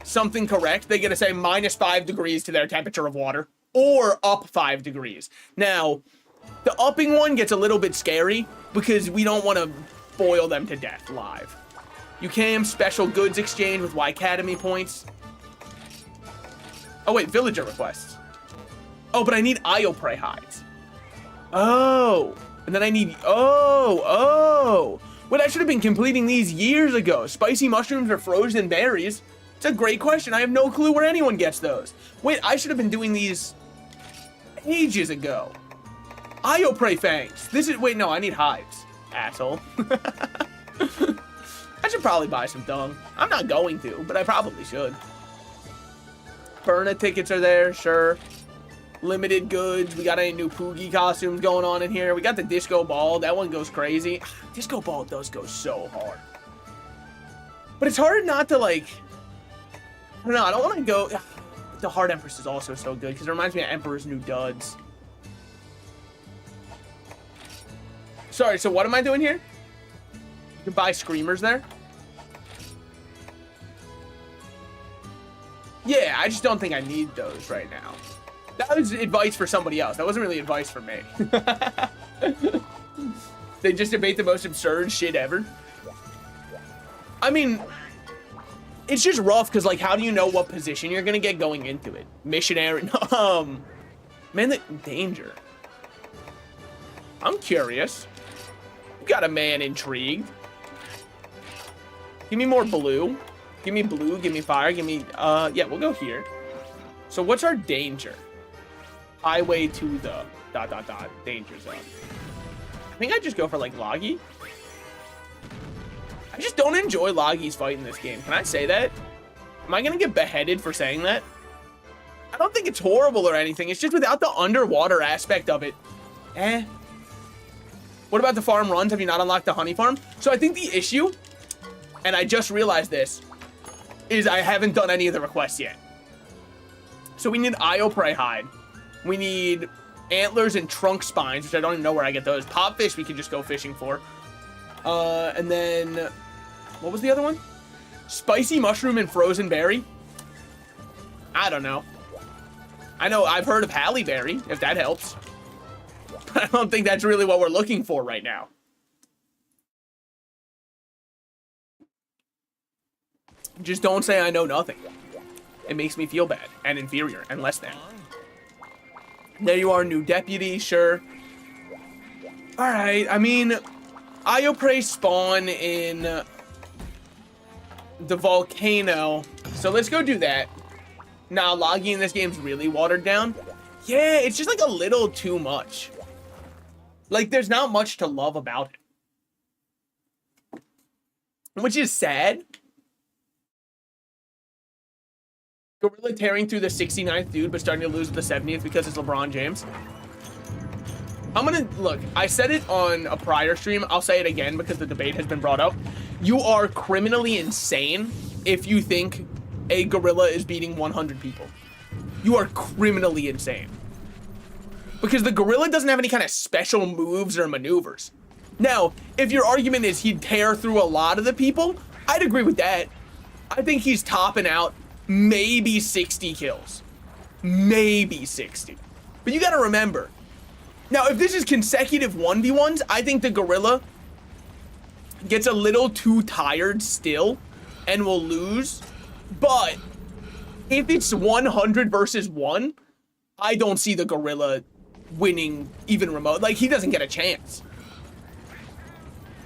something correct, they get to say -5 degrees to their temperature of water or up 5 degrees. Now, the upping one gets a little bit scary because we don't want to boil them to death live. You can special goods exchange with Y-Academy points. Oh wait, villager requests. Oh, but I need Ioprey hides. Oh. And then I need, oh. Wait, I should have been completing these years ago. Spicy mushrooms or frozen berries? It's a great question. I have no clue where anyone gets those. Wait, I should have been doing these ages ago. Ioprey fangs. This is, wait, no, I need hives. Asshole. I should probably buy some dung. I'm not going to, but I probably should. Burna tickets are there, sure. Limited goods. We got any new Poogie costumes going on in here? We got the disco ball. That one goes crazy. Disco ball does go so hard. But it's hard not to like, I don't know. I don't want to go. The Hard Empress is also so good because it reminds me of Emperor's New Duds. Sorry, so what am I doing here? You can buy screamers there. Yeah, I just don't think I need those right now. That was advice for somebody else. That wasn't really advice for me. They just debate the most absurd shit ever. I mean, it's just rough because, like, how do you know what position you're gonna get going into it? Missionary, man, the danger. I'm curious. You got a man intrigued. Give me more blue. Give me blue. Give me fire. Give me, yeah, we'll go here. So what's our danger? Highway to the ... danger zone. I think I just go for like Loggy. I just don't enjoy Loggy's fight in this game. Can I say that? Am I gonna get beheaded for saying that? I don't think it's horrible or anything. It's just without the underwater aspect of it. Eh. What about the farm runs? Have you not unlocked the honey farm? So I think the issue, and I just realized this, is I haven't done any of the requests yet. So we need Io Prey Hide. We need antlers and trunk spines, which I don't even know where I get those. Popfish we can just go fishing for. And then, what was the other one? Spicy mushroom and frozen berry. I don't know. I know I've heard of Halle Berry, if that helps. But I don't think that's really what we're looking for right now. Just don't say I know nothing. It makes me feel bad and inferior and less than. There you are, new deputy, sure. Alright, I mean, Io Prey spawn in the volcano. So let's go do that. Nah, logging in this game's really watered down. Yeah, it's just like a little too much. Like, there's not much to love about it. Which is sad. Gorilla tearing through the 69th dude, but starting to lose the 70th because it's LeBron James. I'm gonna, look, I said it on a prior stream. I'll say it again because the debate has been brought up. You are criminally insane if you think a gorilla is beating 100 people. You are criminally insane. Because the gorilla doesn't have any kind of special moves or maneuvers. Now, if your argument is he'd tear through a lot of the people, I'd agree with that. I think he's topping out maybe 60 kills. Maybe 60. But you gotta remember, now if this is consecutive 1v1s, I think the gorilla gets a little too tired still and will lose. But if it's 100 versus 1, I don't see the gorilla winning even remote. Like, he doesn't get a chance.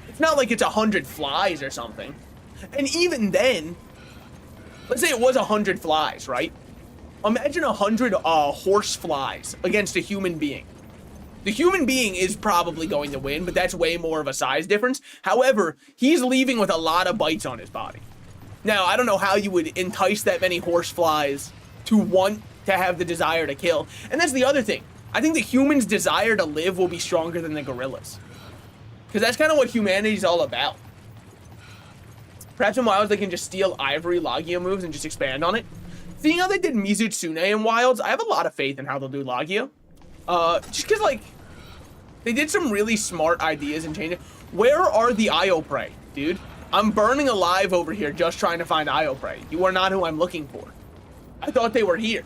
It's not like it's 100 flies or something. And even then, let's say it was 100 flies, right? Imagine 100 horse flies against a human being. The human being is probably going to win, but that's way more of a size difference. However, he's leaving with a lot of bites on his body. Now, I don't know how you would entice that many horse flies to want to have the desire to kill. And that's the other thing. I think the human's desire to live will be stronger than the gorillas. Because that's kind of what humanity's all about. Perhaps in Wilds they can just steal Ivory Logia moves and just expand on it. Seeing how they did Mizutsune in Wilds, I have a lot of faith in how they'll do Logia. Just because, like, they did some really smart ideas and changes. Where are the Io Prey, dude? I'm burning alive over here just trying to find Io Prey. You are not who I'm looking for. I thought they were here.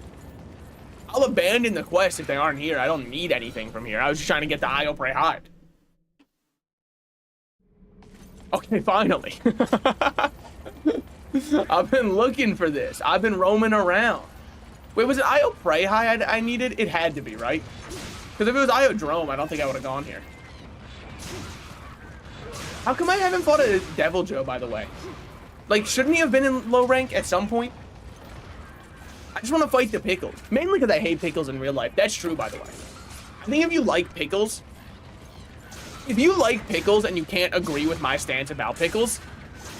I'll abandon the quest if they aren't here. I don't need anything from here. I was just trying to get the Io Prey hide. Okay, finally. I've been looking for this. I've been roaming around. Wait, was it Io Prey hide I needed? It had to be, right? Because if it was Io Drome, I don't think I would have gone here. How come I haven't fought a Devil Joe, by the way? Like, shouldn't he have been in low rank at some point? I just want to fight the Pickles. Mainly because I hate Pickles in real life. That's true, by the way. I think if you like Pickles, and you can't agree with my stance about Pickles,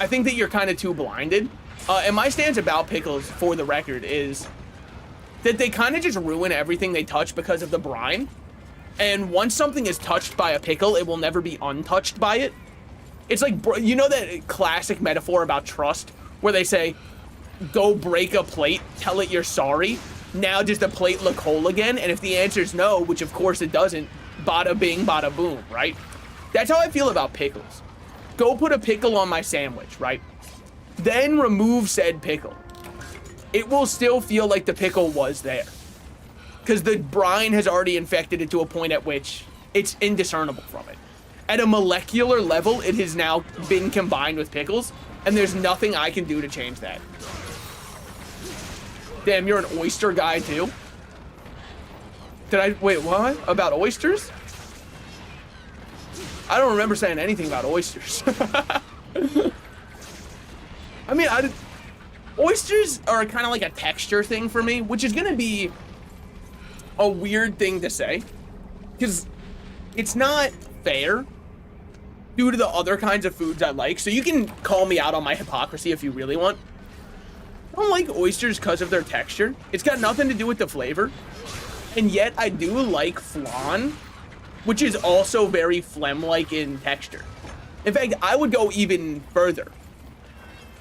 I think that you're kind of too blinded. And my stance about Pickles, for the record, is that they kind of just ruin everything they touch because of the brine. And once something is touched by a pickle, it will never be untouched by it. It's like, you know that classic metaphor about trust where they say, go break a plate, tell it you're sorry. Now does the plate look whole again? And if the answer is no, which of course it doesn't, bada bing, bada boom, right? That's how I feel about pickles. Go put a pickle on my sandwich, right? Then remove said pickle. It will still feel like the pickle was there. Because the brine has already infected it to a point at which it's indiscernible from it. At a molecular level, it has now been combined with pickles, and there's nothing I can do to change that. Damn, you're an oyster guy too? Wait, what? About oysters? I don't remember saying anything about oysters. I mean, oysters are kind of like a texture thing for me, which is going to be a weird thing to say. Because it's not fair due to the other kinds of foods I like. So you can call me out on my hypocrisy if you really want. don't like oysters because of their texture. It's got nothing to do with the flavor. And yet I do like flan, which is also very phlegm-like in texture. In fact, I would go even further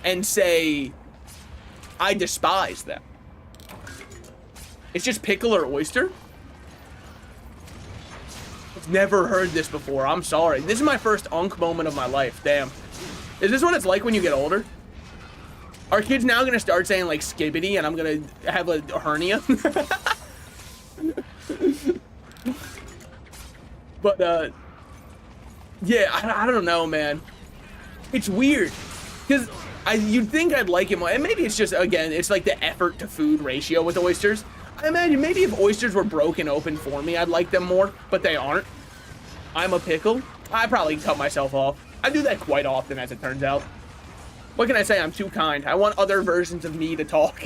and say I despise them. It's just pickle or oyster. I've never heard this before. I'm sorry. This is my first unk moment of my life. Damn. Is this what it's like when you get older? Are kids now gonna start saying like skibbity and I'm gonna have a hernia? But yeah, I don't know, man. It's weird because you'd think I'd like it more, and maybe it's just, again, it's like the effort to food ratio with oysters. I imagine maybe if oysters were broken open for me, I'd like them more, but they aren't. I'm a pickle. I probably cut myself off. I do that quite often, as it turns out. What can I say? I'm too kind. I want other versions of me to talk.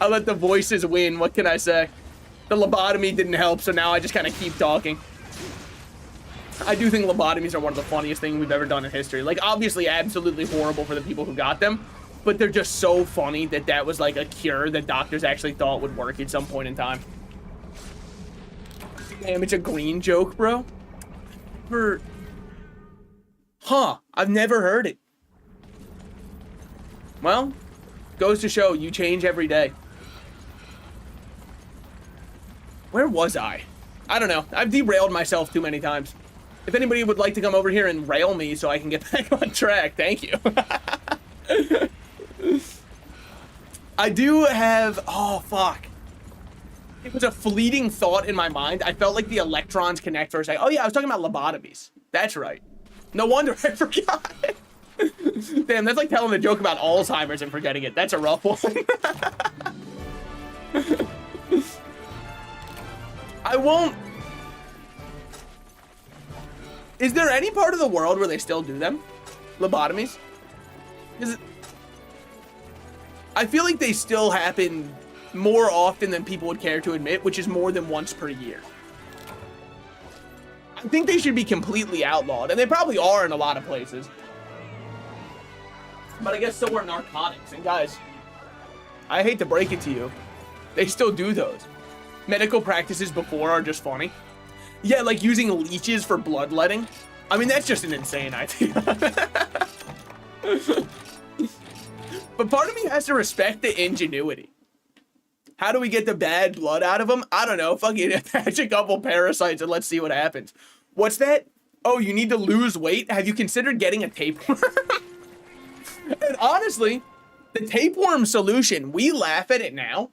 I let the voices win. What can I say? The lobotomy didn't help, so now I just kind of keep talking. I do think lobotomies are one of the funniest things we've ever done in history. Like, obviously, absolutely horrible for the people who got them, but they're just so funny that that was like a cure that doctors actually thought would work at some point in time. Damn, it's a green joke, bro. Huh, I've never heard it. Well, goes to show you change every day. Where was I? I don't know. I've derailed myself too many times. If anybody would like to come over here and rail me so I can get back on track, thank you. I do have, oh fuck. It was a fleeting thought in my mind. I felt like the electrons connect for a second. Oh yeah, I was talking about lobotomies. That's right. No wonder I forgot. Damn, that's like telling a joke about Alzheimer's and forgetting it. That's a rough one. I won't. Is there any part of the world where they still do them? Lobotomies? I feel like they still happen more often than people would care to admit, which is more than once per year. I think they should be completely outlawed, and they probably are in a lot of places. But I guess so are narcotics. And guys, I hate to break it to you, they still do those. Medical practices before are just funny. Yeah, like using leeches for bloodletting. I mean, that's just an insane idea. But part of me has to respect the ingenuity. How do we get the bad blood out of them? I don't know. Fucking attach a couple parasites and let's see what happens. What's that? Oh, you need to lose weight? Have you considered getting a tapeworm? And honestly, the tapeworm solution, we laugh at it now.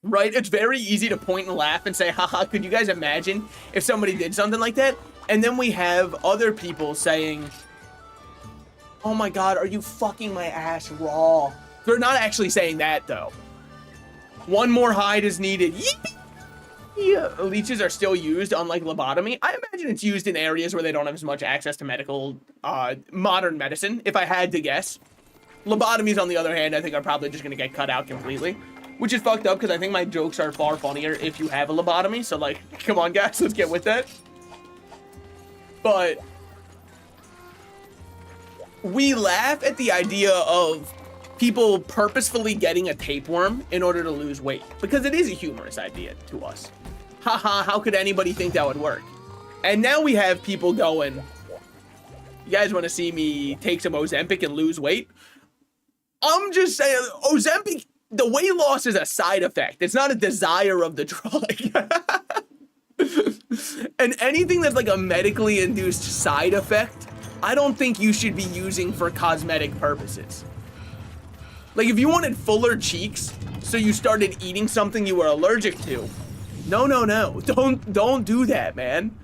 Right? It's very easy to point and laugh and say, haha, could you guys imagine if somebody did something like that? And then we have other people saying, oh my God, are you fucking my ass raw? They're not actually saying that though. One more hide is needed. Yeah. Leeches are still used, unlike lobotomy. I imagine it's used in areas where they don't have as much access to medical, modern medicine, if I had to guess. Lobotomies, on the other hand, I think are probably just gonna get cut out completely. Which is fucked up, because I think my jokes are far funnier if you have a lobotomy. So, like, come on, guys, let's get with that. But we laugh at the idea of people purposefully getting a tapeworm in order to lose weight. Because it is a humorous idea to us. Haha, how could anybody think that would work? And now we have people going, you guys want to see me take some Ozempic and lose weight? I'm just saying, Ozempic... The weight loss is a side effect. It's not a desire of the drug. And anything that's like a medically induced side effect, I don't think you should be using for cosmetic purposes. Like if you wanted fuller cheeks, so you started eating something you were allergic to. No. Don't do that, man.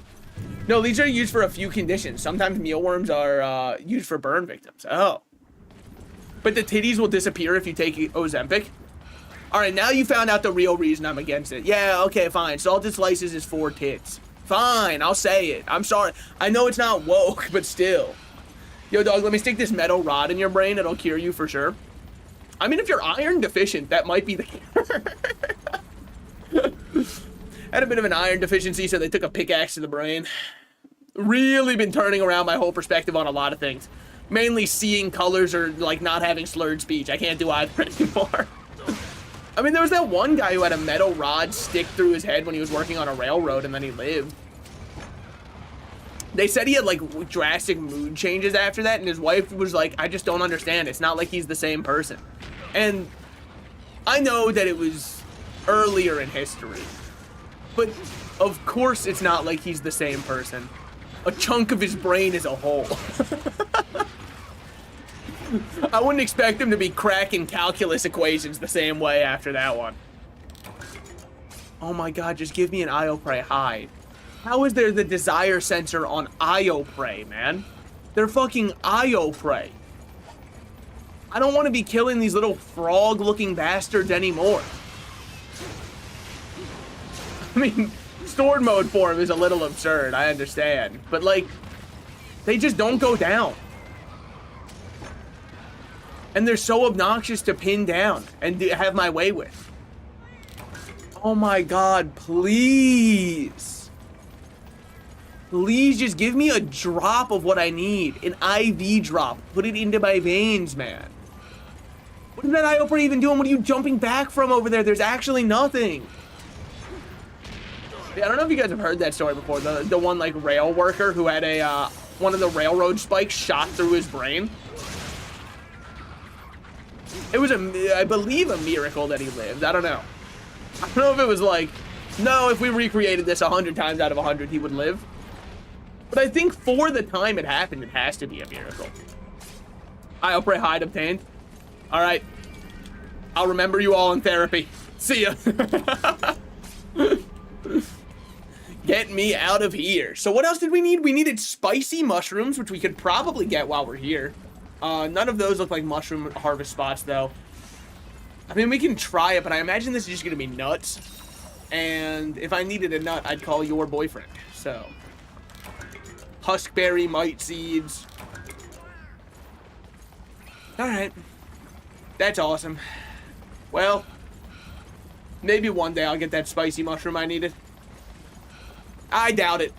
No, these are used for a few conditions. Sometimes mealworms are used for burn victims. Oh. But the titties will disappear if you take Ozempic. All right, now you found out the real reason I'm against it. Yeah, okay, fine. Salted slices is for tits. Fine, I'll say it. I'm sorry. I know it's not woke, but still. Yo, dog, let me stick this metal rod in your brain. It'll cure you for sure. I mean, if you're iron deficient, that might be the cure. Had a bit of an iron deficiency, so they took a pickaxe to the brain. Really been turning around my whole perspective on a lot of things. Mainly seeing colors or, like, not having slurred speech. I can't do either anymore. I mean, there was that one guy who had a metal rod stick through his head when he was working on a railroad, and then he lived. They said he had, like, drastic mood changes after that, and his wife was like, I just don't understand. It's not like he's the same person. And I know that it was earlier in history, but of course it's not like he's the same person. A chunk of his brain is a hole. I wouldn't expect him to be cracking calculus equations the same way after that one. Oh my god, just give me an Ioprey hide. How is there the desire sensor on Ioprey, man? They're fucking Ioprey. I don't want to be killing these little frog-looking bastards anymore. I mean, stored mode for him is a little absurd, I understand. But, like, they just don't go down. And they're so obnoxious to pin down and have my way with. Oh my god, please. Please just give me a drop of what I need. An IV drop. Put it into my veins, man. What is that Ioprey even doing? What are you jumping back from over there? There's actually nothing. Yeah, I don't know if you guys have heard that story before. The one, like, rail worker who had a, one of the railroad spikes shot through his brain. It was, I believe, a miracle that he lived. I don't know. I don't know if it was like, no, if we recreated this 100 times out of 100, he would live. But I think for the time it happened, it has to be a miracle. Ioprey hide obtained. All right. I'll remember you all in therapy. See ya. Get me out of here. So what else did we need? We needed spicy mushrooms, which we could probably get while we're here. None of those look like mushroom harvest spots, though. I mean, we can try it, but I imagine this is just going to be nuts. And if I needed a nut, I'd call your boyfriend. So, huskberry, mite seeds. All right. That's awesome. Well, maybe one day I'll get that spicy mushroom I needed. I doubt it.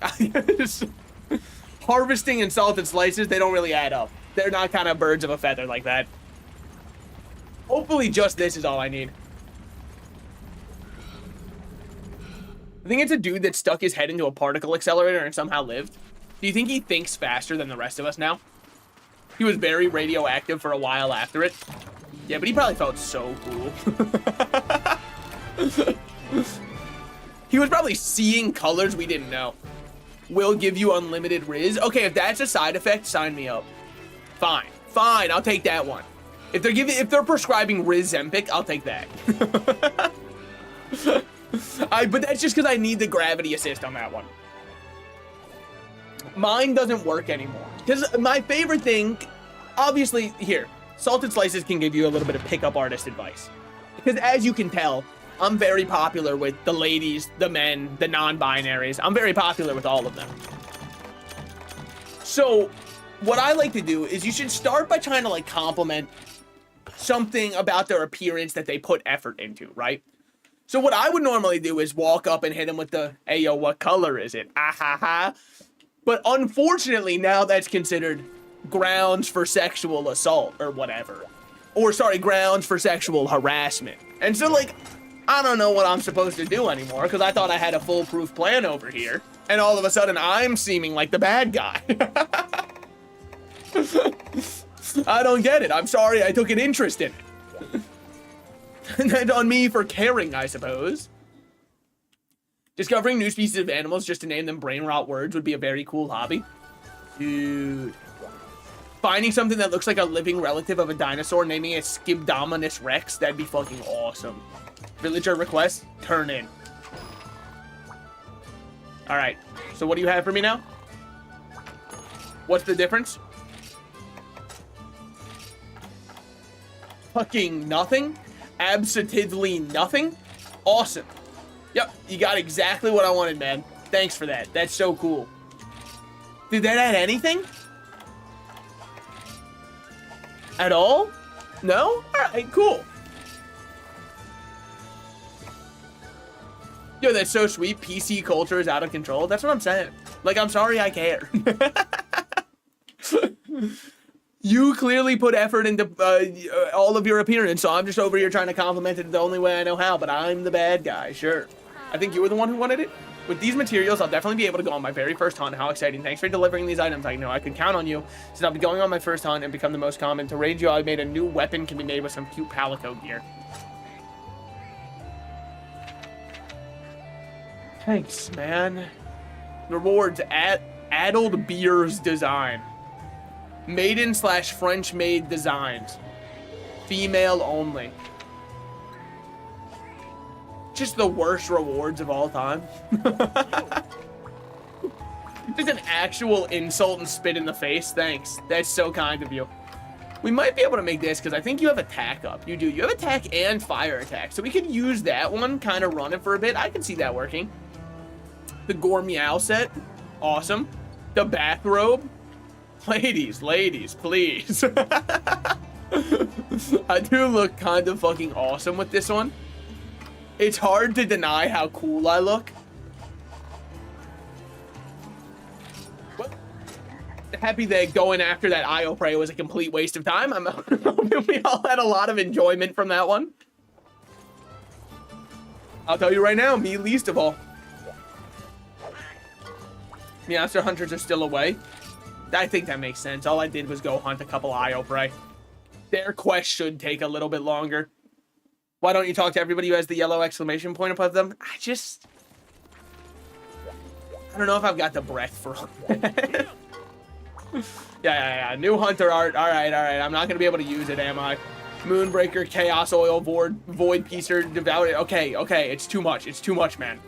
Harvesting and salted slices, they don't really add up. They're not kind of birds of a feather like that. Hopefully just this is all I need. I think it's a dude that stuck his head into a particle accelerator and somehow lived. Do you think he thinks faster than the rest of us now? He was very radioactive for a while after it. Yeah, but he probably felt so cool. He was probably seeing colors we didn't know. Will give you unlimited Riz. Okay, if that's a side effect, sign me up. Fine, fine, I'll take that one. If they're prescribing Riz Zempic, I'll take that. But that's just because I need the gravity assist on that one. Mine doesn't work anymore. Because my favorite thing, obviously, here, salted slices can give you a little bit of pickup artist advice. Because as you can tell, I'm very popular with the ladies, the men, the non-binaries. I'm very popular with all of them. So what I like to do is you should start by trying to, like, compliment something about their appearance that they put effort into, right? So what I would normally do is walk up and hit them with the, hey, yo, what color is it? Ah, ha, ha. But unfortunately, now that's considered grounds for sexual assault or whatever. Or, sorry, grounds for sexual harassment. And so, like, I don't know what I'm supposed to do anymore because I thought I had a foolproof plan over here. And all of a sudden, I'm seeming like the bad guy. I don't get it. I'm sorry I took an interest in it. And that's on me for caring, I suppose. Discovering new species of animals just to name them brain rot words would be a very cool hobby. Dude. Finding something that looks like a living relative of a dinosaur, naming it Skibdominus Rex, that'd be fucking awesome. Villager request, turn in. Alright, so what do you have for me now? What's the difference? Fucking nothing? Absolutely nothing? Awesome. Yep, you got exactly what I wanted, man. Thanks for that. That's so cool. Did that add anything? At all? No? Alright, cool. Yo, that's so sweet. PC culture is out of control. That's what I'm saying. Like, I'm sorry I care. You clearly put effort into all of your appearance, so I'm just over here trying to compliment it the only way I know how, but I'm the bad guy, sure. I think you were the one who wanted it. With these materials, I'll definitely be able to go on my very first hunt. How exciting. Thanks for delivering these items. I know I can count on you, since I'll be going on my first hunt and become the most common. To raid you, I made a new weapon can be made with some cute palico gear. Thanks, man. Rewards at Addled Beers Design. Maiden / French made designs. Female only. Just the worst rewards of all time. Just an actual insult and spit in the face. Thanks. That's so kind of you. We might be able to make this because I think you have attack up. You do. You have attack and fire attack. So we could use that one, kind of run it for a bit. I can see that working. The Gore Meow set. Awesome. The bathrobe. Ladies, please. I do look kind of fucking awesome with this one. It's hard to deny how cool I look. Well, happy that going after that IO prey was a complete waste of time. I'm hoping we all had a lot of enjoyment from that one. I'll tell you right now, me least of all. Meowster hunters are still away. I think that makes sense. All I did was go hunt a couple IO prey. Their quest should take a little bit longer. Why don't you talk to everybody who has the yellow exclamation point above them? I don't know if I've got the breath for that. Yeah. New hunter art. All right. I'm not going to be able to use it, am I? Moonbreaker, Chaos Oil, Void Piecer, Devour. Okay. It's too much, man.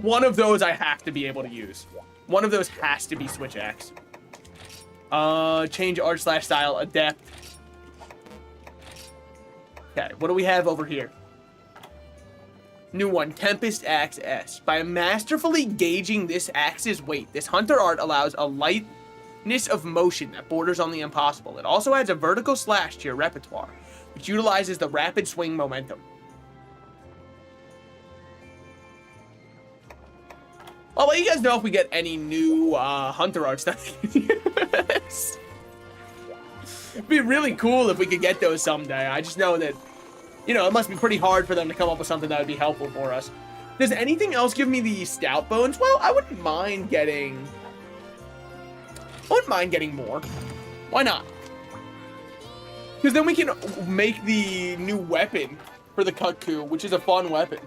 One of those I have to be able to use. One of those has to be Switch Axe. Change art / style, Adept. Okay, what do we have over here? New one, Tempest Axe S. By masterfully gauging this axe's weight, this hunter art allows a lightness of motion that borders on the impossible. It also adds a vertical slash to your repertoire, which utilizes the rapid swing momentum. I'll let you guys know if we get any new hunter art stuff. It'd be really cool if we could get those someday. I just know that, you know, it must be pretty hard for them to come up with something that would be helpful for us. Does anything else give me the stout bones? Well, I wouldn't mind getting more. Why not? Because then we can make the new weapon for the Kutku, which is a fun weapon.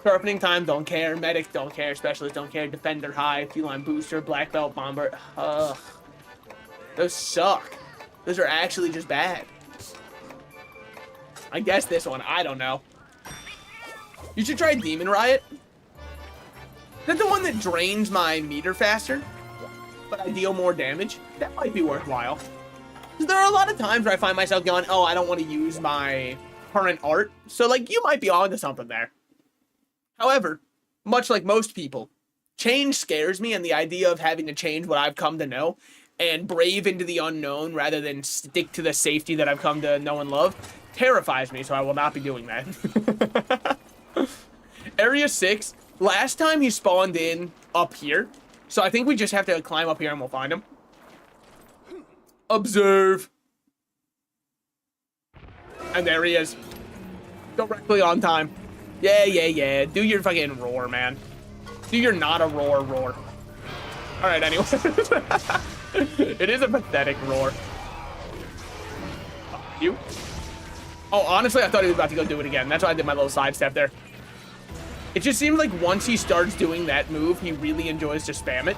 Sharpening time, don't care. Medic, don't care. Specialist, don't care. Defender, high. Feline booster, black belt, bomber. Ugh. Those suck. Those are actually just bad. I guess this one. I don't know. You should try Demon Riot. Is that the one that drains my meter faster, but I deal more damage? That might be worthwhile. Because there are a lot of times where I find myself going, oh, I don't want to use my current art. So, like, you might be onto something there. However, much like most people, change scares me, and the idea of having to change what I've come to know and brave into the unknown rather than stick to the safety that I've come to know and love terrifies me, so I will not be doing that. Area 6, last time he spawned in up here, so I think we just have to climb up here and we'll find him. Observe. And there he is. Directly on time. Yeah. Do your fucking roar, man. Do your not a roar. Alright, anyway. It is a pathetic roar. You? Oh, honestly, I thought he was about to go do it again. That's why I did my little sidestep there. It just seems like once he starts doing that move, he really enjoys to spam it.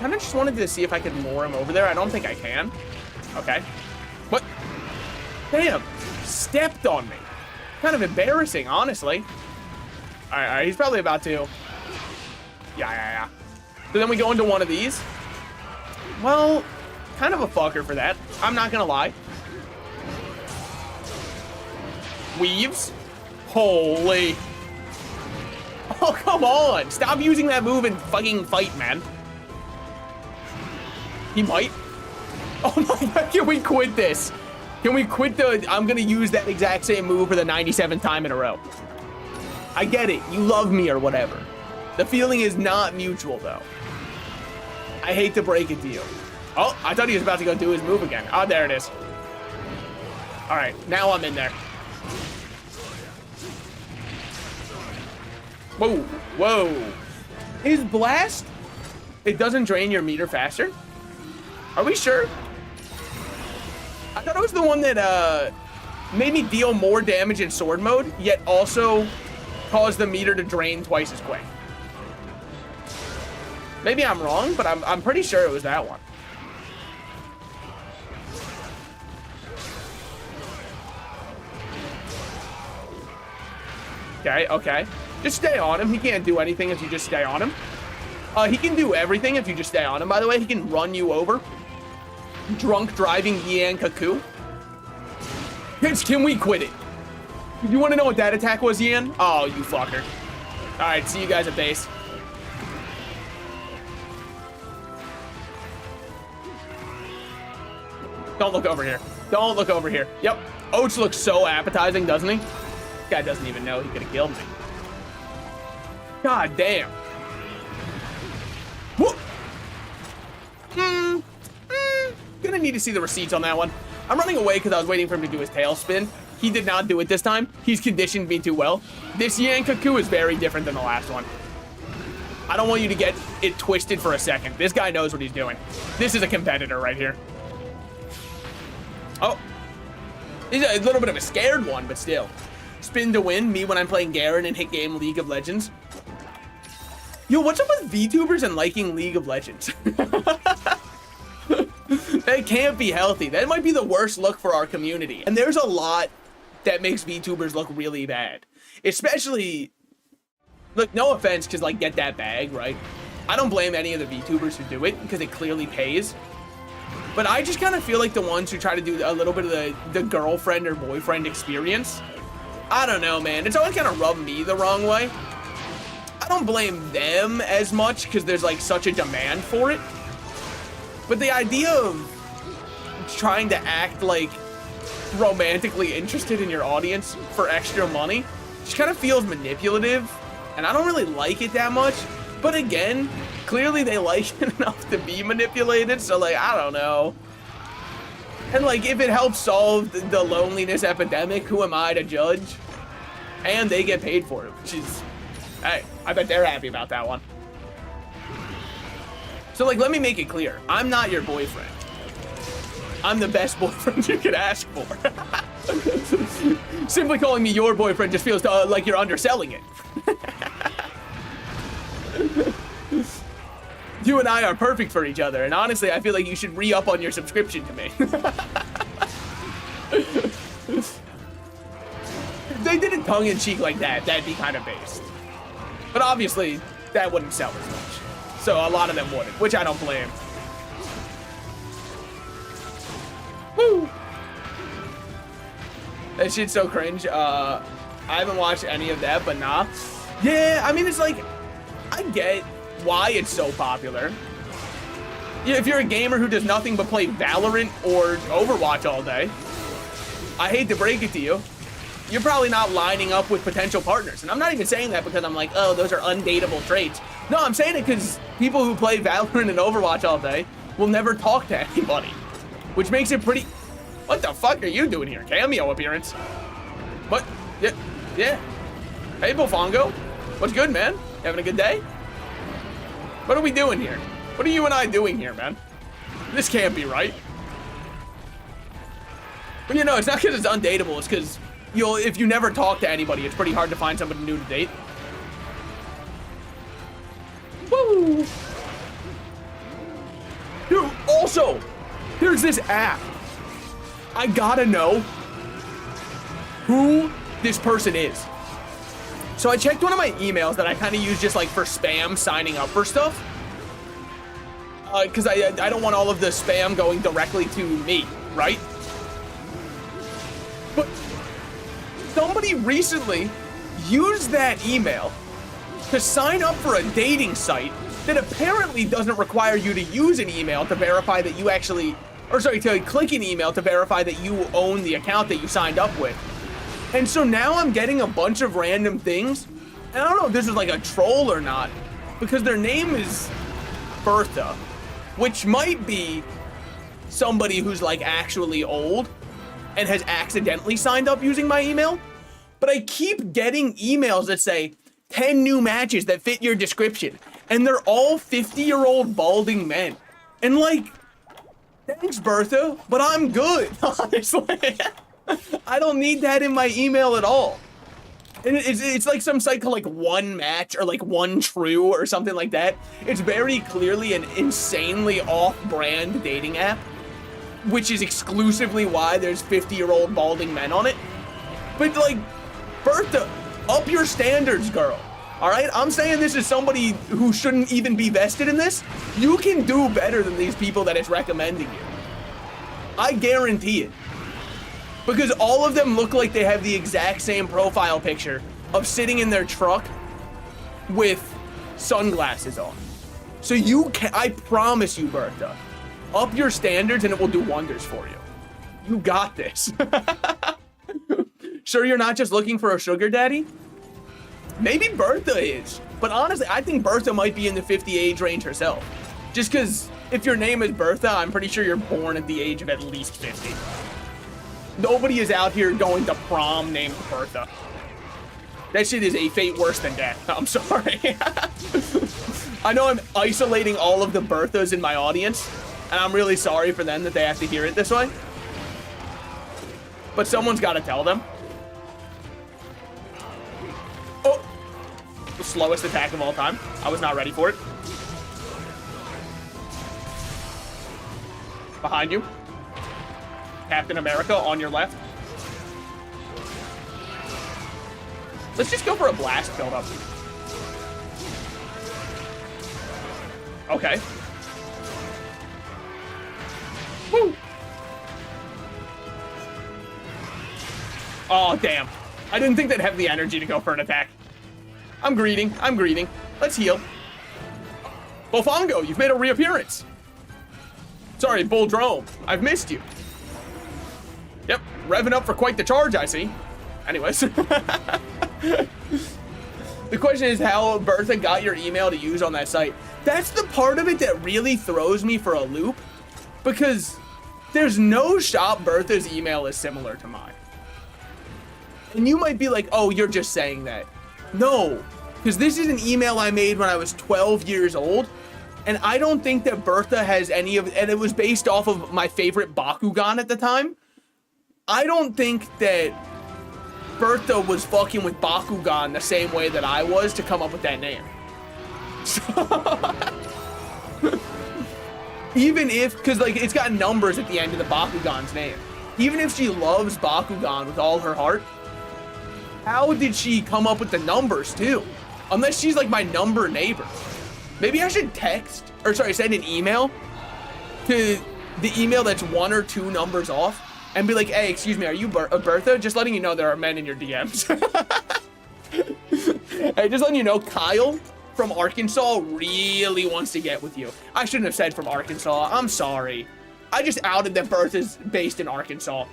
Kind of just wanted to see if I could lure him over there. I don't think I can. Okay. What? Damn. Stepped on me. Kind of embarrassing, honestly. All right, he's probably about to. Yeah. So then we go into one of these. Well, kind of a fucker for that. I'm not gonna lie. Weaves. Holy. Oh, come on. Stop using that move and fucking fight, man. He might. Oh my god, can we quit this? Can we quit the, I'm gonna use that exact same move for the 97th time in a row. I get it, you love me or whatever. The feeling is not mutual, though. I hate to break it to you. Oh, I thought he was about to go do his move again. Oh, there it is. All right, now I'm in there. Whoa, whoa. His blast, it doesn't drain your meter faster? Are we sure? I thought it was the one that made me deal more damage in sword mode, yet also caused the meter to drain twice as quick. Maybe I'm wrong, but I'm pretty sure it was that one. Okay, okay. Just stay on him. He can't do anything if you just stay on him. He can do everything if you just stay on him, by the way. He can run you over. Drunk driving Yan Kaku. Can we quit it? You want to know what that attack was, Yan? Oh, you fucker. All right, see you guys at base. Don't look over here. Don't look over here. Yep. Oats looks so appetizing, doesn't he? This guy doesn't even know he could have killed me. God damn. Whoop. Gonna need to see the receipts on that one. I'm running away because I was waiting for him to do his tail spin. He did not do it this time. He's conditioned me too well. This Yan Kaku is very different than the last one. I don't want you to get it twisted for a second. This guy knows what he's doing. This is a competitor right here. Oh, he's a little bit of a scared one, but still. Spin to win, me when I'm playing Garen and hit game League of Legends. Yo, what's up with VTubers and liking League of Legends? That can't be healthy. That might be the worst look for our community. And there's a lot that makes VTubers look really bad. Especially, look, no offense, because like, get that bag, right? I don't blame any of the VTubers who do it, because it clearly pays. But I just kind of feel like the ones who try to do a little bit of the girlfriend or boyfriend experience, I don't know, man. It's always kind of rubbed me the wrong way. I don't blame them as much because there's like such a demand for it. But the idea of trying to act like romantically interested in your audience for extra money just kind of feels manipulative. And I don't really like it that much. But again, clearly they like it enough to be manipulated, so like, I don't know. And like, if it helps solve the loneliness epidemic, who am I to judge? And they get paid for it, which is, hey, I bet they're happy about that one. So like, let me make it clear. I'm not your boyfriend. I'm the best boyfriend you could ask for. Simply calling me your boyfriend just feels like you're underselling it. You and I are perfect for each other, and honestly, I feel like you should re-up on your subscription to me. If they did it tongue-in-cheek like that, that'd be kind of based. But obviously, that wouldn't sell as much. So a lot of them wouldn't, which I don't blame. Woo! That shit's so cringe. I haven't watched any of that, but nah. Yeah, I mean, it's like, I get why it's so popular. Yeah, if you're a gamer who does nothing but play Valorant or Overwatch all day, I hate to break it to you, you're probably not lining up with potential partners. And I'm not even saying that because I'm like, oh, those are undateable traits. No, I'm saying it because people who play Valorant and Overwatch all day will never talk to anybody, which makes it pretty... What the fuck are you doing here? Cameo appearance? What? Yeah, yeah. Hey, Bofongo. What's good, man? Having a good day? What are we doing here? What are you and I doing here, man? This can't be right. But you know, it's not because it's undateable. It's because if you never talk to anybody, it's pretty hard to find somebody new to date. Woo! Dude, also, there's this app. I gotta know who this person is. So I checked one of my emails that I kind of use just like for spam signing up for stuff. Because I don't want all of the spam going directly to me, right? But somebody recently used that email to sign up for a dating site that apparently doesn't require you to use an email to verify that you actually, or sorry, to click an email to verify that you own the account that you signed up with. And so now I'm getting a bunch of random things, And I don't know if this is like a troll or not, because their name is Bertha, which might be somebody who's like actually old and has accidentally signed up using my email. But I keep getting emails that say 10 new matches that fit your description, and they're all 50-year-old balding men. And like, thanks Bertha, but I'm good, honestly. I don't need that in my email at all. And it's like some site called like One Match or like One True or something like that. It's very clearly an insanely off-brand dating app, which is exclusively why there's 50-year-old balding men on it. But like, Bertha, up your standards, girl. All right, I'm saying this is somebody who shouldn't even be vested in this. You can do better than these people that it's recommending you. I guarantee it. Because all of them look like they have the exact same profile picture of sitting in their truck with sunglasses on. So you can, I promise you, Bertha, up your standards and it will do wonders for you. You got this. Sure you're not just looking for a sugar daddy? Maybe Bertha is, but honestly, I think Bertha might be in the 50 age range herself. Just because if your name is Bertha, I'm pretty sure you're born at the age of at least 50. Nobody is out here going to prom named Bertha. That shit is a fate worse than death. I'm sorry. I know I'm isolating all of the Berthas in my audience, and I'm really sorry for them that they have to hear it this way. But someone's got to tell them. Oh! The slowest attack of all time. I was not ready for it. Behind you. Captain America on your left. Let's just go for a blast build-up. Okay. Woo! Oh, damn. I didn't think they'd have the energy to go for an attack. I'm greeting. Let's heal. Bofongo, you've made a reappearance. Sorry, Bulldrome. I've missed you. Yep, revving up for quite the charge, I see. Anyways. The question is how Bertha got your email to use on that site. That's the part of it that really throws me for a loop, because there's no shop Bertha's email is similar to mine. And you might be like, oh, you're just saying that. No, because this is an email I made when I was 12 years old, and I don't think that Bertha has any of, and it was based off of my favorite Bakugan at the time. I don't think that Bertha was fucking with Bakugan the same way that I was to come up with that name. So, even if, because like it's got numbers at the end of the Bakugan's name. Even if she loves Bakugan with all her heart, how did she come up with the numbers too? Unless she's like my number neighbor. Maybe I should text, or sorry, send an email to the email that's 1 or 2 numbers off. And be like, hey, excuse me, are you Bertha? Just letting you know there are men in your DMs. Hey, just letting you know, Kyle from Arkansas really wants to get with you. I shouldn't have said from Arkansas. I'm sorry. I just outed that Bertha's based in Arkansas.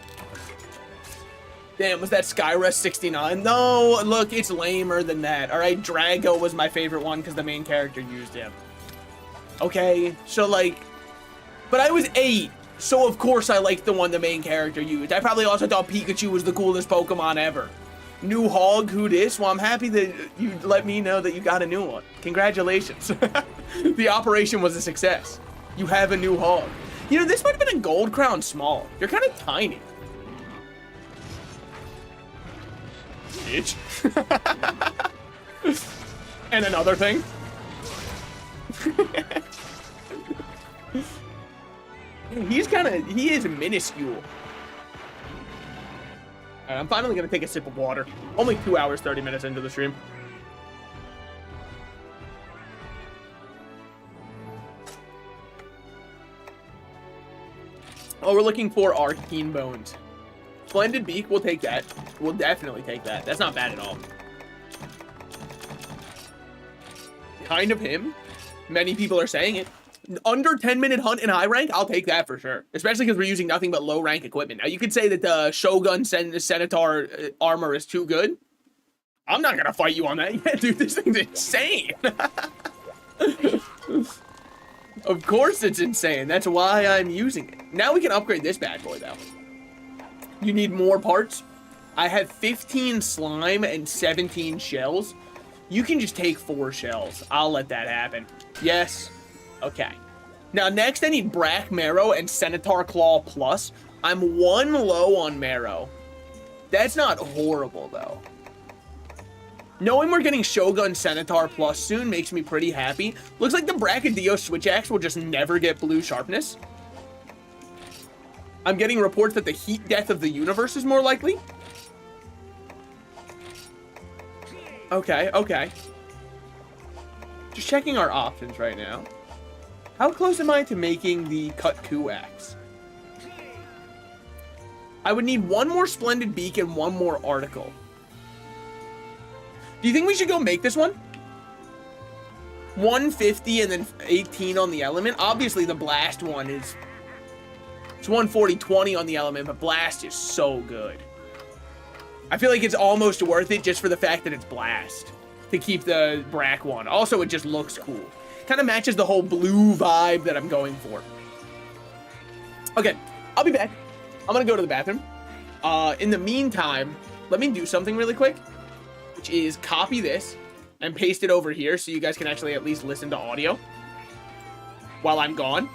Damn, was that Skyrest 69? No, look, it's lamer than that. All right, Drago was my favorite one because the main character used him. Okay, so like, but I was 8. So of course I liked the one the main character used. I probably also thought Pikachu was the coolest Pokemon ever. New hog, who dis? Well, I'm happy that you let me know that you got a new one. Congratulations. The operation was a success. You have a new hog. You know, this might have been a gold crown small. You're kind of tiny. Bitch. And another thing. He is minuscule. Alright, I'm finally gonna take a sip of water. Only 2 hours, 30 minutes into the stream. Oh, we're looking for Arcane Bones. Splendid Beak, we'll take that. We'll definitely take that. That's not bad at all. Kind of him. Many people are saying it. Under 10-minute hunt in high rank, I'll take that for sure. Especially because we're using nothing but low rank equipment. Now, you could say that the Shogun Centaur armor is too good. I'm not gonna fight you on that. Yeah, dude, this thing's insane. Of course it's insane. That's why I'm using it. Now we can upgrade this bad boy, though. You need more parts? I have 15 slime and 17 shells. You can just take 4 shells. I'll let that happen. Yes. Okay. Now, next I need Brack Marrow and Centaur Claw Plus. I'm 1 low on Marrow. That's not horrible, though. Knowing we're getting Shogun Centaur Plus soon makes me pretty happy. Looks like the Bracadillo Switch Axe will just never get blue sharpness. I'm getting reports that the Heat Death of the Universe is more likely. Okay, okay. Just checking our options right now. How close am I to making the Kut-Ku Axe? I would need 1 more Splendid Beak and 1 more Article. Do you think we should go make this one? 150 and then 18 on the element. Obviously, the blast one is... It's 140-20 on the element, but blast is so good. I feel like it's almost worth it just for the fact that it's blast. To keep the Brack one. Also, it just looks cool. Kind of matches the whole blue vibe that I'm going for. Okay, I'll be back. I'm gonna go to the bathroom. In the meantime, let me do something really quick. Which is copy this and paste it over here so you guys can actually at least listen to audio while I'm gone.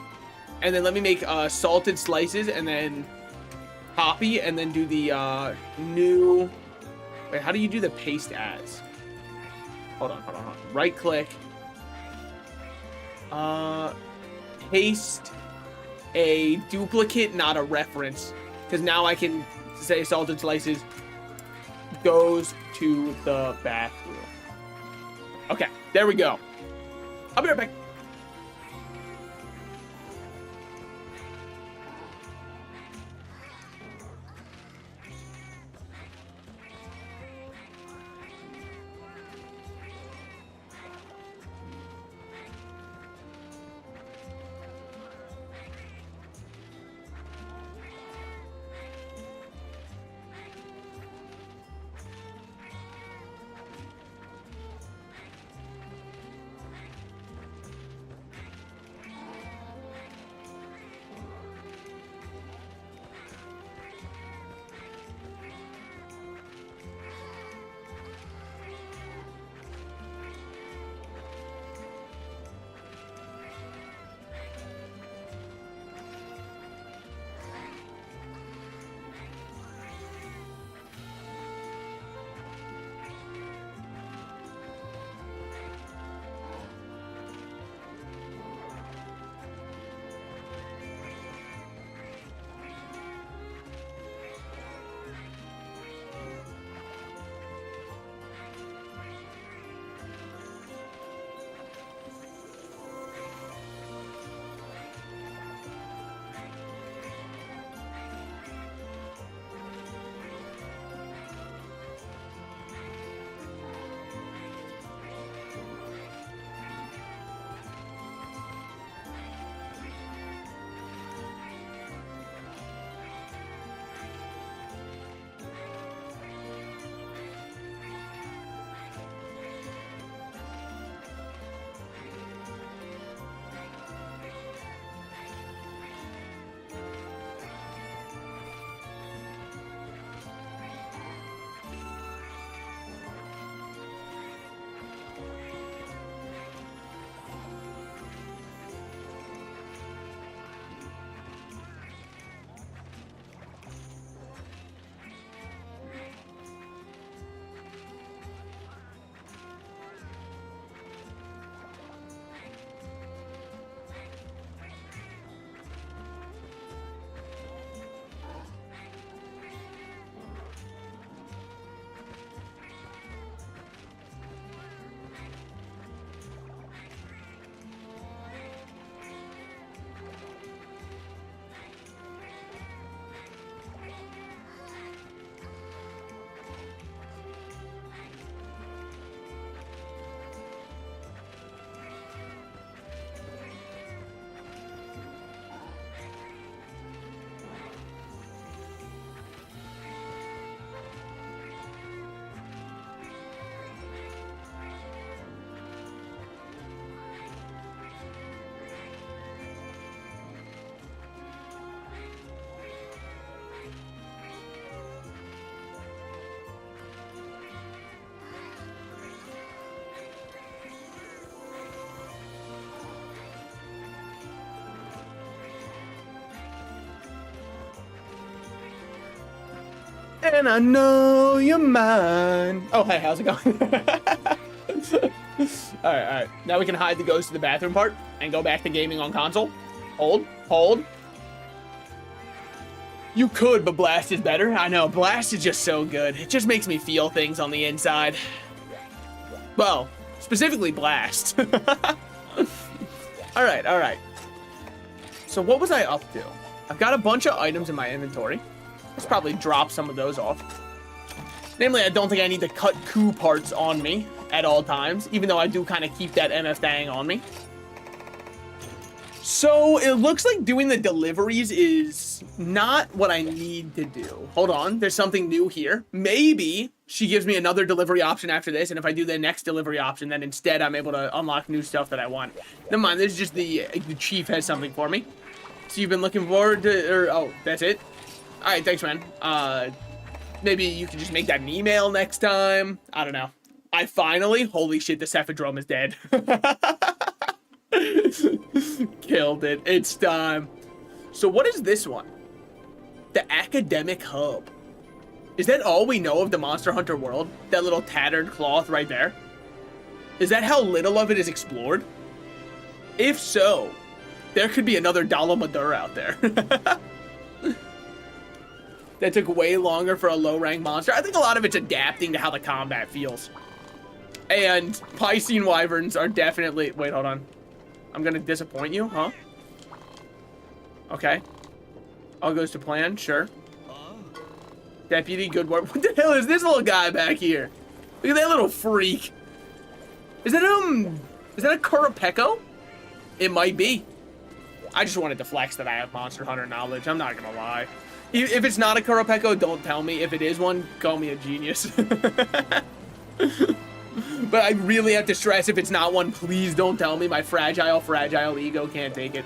And then let me make salted slices and then copy and then do the new... Wait, how do you do the paste as? Hold on. Right click. Paste a duplicate, not a reference. Because now I can say salted slices goes to the bathroom. Okay, there we go. I'll be right back. And I know you're mine. Oh, hey, how's it going? All right. Now we can hide the ghost to the bathroom part and go back to gaming on console. Hold. You could, but Blast is better. I know, Blast is just so good. It just makes me feel things on the inside. Well, specifically Blast. All right. So what was I up to? I've got a bunch of items in my inventory. Let's probably drop some of those off. Namely, I don't think I need to cut coup parts on me at all times, even though I do kind of keep that MF thang on me. So it looks like doing the deliveries is not what I need to do. Hold on, there's something new here. Maybe she gives me another delivery option after this, and if I do the next delivery option, then instead I'm able to unlock new stuff that I want. Never mind, this is just the chief has something for me. So you've been looking forward to, oh, that's it? All right, thanks, man. Maybe you can just make that an email next time. I don't know. I finally, holy shit, the Cephadrome is dead. Killed it. It's time. So what is this one? The Academic Hub. Is that all we know of the Monster Hunter world? That little tattered cloth right there? Is that how little of it is explored? If so, there could be another Dalamadura out there. That took way longer for a low-rank monster. I think a lot of it's adapting to how the combat feels. And Piscine Wyverns are definitely... Wait, hold on. I'm gonna disappoint you, huh? Okay. All goes to plan, sure. Deputy, good work. What the hell is this little guy back here? Look at that little freak. Is that a Kurapeko? It might be. I just wanted to flex that I have Monster Hunter knowledge. I'm not gonna lie. If it's not a Kurapeko, don't tell me. If it is one, call me a genius. But I really have to stress, if it's not one, please don't tell me. My fragile ego can't take it.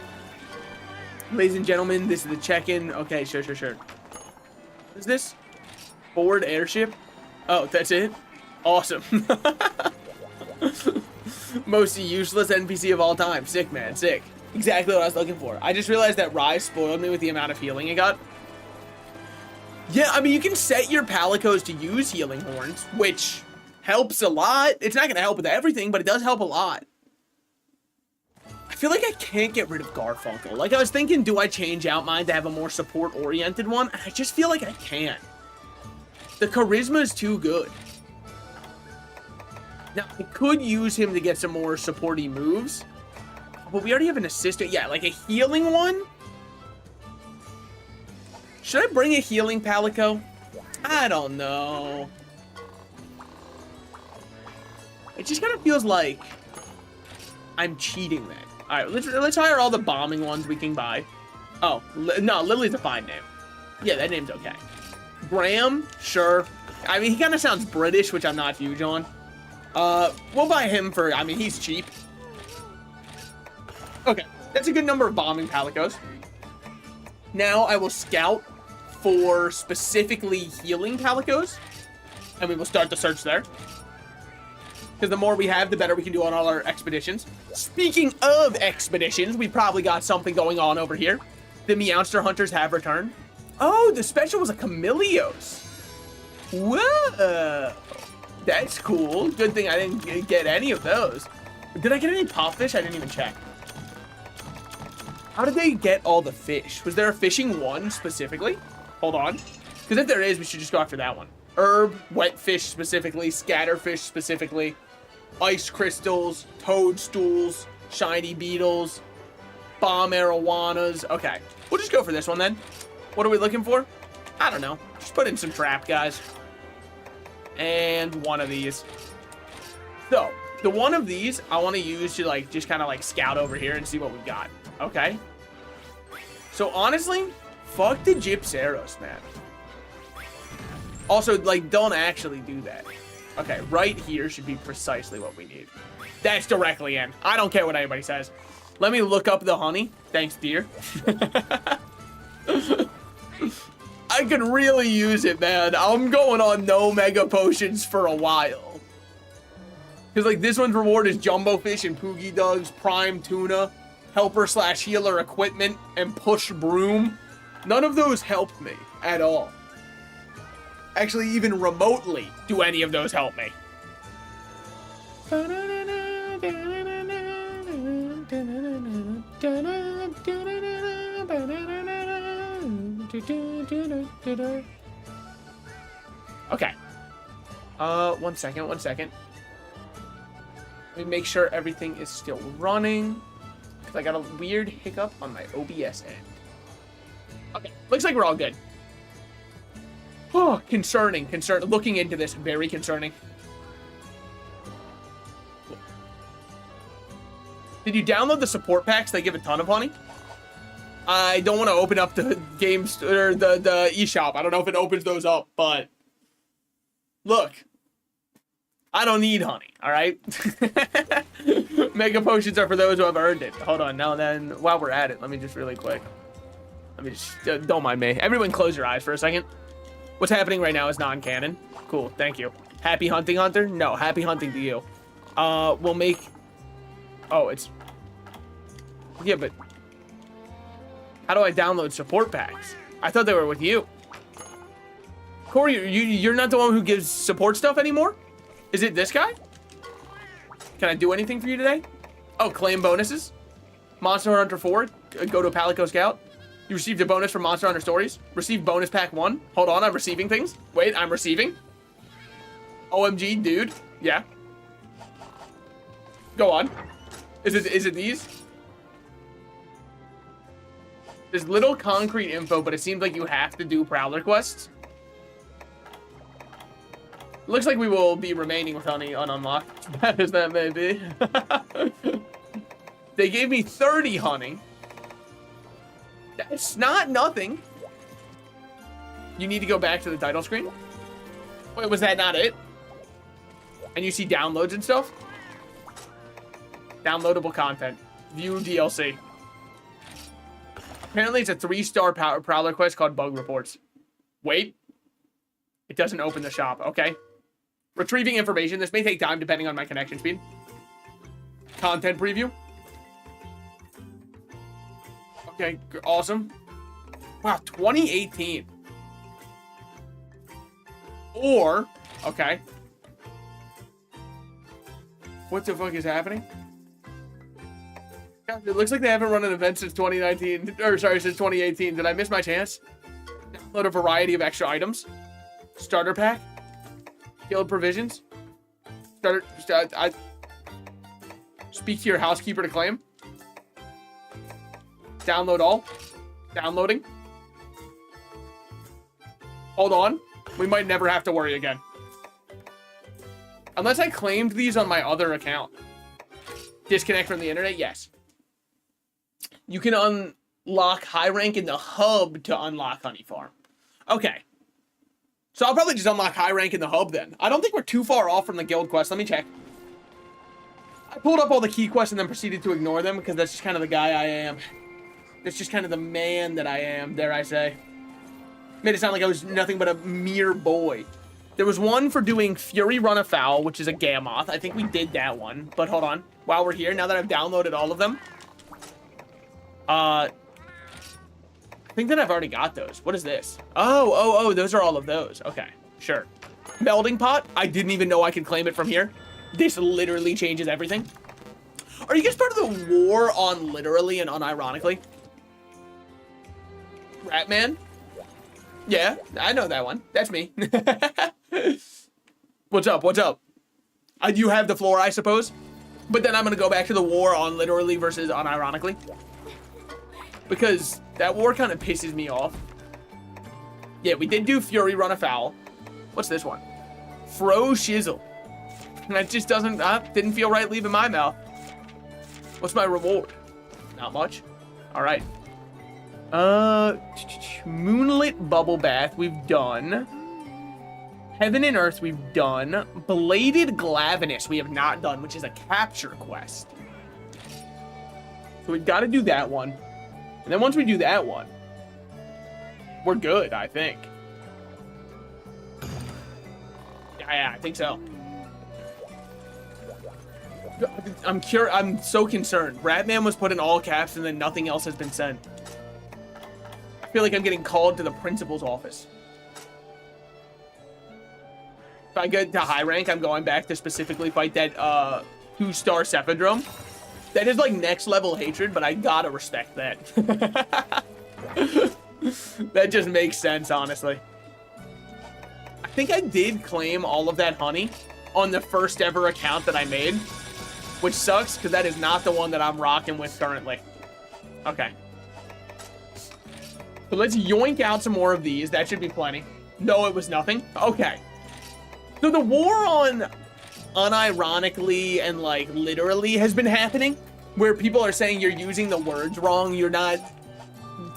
Ladies and gentlemen, this is the check-in. Okay, sure. What is this? Forward airship? Oh, that's it? Awesome. Most useless NPC of all time. Sick, man, sick. Exactly what I was looking for. I just realized that Rise spoiled me with the amount of healing it got. Yeah, I mean, you can set your Palicos to use healing horns, which helps a lot. It's not going to help with everything, but it does help a lot. I feel like I can't get rid of Garfunkel. Like, I was thinking, do I change out mine to have a more support-oriented one? And I just feel like I can't. The charisma is too good. Now, I could use him to get some more supporty moves, but we already have an assistant. Yeah, like a healing one? Should I bring a healing Palico? I don't know. It just kind of feels like I'm cheating then. All right, let's hire all the bombing ones we can buy. Oh, no, Lily's a fine name. Yeah, that name's okay. Graham, sure. I mean, he kind of sounds British, which I'm not huge on. We'll buy him for, I mean, he's cheap. Okay, that's a good number of bombing Palicos. Now I will scout for specifically healing Palicos, and we will start the search there. Because the more we have, the better we can do on all our expeditions. Speaking of expeditions, we probably got something going on over here. The Meowster Hunters have returned. Oh, the special was a Chameleos. Whoa. That's cool. Good thing I didn't get any of those. Did I get any pupfish? I didn't even check. How did they get all the fish? Was there a fishing one specifically? Hold on. Because if there is, we should just go after that one. Herb, wet fish specifically, scatterfish specifically, ice crystals, toadstools, shiny beetles, bomb arowanas. Okay, we'll just go for this one then. What are we looking for? I don't know. Just put in some trap, guys. And one of these. So, the one of these I want to use to like just kind of like scout over here and see what we've got. Okay. So honestly, fuck the Gypceros, man. Also, like, don't actually do that. Okay, right here should be precisely what we need. That's directly in. I don't care what anybody says. Let me look up the honey. Thanks, dear. I could really use it, man. I'm going on no mega potions for a while. Because, like, this one's reward is Jumbo Fish and Poogie Dugs, Prime Tuna, Helper / Healer Equipment, and Push Broom. None of those helped me at all. actually even remotely do any of those help me. Okay. 1 second, 1 second. Let me make sure everything is still running. Because I got a weird hiccup on my OBS end. Okay, looks like we're all good. Oh, concerning. Looking into this, very concerning. Did you download the support packs? They give a ton of honey. I don't want to open up the games or the eShop. I don't know if it opens those up, but look, I don't need honey. All right. Mega potions are for those who have earned it. Hold on. Now then, while we're at it, let me just really quick. Let me just don't mind me. Everyone, close your eyes for a second. What's happening right now is non-canon. Cool. Thank you. Happy hunting, Hunter. No, happy hunting to you. We'll make. Oh, it's. Yeah, but how do I download support packs? I thought they were with you. Corey, you're not the one who gives support stuff anymore? Is it this guy? Can I do anything for you today? Oh, claim bonuses. Monster Hunter 4. Go to a Palico Scout. You received a bonus from Monster Hunter Stories. Received bonus pack 1. Hold on, I'm receiving things. Wait, I'm receiving. OMG, dude. Yeah. Go on. Is it these? There's little concrete info, but it seems like you have to do Prowler quests. Looks like we will be remaining with honey ununlocked. Bad as that may be. They gave me 30 honey. That's not nothing. You need to go back to the title screen. Wait, was that not it? And you see downloads and stuff? Downloadable content. View DLC. Apparently it's a 3-star Prowler quest called Bug Reports. Wait. It doesn't open the shop. Okay. Retrieving information. This may take time depending on my connection speed. Content preview. Okay, awesome. Wow, 2018. Or, okay. What the fuck is happening? God, it looks like they haven't run an event since 2019. Or, sorry, since 2018. Did I miss my chance? Download a variety of extra items. Starter pack. Guild provisions. Speak to your housekeeper to claim. Download all. Downloading. Hold on. We might never have to worry again. Unless I claimed these on my other account. Disconnect from the internet? Yes. You can unlock high rank in the hub to unlock Honey Farm. Okay. So I'll probably just unlock high rank in the hub then. I don't think we're too far off from the guild quest. Let me check. I pulled up all the key quests and then proceeded to ignore them because that's just kind of the guy I am. That's just kind of the man that I am, dare I say. Made it sound like I was nothing but a mere boy. There was one for doing Fury Run Afoul, which is a Gammoth. I think we did that one. But hold on. While we're here, now that I've downloaded all of them. I think that I've already got those. What is this? Oh, those are all of those. Okay, sure. Melding Pot. I didn't even know I could claim it from here. This literally changes everything. Are you guys part of the war on literally and unironically? Ratman? Yeah, I know that one. That's me. What's up? What's up? You have the floor, I suppose. But then I'm going to go back to the war on literally versus unironically. Because that war kind of pisses me off. Yeah, we did do Fury Run Afoul. What's this one? Fro Shizzle. That just didn't feel right leaving my mouth. What's my reward? Not much. All right. Moonlit Bubble Bath, we've done. Heaven and Earth, we've done. Bladed Glavenus, we have not done, which is a capture quest. So we've got to do that one. And then once we do that one, we're good, I think. Yeah, I think so. I'm so concerned. Ratman was put in all caps and then nothing else has been sent. I feel like I'm getting called to the principal's office. If I get to high rank, I'm going back to specifically fight that 2-star Cephadrome. That is like next level hatred, but I gotta respect that. That just makes sense, honestly. I think I did claim all of that honey on the first ever account that I made, which sucks because that is not the one that I'm rocking with currently. Okay. So let's yoink out some more of these. That should be plenty. No, it was nothing. Okay. So the war on unironically and like literally has been happening, where people are saying you're using the words wrong. You're not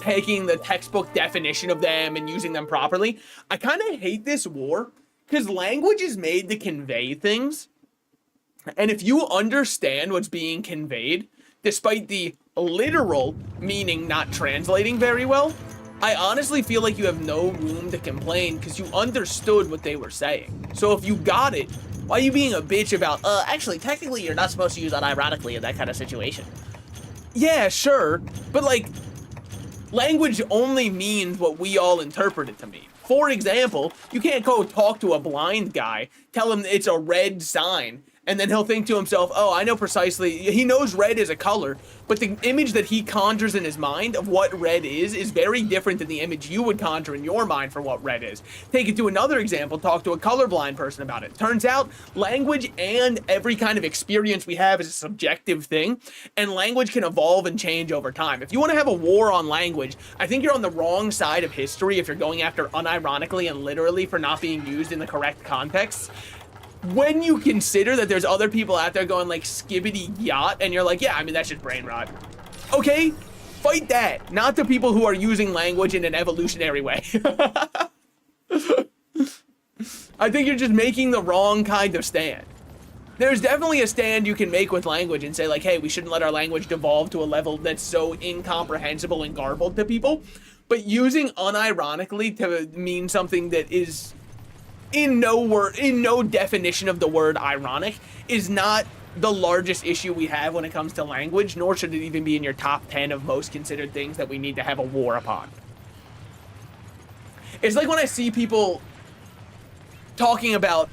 taking the textbook definition of them and using them properly. I kind of hate this war because language is made to convey things. And if you understand what's being conveyed, despite the literal meaning not translating very well, I honestly feel like you have no room to complain because you understood what they were saying. So if you got it, why are you being a bitch about, actually, technically you're not supposed to use unironically in that kind of situation? Yeah, sure, but like, language only means what we all interpret it to mean. For example, you can't go talk to a blind guy, tell him it's a red sign, and then he'll think to himself, oh, I know precisely, he knows red is a color, but the image that he conjures in his mind of what red is very different than the image you would conjure in your mind for what red is. Take it to another example, talk to a colorblind person about it. Turns out, language and every kind of experience we have is a subjective thing, and language can evolve and change over time. If you want to have a war on language, I think you're on the wrong side of history if you're going after unironically and literally for not being used in the correct context. When you consider that there's other people out there going like skibbity yacht and you're like, yeah, I mean, that's just brain rot. Okay, fight that, not the people who are using language in an evolutionary way. I think you're just making the wrong kind of stand. There's definitely a stand you can make with language and say like, hey, we shouldn't let our language devolve to a level that's so incomprehensible and garbled to people. But using unironically to mean something that is in no definition of the word ironic is not the largest issue we have when it comes to language, nor should it even be in your top 10 of most considered things that we need to have a war upon. It's like when I see people talking about,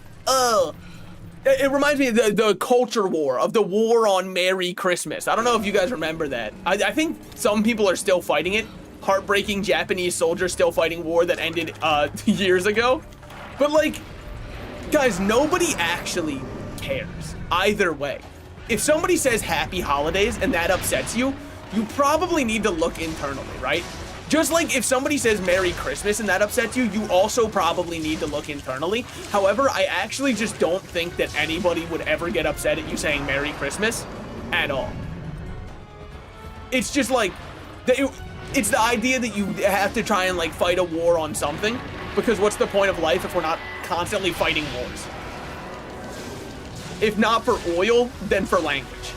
it reminds me of the culture war, of the war on Merry Christmas. I don't know if you guys remember that. I think some people are still fighting it. Heartbreaking Japanese soldiers still fighting war that ended years ago. But like, guys, nobody actually cares either way. If somebody says happy holidays and that upsets you, you probably need to look internally, right? Just like if somebody says Merry Christmas and that upsets you, you also probably need to look internally. However, I actually just don't think that anybody would ever get upset at you saying Merry Christmas at all. It's just like, it's the idea that you have to try and like fight a war on something. Because what's the point of life if we're not constantly fighting wars? If not for oil, then for language.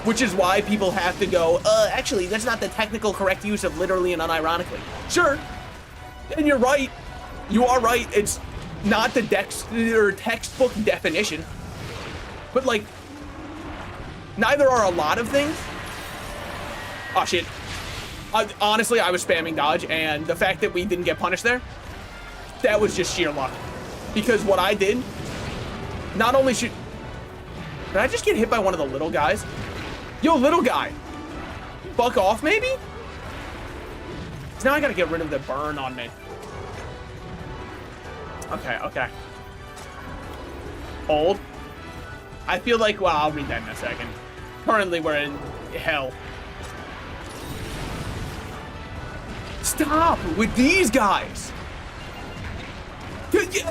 Which is why people have to go, actually, that's not the technical correct use of literally and unironically. Sure, and you're right. You are right. It's not the textbook definition. But like, neither are a lot of things. Oh shit. Honestly, I was spamming dodge, and the fact that we didn't get punished there, that was just sheer luck. Because what I did, not only did I just get hit by one of the little guys? Yo, little guy. Fuck off, maybe? So now I gotta get rid of the burn on me. Okay. Hold. I feel like, well, I'll read that in a second. Currently, we're in hell. Stop with these guys.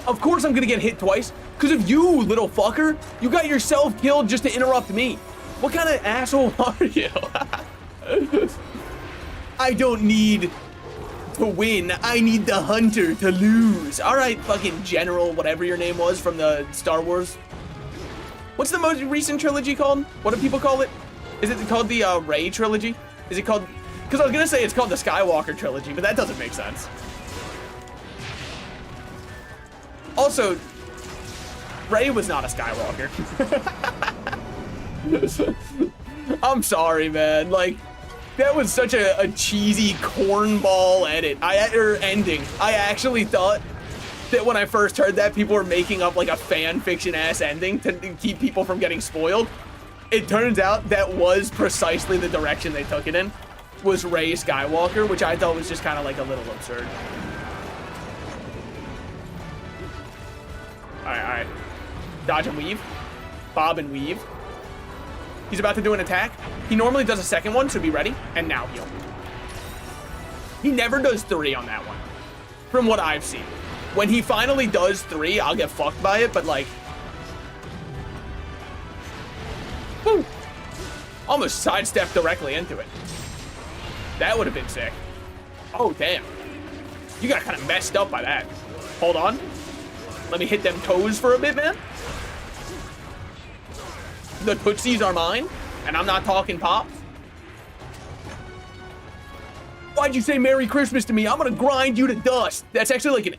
Of course I'm gonna get hit twice, because of you, little fucker. You got yourself killed just to interrupt me. What kind of asshole are you? I don't need to win. I need the hunter to lose. All right, fucking general, whatever your name was from the Star Wars. What's the most recent trilogy called? What do people call it? Is it called the Rey trilogy? Is it called? Because I was gonna say it's called the Skywalker trilogy, but that doesn't make sense. Also, Rey was not a Skywalker. I'm sorry, man. Like, that was such a cheesy cornball edit. Ending. I actually thought that when I first heard that, people were making up like a fan fiction ass ending to keep people from getting spoiled. It turns out that was precisely the direction they took it in, was Rey Skywalker, which I thought was just kind of like a little absurd. All right. Dodge and weave. Bob and weave. He's about to do an attack. He normally does a second one, so be ready. And now heal. He never does 3 on that one, from what I've seen. When he finally does 3, I'll get fucked by it, but like... Woo! Almost sidestepped directly into it. That would have been sick. Oh, damn. You got kind of messed up by that. Hold on. Let me hit them toes for a bit, man. The Tootsies are mine, and I'm not talking pop. Why'd you say Merry Christmas to me? I'm gonna grind you to dust. That's actually like an...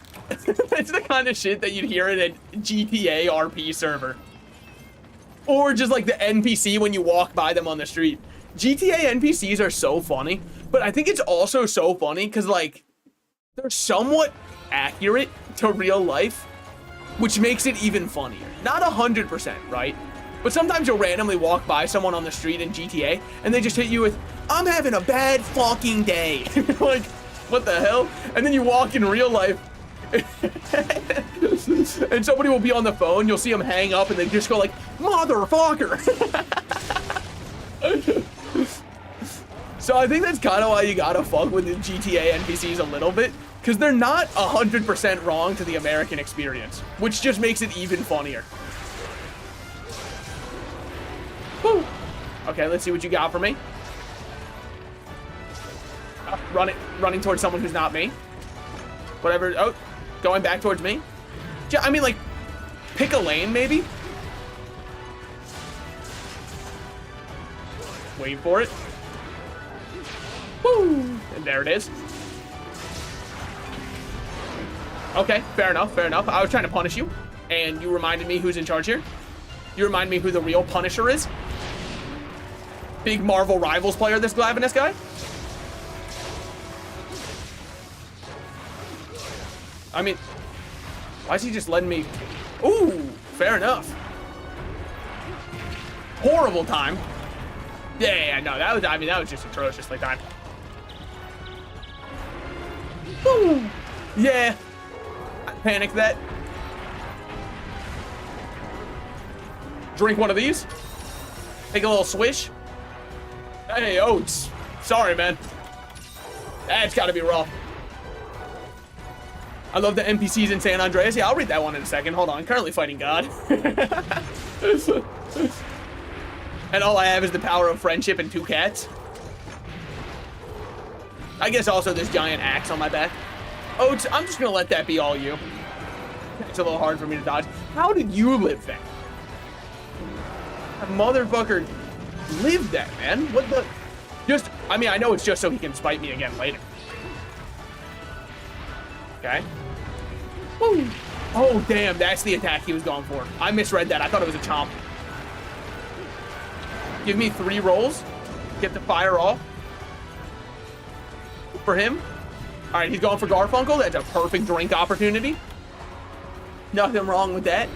That's the kind of shit that you'd hear in a GTA RP server. Or just like the NPC when you walk by them on the street. GTA NPCs are so funny, but I think it's also so funny because like they're somewhat accurate to real life, which makes it even funnier. Not 100%, right? But sometimes you'll randomly walk by someone on the street in GTA and they just hit you with, I'm having a bad fucking day. Like, what the hell? And then you walk in real life and somebody will be on the phone, you'll see them hang up and they just go like, motherfucker. So I think that's kind of why you gotta fuck with the GTA NPCs a little bit, because they're not 100% wrong to the American experience, which just makes it even funnier. Woo. Okay, let's see what you got for me. Running towards someone who's not me. Whatever. Oh, going back towards me. I mean, like, pick a lane, maybe. Wait for it. Woo! And there it is. Okay, fair enough, fair enough. I was trying to punish you, and you reminded me who's in charge here. You remind me who the real Punisher is. Big Marvel Rivals player, this Glavinus guy. I mean, why is he just letting me... Ooh, fair enough. Horrible time. Yeah, no, that was, I mean, that was just atrocious like time. Woo! Yeah. I panicked that. Drink one of these. Take a little swish. Hey, Oats. Sorry, man. That's gotta be rough. I love the NPCs in San Andreas. Yeah, I'll read that one in a second. Hold on. Currently fighting God. And all I have is the power of friendship and 2 cats. I guess also this giant axe on my back. Oats, I'm just gonna let that be all you. It's a little hard for me to dodge. How did you live that? That motherfucker lived that, man. What the? Just, I mean, I know it's just so he can spite me again later. Okay. Woo. Oh, damn, that's the attack he was going for. I misread that. I thought it was a chomp. Give me 3 rolls. Get the fire off. For him. All right, he's going for Garfunkel. That's a perfect drink opportunity. Nothing wrong with that.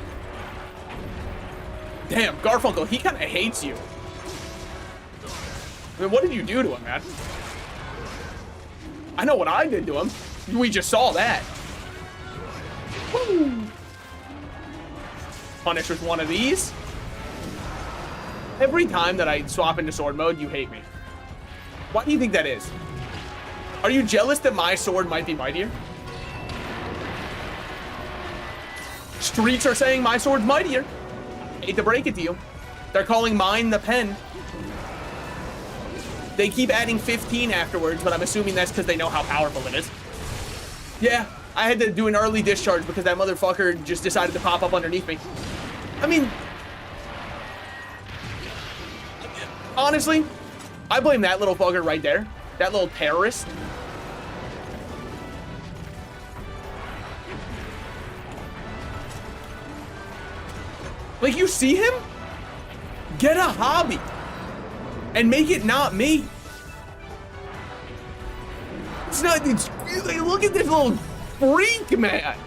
Damn, Garfunkel, he kind of hates you. I mean, what did you do to him, man? I know what I did to him. We just saw that. Woo. Punish with one of these. Every time that I swap into sword mode, you hate me. Why do you think that is? Are you jealous that my sword might be mightier? Streets are saying my sword's mightier. Hate to break it to you. They're calling mine the pen. They keep adding 15 afterwards, but I'm assuming that's because they know how powerful it is. Yeah, I had to do an early discharge because that motherfucker just decided to pop up underneath me. I mean, honestly, I blame that little bugger right there. That little terrorist. Like, you see him? Get a hobby. And make it not me. It's not, it's, look at this little freak, man.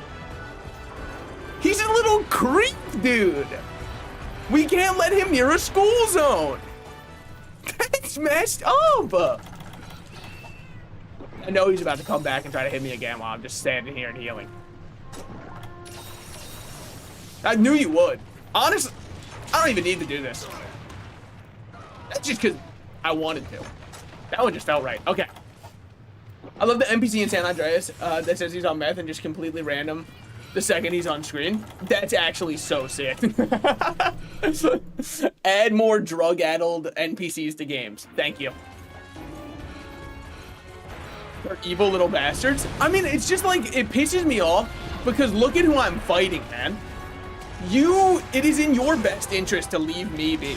He's a little creep, dude. We can't let him near a school zone. That's messed up. I know he's about to come back and try to hit me again while I'm just standing here and healing. I knew you would. Honestly, I don't even need to do this. That's just because I wanted to. That one just felt right. Okay. I love the NPC in San Andreas that says he's on meth and just completely random the second he's on screen. That's actually so sick. Add more drug-addled NPCs to games. Thank you. They're evil little bastards. I mean, it's just like, it pisses me off because look at who I'm fighting, man. It is in your best interest to leave me be.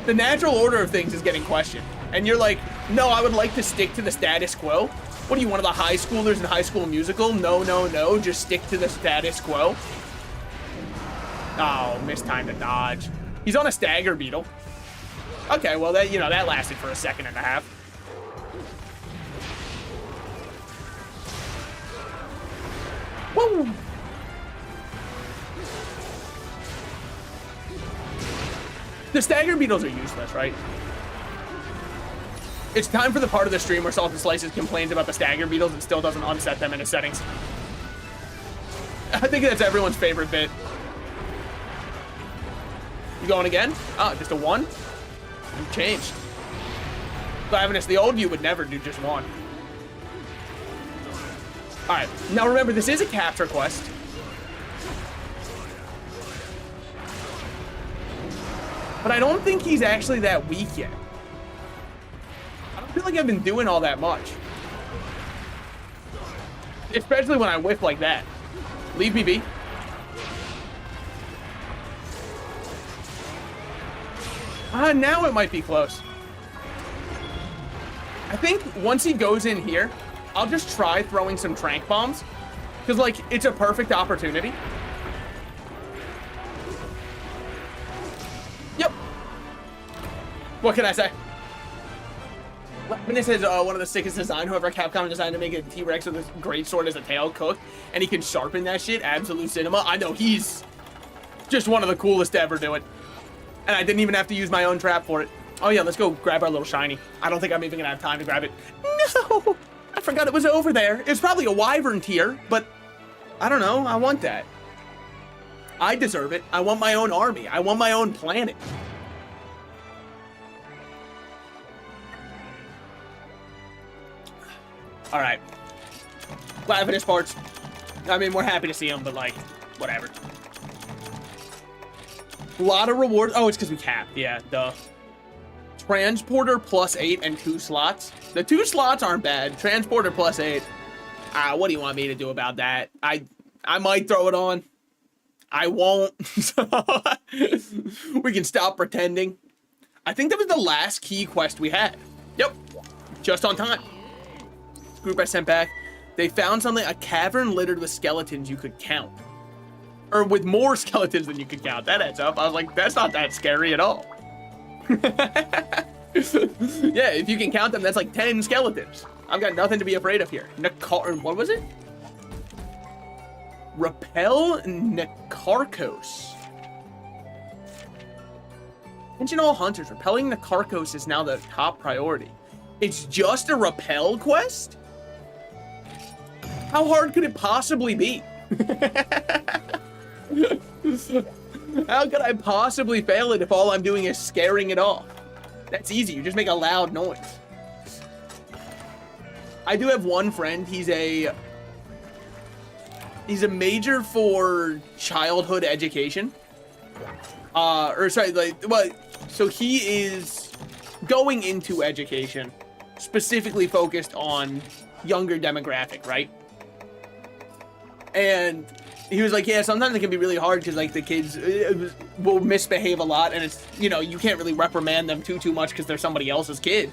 The natural order of things is getting questioned. And you're like, no, I would like to stick to the status quo. What are you, one of the high schoolers in High School Musical? No, no, no, just stick to the status quo. Oh, mistimed to dodge. He's on a stagger beetle. Okay, well, that, you know, that lasted for a second and a half. Woo! The stagger beetles are useless, right? It's time for the part of the stream where Salted Slices complains about the stagger beetles and still doesn't unset them in his settings. I think that's everyone's favorite bit. You going again? Oh, just a one? You changed. Glavinus, the old you would never do just one. Alright, now remember, this is a capture quest. But I don't think he's actually that weak yet. I don't feel like I've been doing all that much. Especially when I whiff like that. Leave me be. Now it might be close. I think once he goes in here, I'll just try throwing some trank bombs. Because, like, it's a perfect opportunity. Yep. What can I say? This is one of the sickest design. Whoever Capcom designed to make a T-Rex with a great sword as a tail cooked, and he can sharpen that shit. Absolute cinema. I know he's just one of the coolest to ever do it. And I didn't even have to use my own trap for it. Oh yeah, let's go grab our little shiny. I don't think I'm even gonna have time to grab it. No, I forgot it was over there. It's probably a wyvern tier, but I don't know. I want that. I deserve it. I want my own army. I want my own planet. All right. Glavinus parts. I mean, we're happy to see him, but like, whatever. A lot of rewards. Oh, it's because we capped. Yeah, duh. Transporter +8 and 2 slots. The 2 slots aren't bad. Transporter +8. What do you want me to do about that? I might throw it on. I won't. We can stop pretending. I think that was the last key quest we had. Yep. Just on time. Group I sent back. They found something, a cavern littered with skeletons you could count. Or with more skeletons than you could count. That adds up. I was like, that's not that scary at all. Yeah, if you can count them, that's like 10 skeletons. I've got nothing to be afraid of here. What was it? Repel Nakarkos. Mention all hunters. Repelling Nakarkos is now the top priority. It's just a repel quest? How hard could it possibly be? How could I possibly fail it if all I'm doing is scaring it off? That's easy. You just make a loud noise. I do have one friend. He's a major for childhood education. So he is going into education, specifically focused on younger demographic, right? And he was like, yeah, sometimes it can be really hard because like the kids will misbehave a lot, and it's, you know, you can't really reprimand them too much because they're somebody else's kid.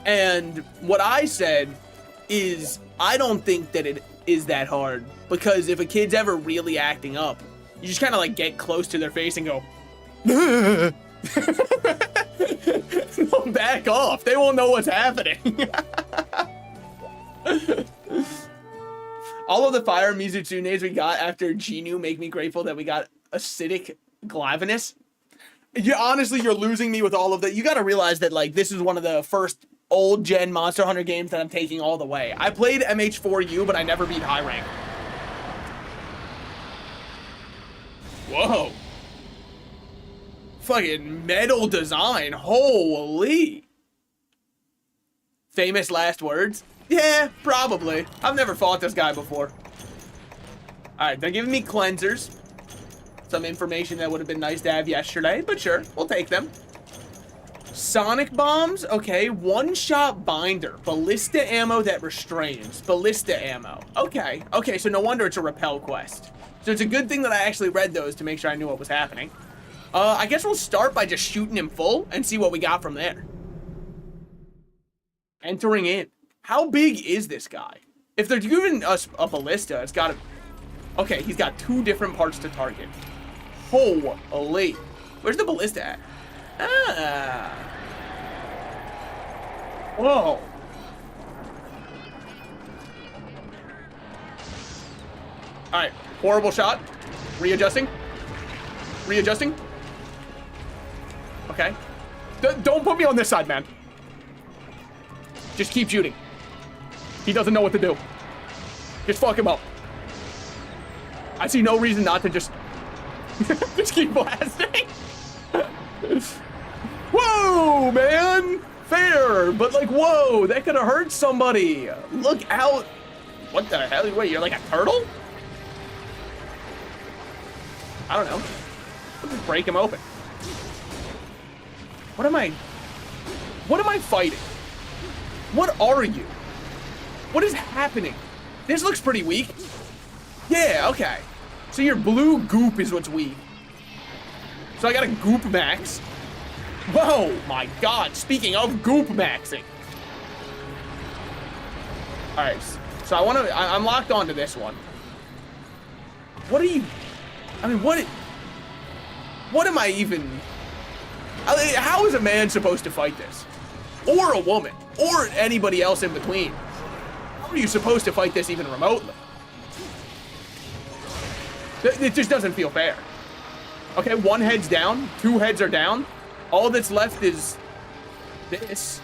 And what I said is, I don't think that it is that hard, because if a kid's ever really acting up, you just kind of like get close to their face and go, back off. They won't know what's happening. All of the fire Mizutsunes we got after Genu make me grateful that we got acidic glavinus. Honestly, you're losing me with all of that. You got to realize that, like, this is one of the first old gen Monster Hunter games that I'm taking all the way. I played MH4U, but I never beat high rank. Whoa. Fucking metal design. Holy. Famous last words? Yeah, probably. I've never fought this guy before. Alright, they're giving me cleansers. Some information that would have been nice to have yesterday, but sure, we'll take them. Sonic bombs? Okay, one-shot binder. Ballista ammo that restrains. Ballista ammo. Okay, okay, so no wonder it's a repel quest. So it's a good thing that I actually read those to make sure I knew what was happening. I guess we'll start by just shooting him full and see what we got from there. Entering in. How big is this guy? If they're giving us a ballista, it's got to... Okay, he's got 2 different parts to target. Holy. Where's the ballista at? Ah. Whoa. Alright, horrible shot. Readjusting. Readjusting. Okay. Don't put me on this side, man. Just keep shooting. He doesn't know what to do. Just fuck him up. I see no reason not to just... just keep blasting. Whoa, man. Fair, but like, whoa, that could have hurt somebody. Look out. What the hell? Wait, you're like a turtle? I don't know. Let's just break him open. What am I fighting? What are you? What is happening? This looks pretty weak. Yeah, okay. So your blue goop is what's weak. So I got a goop max. Whoa, my God. Speaking of goop maxing. All right, so I'm locked onto this one. What are you, I mean, what am I even, how is a man supposed to fight this? Or a woman, or anybody else in between? How are you supposed to fight this even remotely? It just doesn't feel fair. Okay, 1 head's down, 2 heads are down. All that's left is this.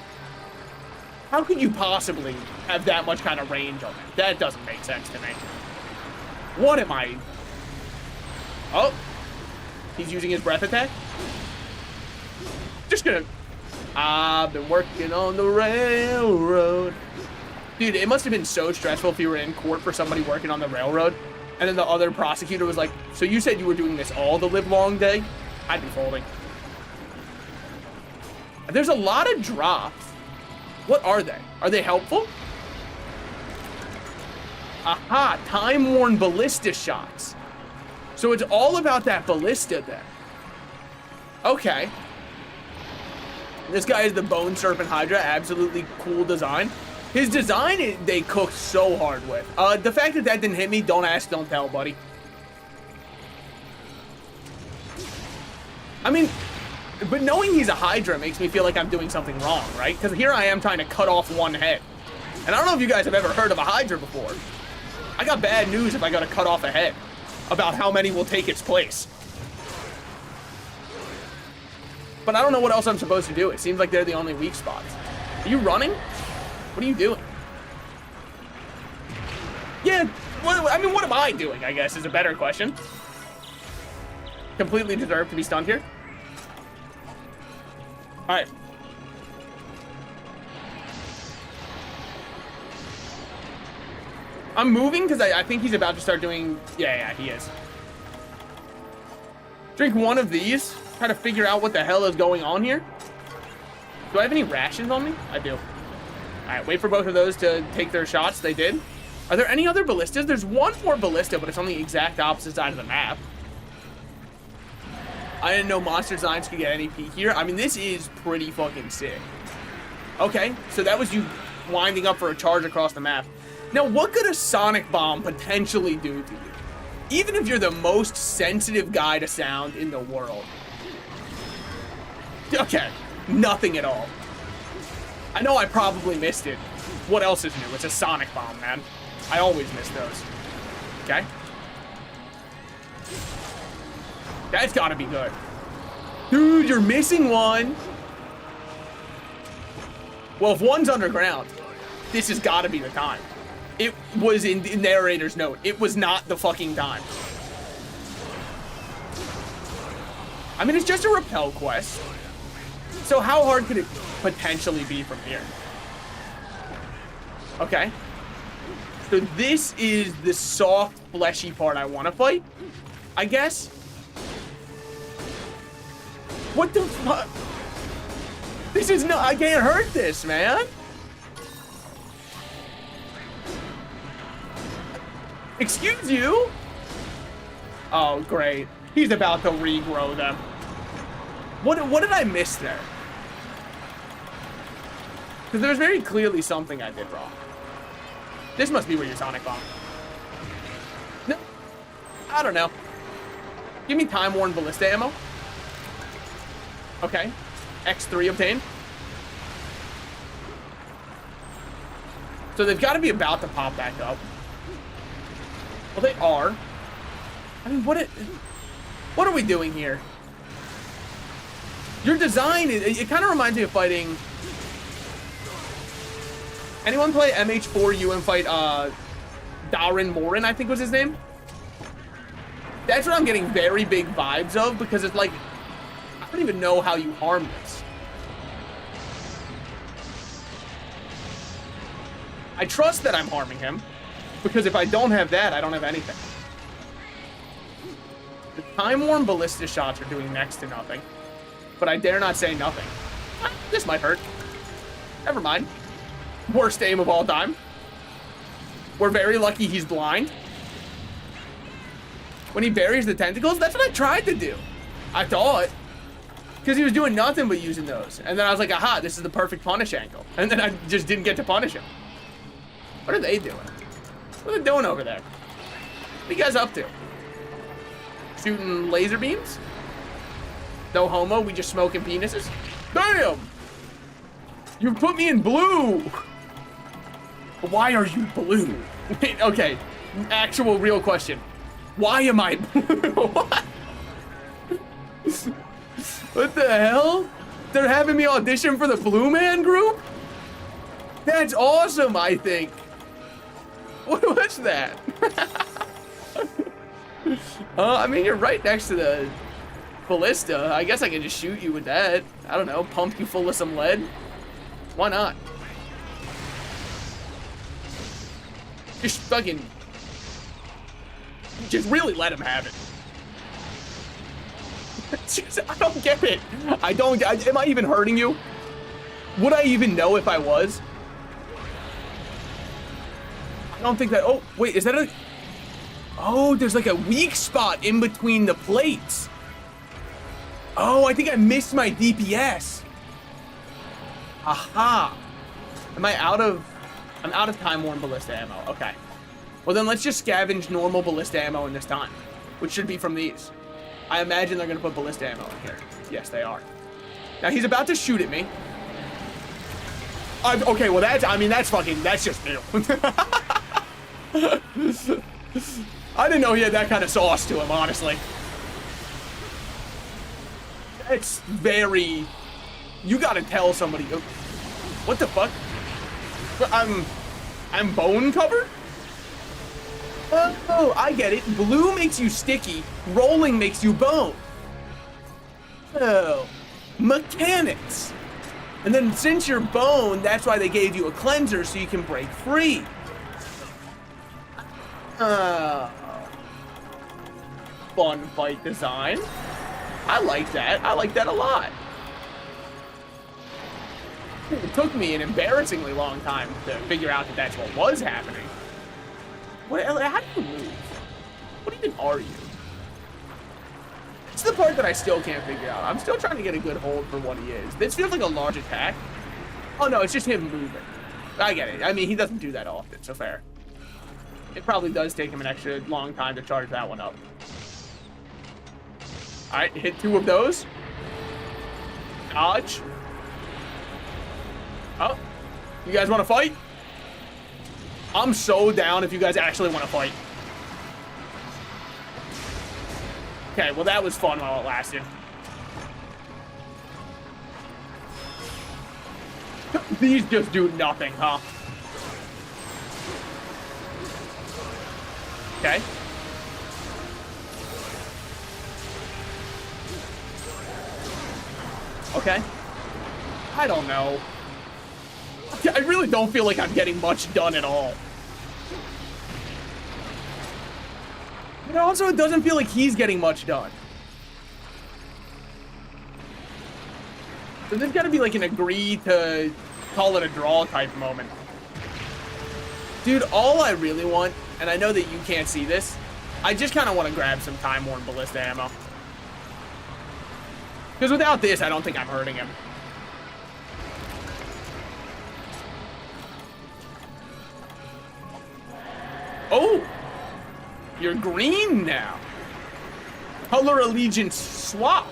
How could you possibly have that much kind of range on it? That doesn't make sense to me. What am I? Oh, he's using his breath attack. Just gonna... I've been working on the railroad. Dude, it must have been so stressful if you were in court for somebody working on the railroad. And then the other prosecutor was like, so you said you were doing this all the live long day? I'd be folding. There's a lot of drops. What are they? Are they helpful? Aha, time-worn ballista shots. So it's all about that ballista then. Okay. This guy is the Bone Serpent Hydra. Absolutely cool design. His design, they cooked so hard with. The fact that didn't hit me, don't ask, don't tell, buddy. I mean, but knowing he's a Hydra makes me feel like I'm doing something wrong, right? Because here I am trying to cut off 1 head. And I don't know if you guys have ever heard of a Hydra before. I got bad news if I gotta cut off a head about how many will take its place. But I don't know what else I'm supposed to do. It seems like they're the only weak spots. Are you running? What are you doing? Yeah, I mean, what am I doing, I guess, is a better question. Completely deserve to be stunned here. All right. I'm moving because I think he's about to start doing... Yeah, he is. Drink 1 of these. Try to figure out what the hell is going on here. Do I have any rations on me? I do. All right, wait for both of those to take their shots. They did. Are there any other ballistas? There's 1 more ballista, but it's on the exact opposite side of the map. I didn't know Monster Designs could get any peek here. I mean, this is pretty fucking sick. Okay, so that was you winding up for a charge across the map. Now, what could a sonic bomb potentially do to you? Even if you're the most sensitive guy to sound in the world. Okay, nothing at all. I know I probably missed it. What else is new? It's a sonic bomb, man. I always miss those. Okay. That's gotta be good. Dude, you're missing one. Well, if one's underground, this has gotta be the time. It was in the narrator's note. It was not the fucking time. I mean, it's just a repel quest. So how hard could it potentially be from here? Okay. So this is the soft, fleshy part I want to fight, I guess. What the fuck? This is not, I can't hurt this, man. Excuse you? Oh, great. He's about to regrow them. What did I miss there? Because there's very clearly something I did wrong. This must be where your Sonic Bomb. No, I don't know. Give me Time Worn Ballista ammo. Okay. X3 obtained. So they've got to be about to pop back up. Well, they are. I mean, what are we doing here? Your design, it kind of reminds me of fighting... Anyone play MH4U and fight Darren Morin, I think was his name? That's what I'm getting very big vibes of, because it's like, I don't even know how you harm this. I trust that I'm harming him, because if I don't have that, I don't have anything. The time-worn ballista shots are doing next to nothing, but I dare not say nothing. This might hurt. Never mind. Worst aim of all time. We're very lucky he's blind. When he buries the tentacles, that's what I tried to do. I thought. Because he was doing nothing but using those. And then I was like, aha, this is the perfect punish angle. And then I just didn't get to punish him. What are they doing? What are they doing over there? What are you guys up to? Shooting laser beams? No homo, we just smoking penises? Damn! You put me in blue! Why are you blue? Wait, okay, actual real question. Why am I blue? What? What the hell? They're having me audition for the Blue Man group? That's awesome, I think. What's that? I mean, you're right next to the ballista. I guess I can just shoot you with that. I don't know, pump you full of some lead. Why not? Just fucking... Just really let him have it. I don't get it. Am I even hurting you? Would I even know if I was? I don't think that... Oh, wait, is that a... Oh, there's like a weak spot in between the plates. Oh, I think I missed my DPS. Aha. Am I out of... I'm out of time-worn ballista ammo. Okay. Well, then let's just scavenge normal ballista ammo in this time, which should be from these. I imagine they're going to put ballista ammo in here. Yes, they are. Now, he's about to shoot at me. Okay, well, that's fucking... That's just new. I didn't know he had that kind of sauce to him, honestly. It's very... You gotta tell somebody... What the fuck? I'm bone covered? Oh, I get it. Blue makes you sticky. Rolling makes you bone. Oh. Mechanics. And then since you're bone, that's why they gave you a cleanser so you can break free. Fun fight design. I like that. I like that a lot. It took me an embarrassingly long time to figure out that that's what was happening. How do you move? What even are you? It's the part that I still can't figure out. I'm still trying to get a good hold for what he is. This feels like a large attack. Oh no, it's just him moving. I get it. I mean, he doesn't do that often, so fair. It probably does take him an extra long time to charge that one up. All right, hit 2 of those. Dodge. Oh, you guys want to fight? I'm so down if you guys actually want to fight. Okay, well, that was fun while it lasted. These just do nothing, huh? Okay. Okay. I don't know. I really don't feel like I'm getting much done at all. But also, it doesn't feel like he's getting much done. So there's got to be like an agree to call it a draw type moment. Dude, all I really want, and I know that you can't see this, I just kind of want to grab some time-worn ballista ammo. Because without this, I don't think I'm hurting him. Oh! You're green now. Color allegiance swap.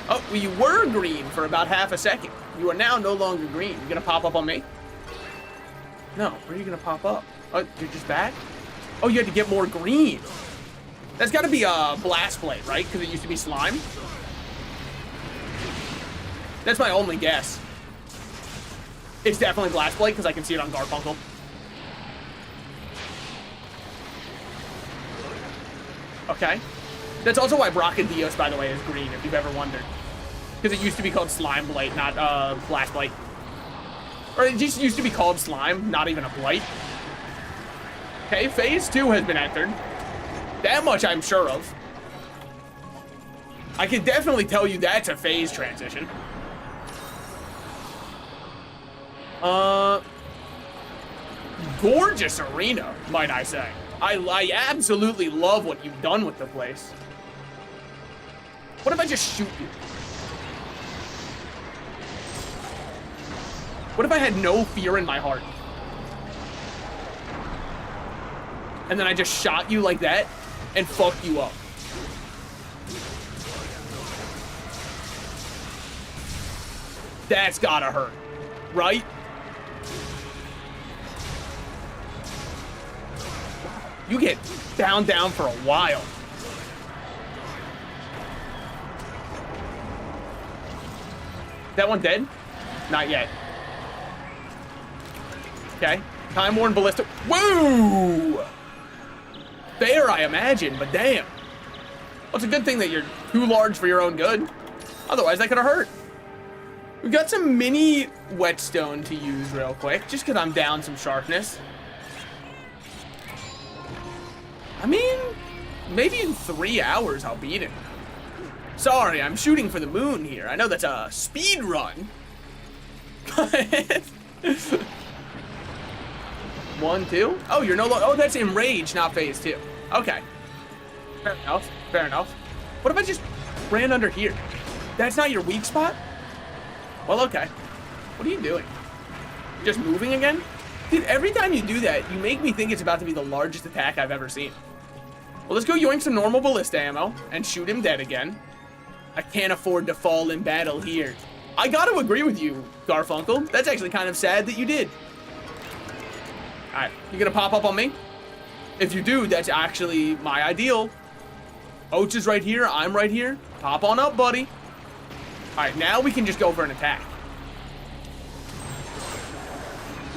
Oh, well, you were green for about half a second. You are now no longer green. You gonna pop up on me? No, where are you gonna pop up? Oh, you're just back? Oh, you had to get more green. That's gotta be a blast blade, right? Because it used to be slime. That's my only guess. It's definitely blast blade because I can see it on Garfunkel. Okay. That's also why Brachydios, by the way, is green, if you've ever wondered. Because it used to be called Slime Blight, not Blast Blight. Or it just used to be called Slime, not even a Blight. Okay, Phase 2 has been entered. That much I'm sure of. I can definitely tell you that's a phase transition. Gorgeous arena, might I say. I absolutely love what you've done with the place. What if I just shoot you? What if I had no fear in my heart? And then I just shot you like that and fucked you up. That's gotta hurt, right? You get down for a while. That one dead? Not yet. Okay. Time-worn ballista. Woo! Fair, I imagine, but damn. Well, it's a good thing that you're too large for your own good. Otherwise, that could have hurt. We've got some mini whetstone to use real quick, just because I'm down some sharpness. I mean, maybe in 3 hours I'll beat him. Sorry, I'm shooting for the moon here. I know that's a speed run. 1, 2. Oh, you're no longer. Oh, that's enraged, not phase 2. Okay. Fair enough. Fair enough. What if I just ran under here? That's not your weak spot? Well, okay. What are you doing? Just moving again? Dude, every time you do that, you make me think it's about to be the largest attack I've ever seen. Well, let's go yoink some normal ballista ammo and shoot him dead again. I can't afford to fall in battle here. I gotta agree with you, Garfunkel. That's actually kind of sad that you did. Alright, you gonna pop up on me? If you do, that's actually my ideal. Oats is right here, I'm right here. Pop on up, buddy. Alright, now we can just go for an attack.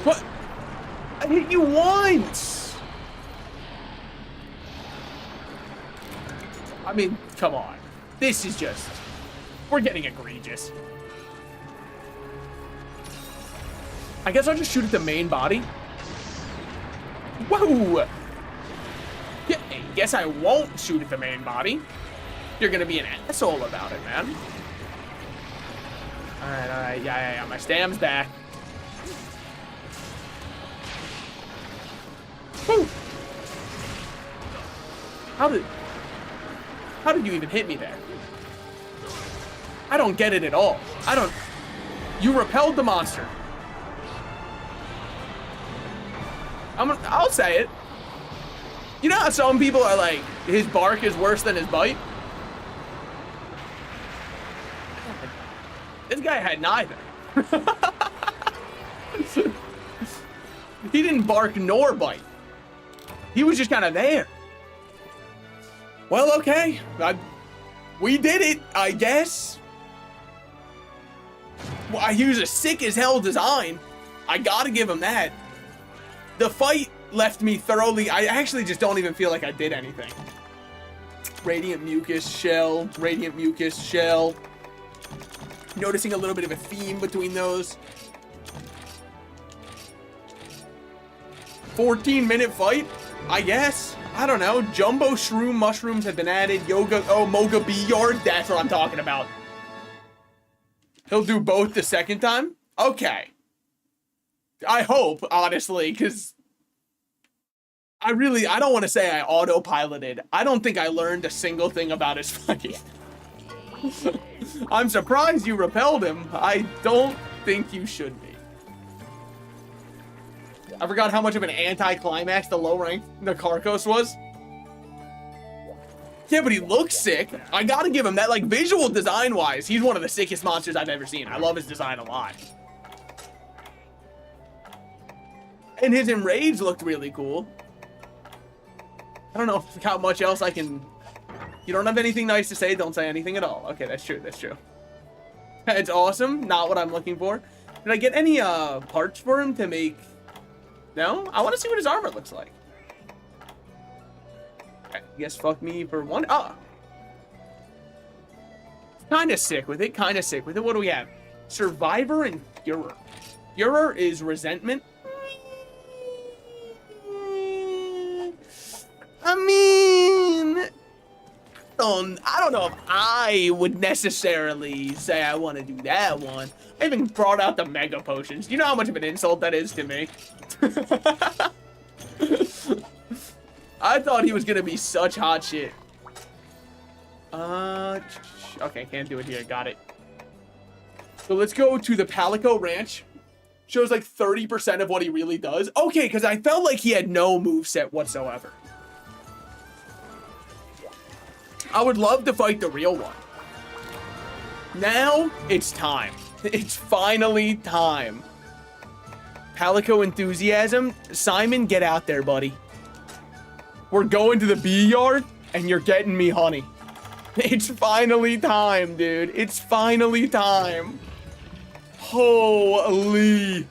What? I hit you once! I mean, come on. This is just... We're getting egregious. I guess I'll just shoot at the main body. Whoa! Yeah, I guess I won't shoot at the main body. You're gonna be an asshole about it, man. Alright, yeah, my stam's back. Woo! How did you even hit me there? I don't get it at all. You repelled the monster. I'll say it. You know how some people are like, his bark is worse than his bite? This guy had neither. He didn't bark nor bite. He was just kind of there. Well, okay. We did it, I guess. Well, he was a sick as hell design. I gotta give him that. The fight left me thoroughly. I actually just don't even feel like I did anything. Radiant mucus shell, radiant mucus shell. Noticing a little bit of a theme between those. 14-minute fight, I guess. I don't know. Jumbo shroom mushrooms have been added. Yoga, oh, Moga Bee Yard. That's what I'm talking about. He'll do both the second time? Okay. I hope, honestly, because I don't want to say I autopiloted. I don't think I learned a single thing about his fight. I'm surprised you repelled him. I don't think you should be. I forgot how much of an anti-climax the low rank Nakarkos was. Yeah, but he looks sick. I gotta give him that, like, visual design-wise, he's one of the sickest monsters I've ever seen. I love his design a lot. And his Enrage looked really cool. I don't know how much else I can... You don't have anything nice to say, don't say anything at all. Okay, that's true, that's true. It's awesome, not what I'm looking for. Did I get any parts for him to make... No? I want to see what his armor looks like. I guess fuck me for one. Ah! Kinda sick with it, kinda sick with it. What do we have? Survivor and Furor. Furor is resentment. I mean... I don't know if I would necessarily say I want to do that one. I even brought out the Mega Potions. Do you know how much of an insult that is to me? I thought he was going to be such hot shit. Okay, can't do it here. Got it. So let's go to the Palico Ranch. Shows like 30% of what he really does. Okay, because I felt like he had no moveset whatsoever. I would love to fight the real one. Now, it's time. It's finally time. Palico Enthusiasm. Simon, get out there, buddy. We're going to the bee yard, and you're getting me honey. It's finally time, dude. It's finally time. Holy.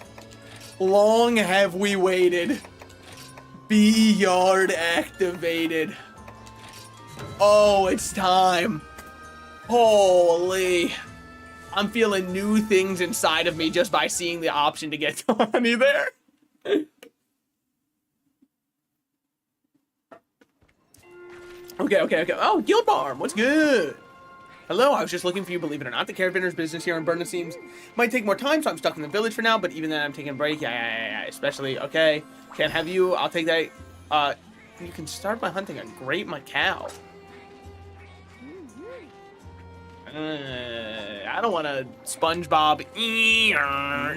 Long have we waited. Bee yard activated. Oh, it's time. Holy. I'm feeling new things inside of me just by seeing the option to get honey there. Okay. Oh, Guild Farm, what's good? Hello, I was just looking for you, believe it or not. The caravanner's business here in Burn, it seems, might take more time, so I'm stuck in the village for now, but even then I'm taking a break. Yeah, especially, okay. Can't have you, I'll take that. You can start by hunting a great Macau. I don't want a SpongeBob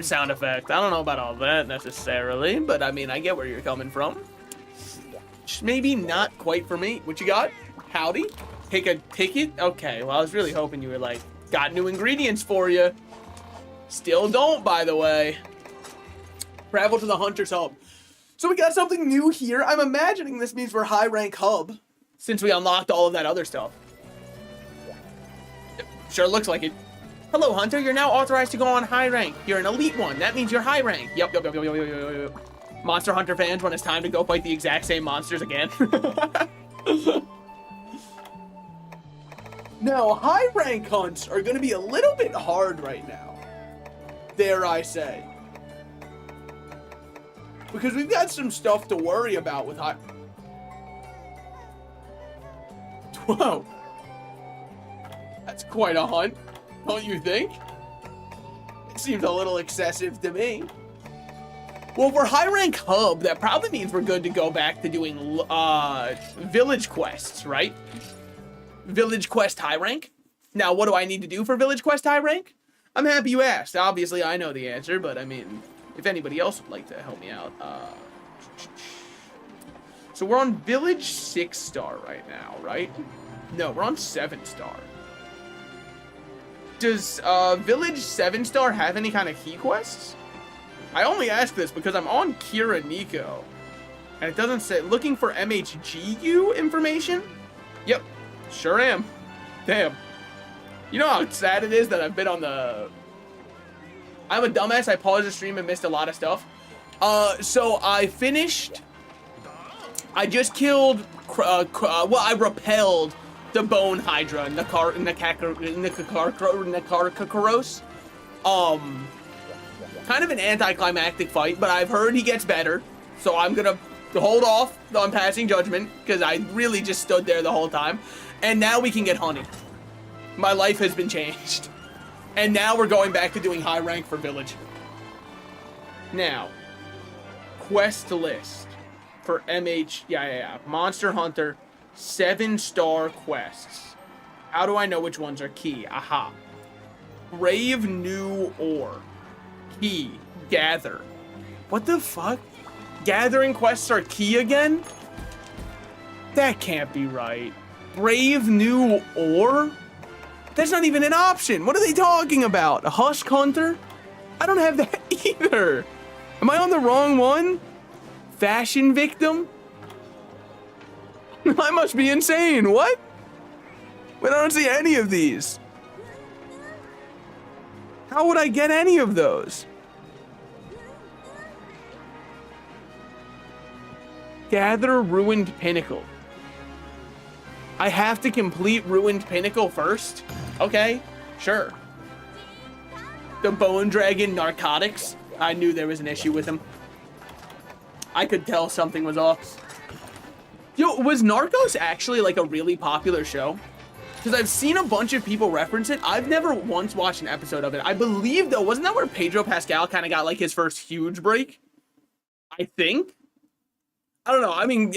sound effect. I don't know about all that necessarily, but I mean, I get where you're coming from. Just maybe not quite for me. What you got? Howdy? Take a ticket? Okay, well, I was really hoping you were like, got new ingredients for you. Still don't, by the way. Travel to the Hunter's Hub. So we got something new here. I'm imagining this means we're high rank hub, since we unlocked all of that other stuff. Sure looks like it. Hello, Hunter. You're now authorized to go on high rank. You're an elite one. That means you're high rank. Yep. Monster Hunter fans, when it's time to go fight the exact same monsters again. Now, high rank hunts are going to be a little bit hard right now. Dare I say. Because we've got some stuff to worry about with high... Whoa. That's quite a hunt, don't you think? It seems a little excessive to me. Well, for high rank hub, that probably means we're good to go back to doing village quests, right? Village quest high rank. Now, what do I need to do for village quest high rank? I'm happy you asked. Obviously, I know the answer, but I mean, if anybody else would like to help me out. So we're on village 6-star right now, right? No, we're on 7-star. Does village 7-star have any kind of key quests? I only ask this because I'm on Kira Nico. And it doesn't say, looking for MH4U information? Yep, sure am. Damn. You know how sad it is that I've been on the... I'm a dumbass, I paused the stream and missed a lot of stuff. So I finished... I just killed... well, I repelled the Bone Hydra, Nakakaros. Kind of an anticlimactic fight, but I've heard he gets better. So I'm gonna hold off on passing judgment, because I really just stood there the whole time. And now we can get honey. My life has been changed. And now we're going back to doing high rank for village. Now, quest list for Monster Hunter, 7-star quests. How do I know which ones are key? Aha. Brave new ore. Key. Gather. What the fuck? Gathering quests are key again? That can't be right. Brave new ore? That's not even an option. What are they talking about? A Husk Hunter? I don't have that either. Am I on the wrong one? Fashion victim? I must be insane. What? But I don't see any of these. How would I get any of those? Gather Ruined Pinnacle. I have to complete Ruined Pinnacle first? Okay, sure. The Bone Dragon narcotics. I knew there was an issue with him. I could tell something was off. Yo, was Narcos actually like a really popular show? Because I've seen a bunch of people reference it. I've never once watched an episode of it. I believe, though, wasn't that where Pedro Pascal kind of got like his first huge break? I think. I don't know. I mean,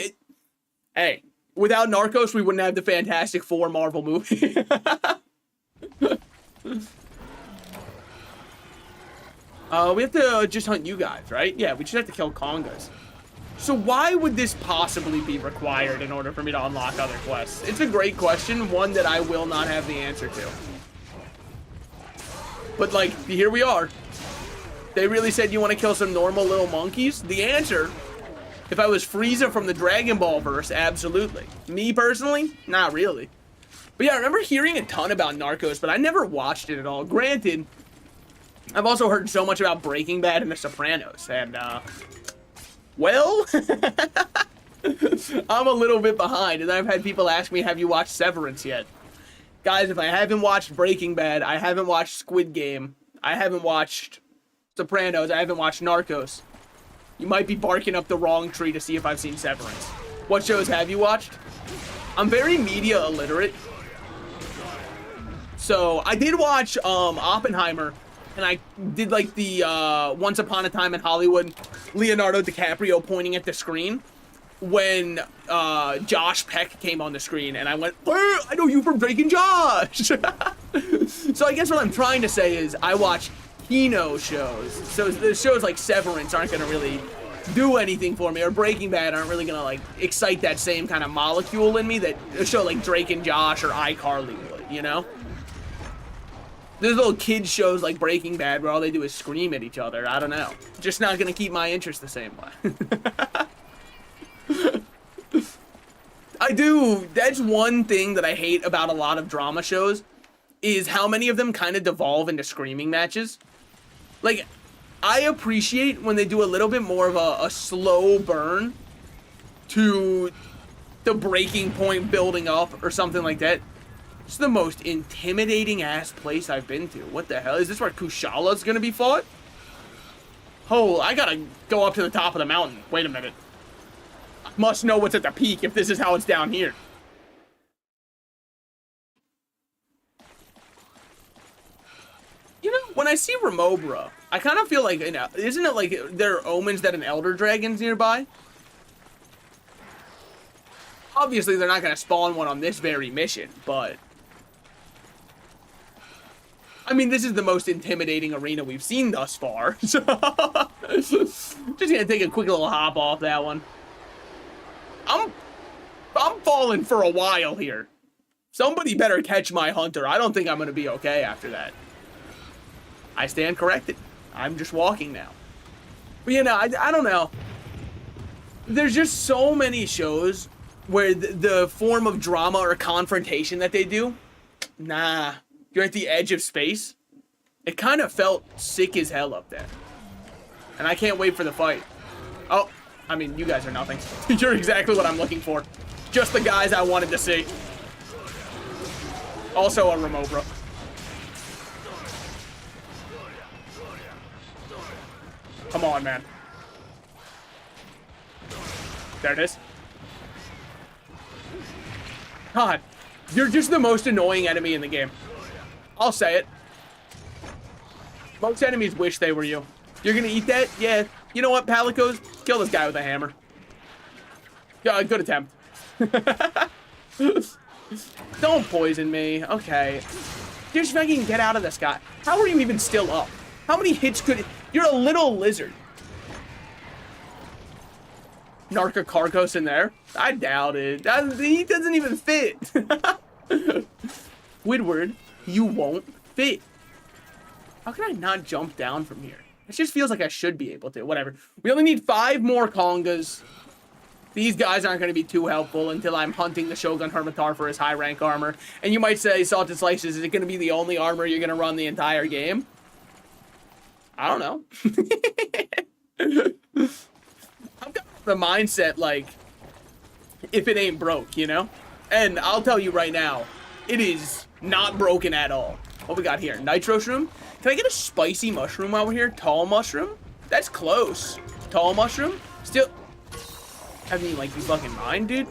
hey, without Narcos, we wouldn't have the Fantastic Four Marvel movie. We have to just hunt you guys, right? Yeah, we just have to kill congas. So why would this possibly be required in order for me to unlock other quests? It's a great question, one that I will not have the answer to. But, like, here we are. They really said you want to kill some normal little monkeys? The answer, if I was Frieza from the Dragon Ball verse, absolutely. Me, personally, not really. But yeah, I remember hearing a ton about Narcos, but I never watched it at all. Granted, I've also heard so much about Breaking Bad and The Sopranos, and, well, I'm a little bit behind, and I've had people ask me, have you watched Severance yet? Guys, if I haven't watched Breaking Bad, I haven't watched Squid Game, I haven't watched Sopranos, I haven't watched Narcos. You might be barking up the wrong tree to see if I've seen Severance. What shows have you watched? I'm very media illiterate. So, I did watch, Oppenheimer, and I did, like, the, Once Upon a Time in Hollywood, Leonardo DiCaprio pointing at the screen when, Josh Peck came on the screen, and I went, I know you from Drake and Josh! So I guess what I'm trying to say is, I watch Kino shows, so the shows like Severance aren't gonna really do anything for me, or Breaking Bad aren't really gonna, like, excite that same kind of molecule in me that a show like Drake and Josh or iCarly would, you know? There's little kid shows like Breaking Bad where all they do is scream at each other. I don't know. Just not gonna keep my interest the same way. That's one thing that I hate about a lot of drama shows, is how many of them kind of devolve into screaming matches. Like, I appreciate when they do a little bit more of a slow burn to the breaking point building up or something like that. It's the most intimidating ass place I've been to. What the hell? Is this where Kushala gonna be fought? Oh, I gotta go up to the top of the mountain. Wait a minute. I must know what's at the peak if this is how it's down here. You know, when I see Remobra, I kind of feel like, you know, isn't it like there are omens that an Elder Dragon's nearby? Obviously, they're not gonna spawn one on this very mission, but I mean, this is the most intimidating arena we've seen thus far, so just gonna take a quick little hop off that one. I'm falling for a while here. Somebody better catch my hunter. I don't think I'm gonna be okay after that. I stand corrected. I'm just walking now. But you know, I don't know. There's just so many shows where the form of drama or confrontation that they do, nah, you're at the edge of space. It kind of felt sick as hell up there. And I can't wait for the fight. Oh, I mean, you guys are nothing. You're exactly what I'm looking for. Just the guys I wanted to see. Also a Remobra. Come on, man. There it is. God, you're just the most annoying enemy in the game. I'll say it. Most enemies wish they were you. You're gonna eat that? Yeah. You know what, Palicos? Kill this guy with a hammer. Yeah, good attempt. Don't poison me. Okay. Just fucking get out of this guy. How are you even still up? How many hits could... You're a little lizard. Narcocarcos in there? I doubt it. He doesn't even fit. Squidward, you won't fit. How can I not jump down from here? It just feels like I should be able to. Whatever. We only need 5 more Kongas. These guys aren't going to be too helpful until I'm hunting the Shogun Hermitar for his high rank armor. And you might say, Salted Slices, is it going to be the only armor you're going to run the entire game? I don't know. I've got the mindset, like, if it ain't broke, you know? And I'll tell you right now, it is not broken at all. What we got here? Nitro Shroom? Can I get a spicy mushroom over here? Tall mushroom? That's close. Tall mushroom? Still... I mean, like, you fucking mind, dude?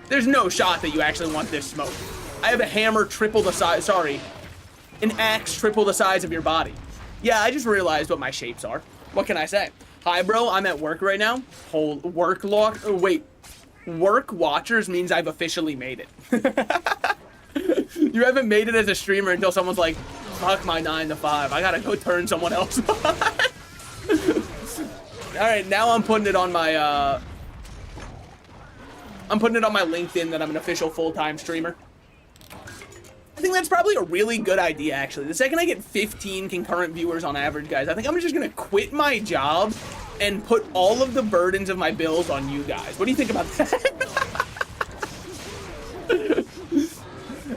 There's no shot that you actually want this smoke. I have a hammer triple the size... Sorry. An axe triple the size of your body. Yeah, I just realized what my shapes are. What can I say? Hi, bro. I'm at work right now. Hold work lock. Oh, wait. Work watchers means I've officially made it. You haven't made it as a streamer until someone's like, fuck my 9 to 5. I gotta go turn someone else on. Alright, now I'm putting it on my, I'm putting it on my LinkedIn that I'm an official full-time streamer. I think that's probably a really good idea, actually. The second I get 15 concurrent viewers on average, guys, I think I'm just gonna quit my job and put all of the burdens of my bills on you guys. What do you think about that?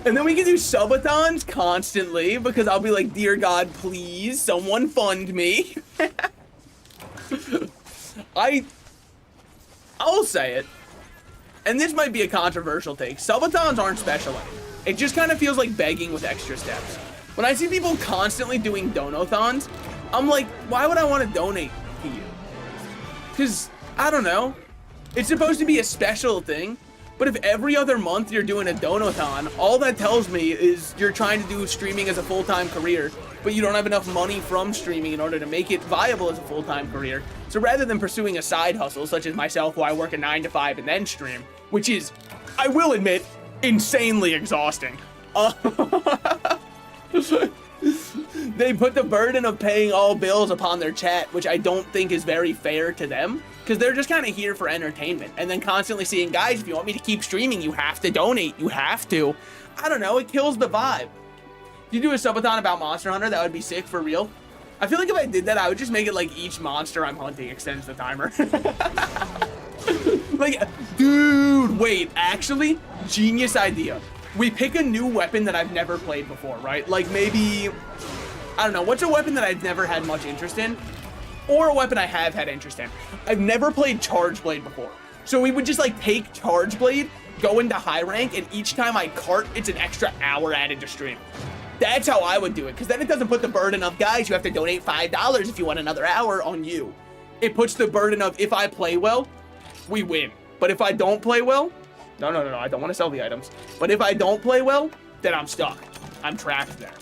And then we can do subathons constantly because I'll be like, dear God, please, someone fund me. I'll say it. And this might be a controversial take. Subathons aren't special anymore. It just kind of feels like begging with extra steps. When I see people constantly doing donathons, I'm like, why would I want to donate to you? Because, I don't know. It's supposed to be a special thing. But if every other month you're doing a donathon, all that tells me is you're trying to do streaming as a full-time career, but you don't have enough money from streaming in order to make it viable as a full-time career. So rather than pursuing a side hustle, such as myself, where I work a 9 to 5 and then stream, which is, I will admit, insanely exhausting. They put the burden of paying all bills upon their chat, which I don't think is very fair to them. Because they're just kind of here for entertainment. And then constantly seeing, guys, if you want me to keep streaming, you have to donate. You have to. I don't know. It kills the vibe. If you do a subathon about Monster Hunter, that would be sick for real. I feel like if I did that, I would just make it like each monster I'm hunting extends the timer. Like, dude, wait, actually, genius idea. We pick a new weapon that I've never played before, right? Like maybe, I don't know, what's a weapon that I've never had much interest in? Or a weapon I have had interest in. I've never played Charge Blade before. So we would just like take Charge Blade, go into high rank, and each time I cart, it's an extra hour added to stream. That's how I would do it, because then it doesn't put the burden of, guys, you have to donate $5 if you want another hour on you. It puts the burden of, if I play well, we win. But if I don't play well, no, I don't want to sell the items. But if I don't play well, then I'm stuck. I'm trapped there.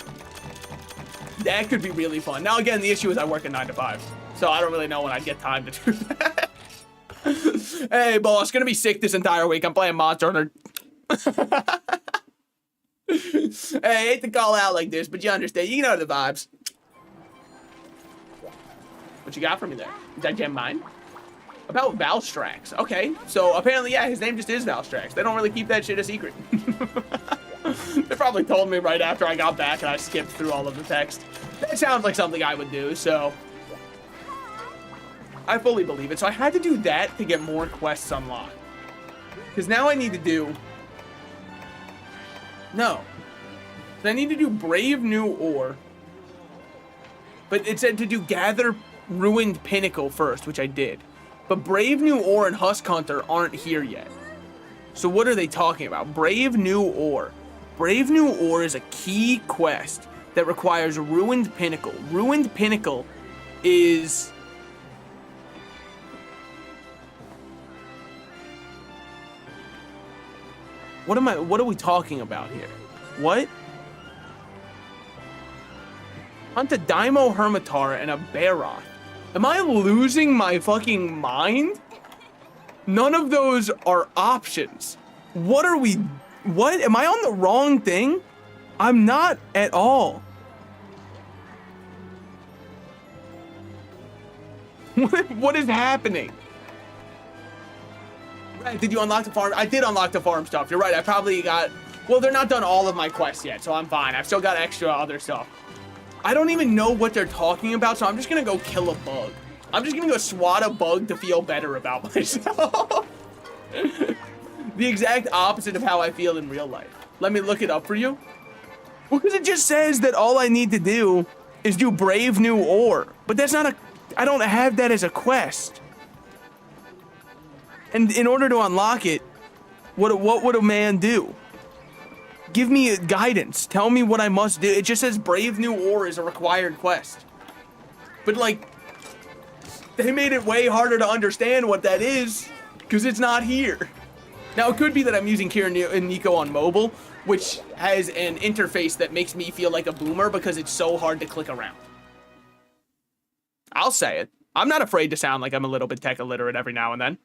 That could be really fun. Now, again, the issue is I work a 9 to 5. So I don't really know when I'd get time to do that. Hey, boss, gonna be sick this entire week. I'm playing Monster Hunter. Hey, I hate to call out like this, but you understand. You know the vibes. What you got for me there? Is that gem mine? About Valstrax. Okay, so apparently, yeah, his name just is Valstrax. They don't really keep that shit a secret. They probably told me right after I got back and I skipped through all of the text. That sounds like something I would do, so... I fully believe it. So I had to do that to get more quests unlocked. Because now I need to do... No. So I need to do Brave New Ore. But it said to do Gather Ruined Pinnacle first, which I did. But Brave New Ore and Husk Hunter aren't here yet. So what are they talking about? Brave New Ore. Brave New Ore is a key quest that requires Ruined Pinnacle. Ruined Pinnacle is... What are we talking about here? What? Hunt a Daimo Hermitar and a Baroth. Am I losing my fucking mind? None of those are options. What are we... What? Am I on the wrong thing? I'm not at all. What is happening? Right, did you unlock the farm? I did unlock the farm stuff. You're right, I probably got... Well, they're not done all of my quests yet, so I'm fine. I've still got extra other stuff. I don't even know what they're talking about, so I'm just gonna go kill a bug. I'm just gonna go swat a bug to feel better about myself. The exact opposite of how I feel in real life. Let me look it up for you. Well, because it just says that all I need to do is do Brave New Ore. But that's not a... I don't have that as a quest. And in order to unlock it, what would a man do? Give me guidance. Tell me what I must do. It just says Brave New Ore is a required quest. But like, they made it way harder to understand what that is because it's not here. Now, it could be that I'm using Kira and Nico on mobile, which has an interface that makes me feel like a boomer because it's so hard to click around. I'll say it. I'm not afraid to sound like I'm a little bit tech illiterate every now and then.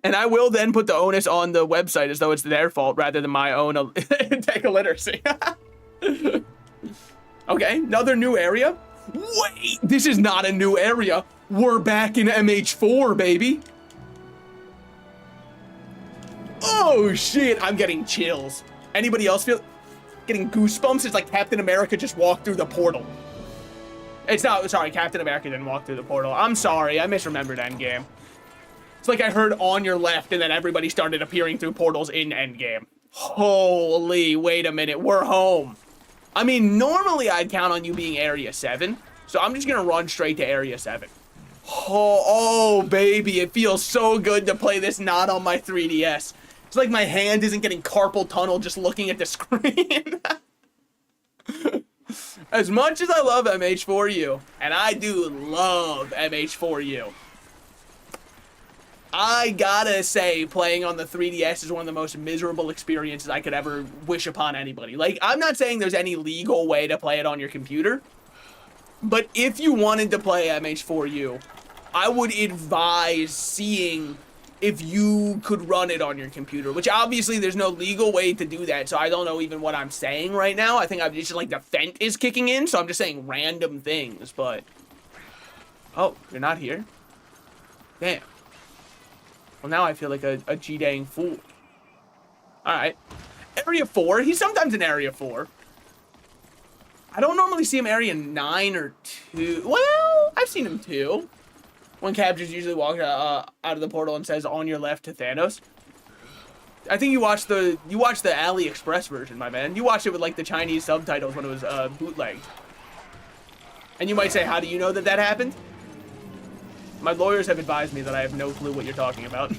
And I will then put the onus on the website as though it's their fault rather than my own tech illiteracy. Okay, another new area. Wait, this is not a new area. We're back in MH4, baby. Oh shit, I'm getting chills. Anybody else feel getting goosebumps? It's like Captain America just walked through the portal. It's not, sorry, Captain America didn't walk through the portal. I'm sorry, I misremembered Endgame. It's like I heard on your left and then everybody started appearing through portals in Endgame. Holy, wait a minute, we're home. I mean, normally I'd count on you being Area 7, so I'm just gonna run straight to Area 7. Oh, baby, it feels so good to play this not on my 3DS. It's like my hand isn't getting carpal tunnel just looking at the screen. As much as I love MH4U, and I do love MH4U, I gotta say playing on the 3DS is one of the most miserable experiences I could ever wish upon anybody. Like, I'm not saying there's any legal way to play it on your computer, but if you wanted to play MH4U, I would advise seeing if you could run it on your computer, which obviously there's no legal way to do that, so I don't know even what I'm saying right now. I think I'm just like the vent is kicking in, so I'm just saying random things, but... Oh, you're not here? Damn. Well, now I feel like a G-dang fool. Alright. Area 4, he's sometimes in Area 4. I don't normally see him Area 9 or 2. Well, I've seen him 2. When Cab just usually walks out of the portal and says, on your left to Thanos. I think you watched the AliExpress version, my man. You watched it with, like, the Chinese subtitles when it was bootlegged. And you might say, how do you know that that happened? My lawyers have advised me that I have no clue what you're talking about.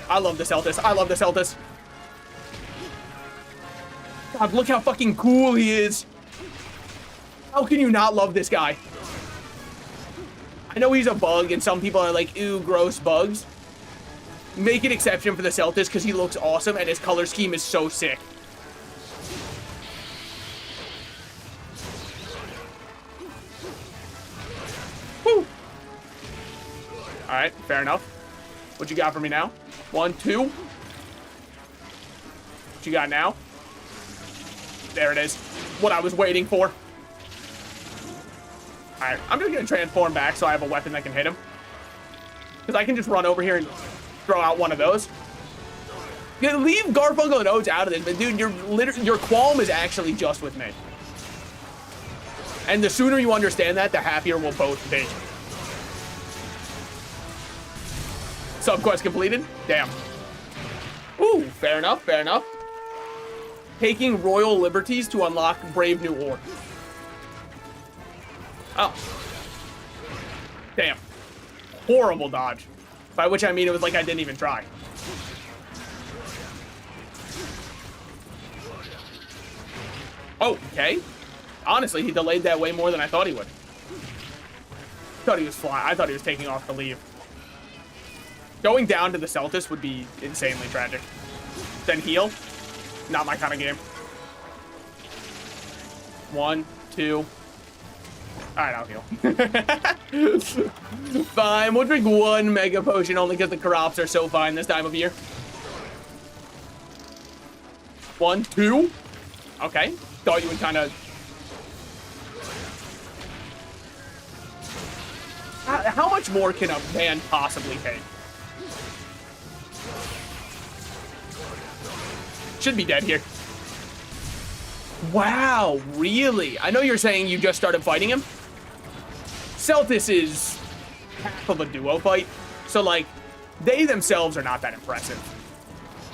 I love the Celtis. I love the Celtis. God, look how fucking cool he is. How can you not love this guy? I know he's a bug, and some people are like, ew, gross bugs. Make an exception for the Celtis, because he looks awesome, and his color scheme is so sick. Woo! Alright, fair enough. What you got for me now? 1, 2. What you got now? There it is. What I was waiting for. Alright, I'm just gonna transform back so I have a weapon that can hit him. Because I can just run over here and throw out one of those. You leave Garfunkel and Oates out of this, but dude, your qualm is actually just with me. And the sooner you understand that, the happier we'll both be. Subquest completed? Damn. Ooh, fair enough, fair enough. Taking royal liberties to unlock Brave New Order. Oh. Damn. Horrible dodge. By which I mean it was like I didn't even try. Oh, okay. Honestly, he delayed that way more than I thought he would. Thought he was flying. I thought he was taking off to leave. Going down to the Celtis would be insanely tragic. Then heal. Not my kind of game. 1, 2. Alright, I'll heal. Fine, we'll drink 1 mega potion only because the crops are so fine this time of year. 1, 2. Okay. Thought you would kind of... How much more can a man possibly take? Should be dead here. Wow, really? I know you're saying you just started fighting him. Celtis is half of a duo fight, so like, they themselves are not that impressive.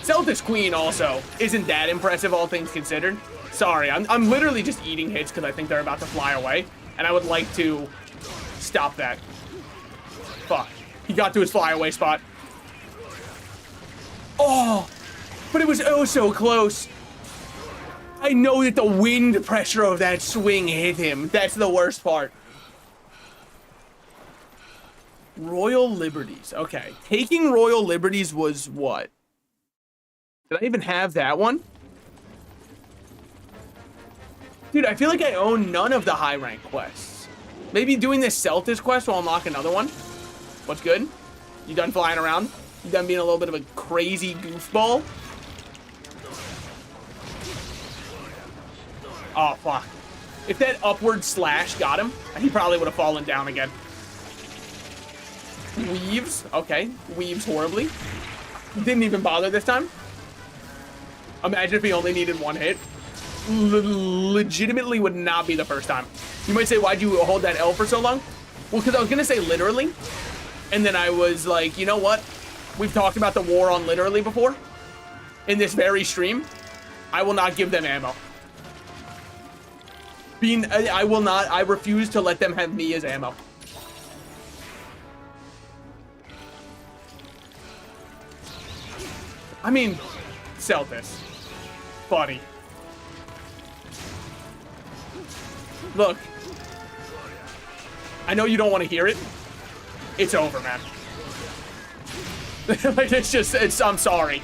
Celtis Queen also isn't that impressive, all things considered. Sorry, I'm literally just eating hits because I think they're about to fly away, and I would like to stop that. Fuck. He got to his flyaway spot. Oh, but it was oh so close. I know that the wind pressure of that swing hit him. That's the worst part. Royal Liberties. Okay. Taking Royal Liberties was what? Did I even have that one? Dude, I feel like I own none of the high rank quests. Maybe doing this Celtis quest will unlock another one. What's good? You done flying around? You done being a little bit of a crazy goofball? Oh, fuck. If that upward slash got him, he probably would have fallen down again. Weaves. Okay. Weaves horribly. Didn't even bother this time. Imagine if he only needed 1 hit. Legitimately would not be the first time. You might say, why'd you hold that L for so long? Well, because I was going to say literally. And then I was like, you know what? We've talked about the war on literally before. In this very stream. I will not give them ammo. I will not. I refuse to let them have me as ammo. I mean, Celtis. Buddy. Look. I know you don't want to hear it. It's over, man. Like, I'm sorry.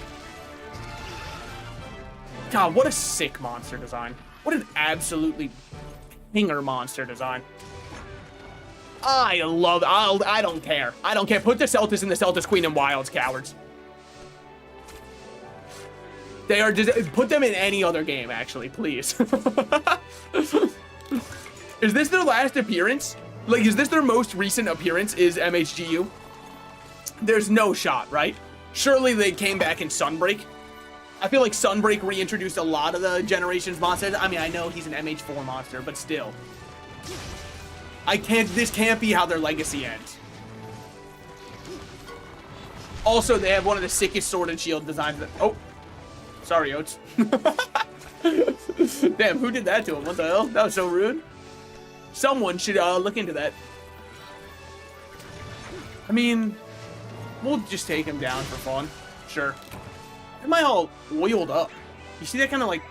God, what a sick monster design. What an absolutely pinger monster design. I don't care. I don't care. Put the Celtis and the Celtis Queen in Wilds, cowards. They are just, put them in any other game, actually, please. Is this their last appearance? Like, is this their most recent appearance, is MH4U? There's no shot, right? Surely they came back in Sunbreak. I feel like Sunbreak reintroduced a lot of the Generations monsters. I mean, I know he's an MH4 monster, but still. This can't be how their legacy ends. Also, they have one of the sickest sword and shield designs that, oh. Sorry, Oats. Damn, who did that to him? What the hell? That was so rude. Someone should look into that. I mean, we'll just take him down for fun. Sure. Am I all oiled up? You see that kind of like...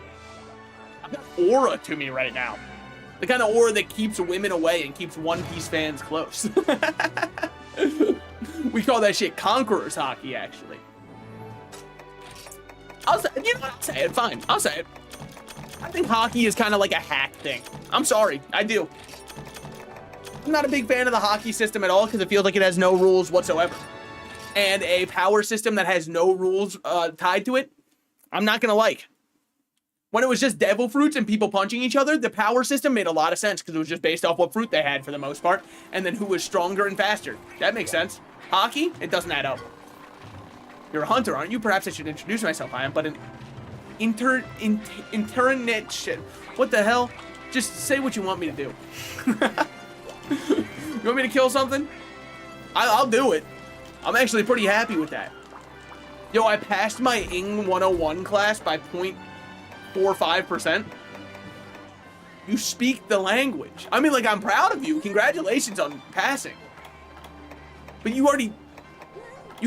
I've got aura to me right now. The kind of aura that keeps women away and keeps One Piece fans close. We call that shit Conqueror's Hockey, actually. I'll say it, fine. I'll say it. I think hockey is kind of like a hack thing. I'm sorry, I do. I'm not a big fan of the hockey system at all because it feels like it has no rules whatsoever. And a power system that has no rules tied to it, I'm not gonna like. When it was just devil fruits and people punching each other, the power system made a lot of sense because it was just based off what fruit they had for the most part, and then who was stronger and faster. That makes sense. Hockey, it doesn't add up. You're a hunter, aren't you? Perhaps I should introduce myself. I am but an internet shit. What the hell? Just say what you want me to do. You want me to kill something? I'll do it. I'm actually pretty happy with that. Yo, I passed my Ing 101 class by 0.45%. You speak the language. I mean, like, I'm proud of you. Congratulations on passing. But you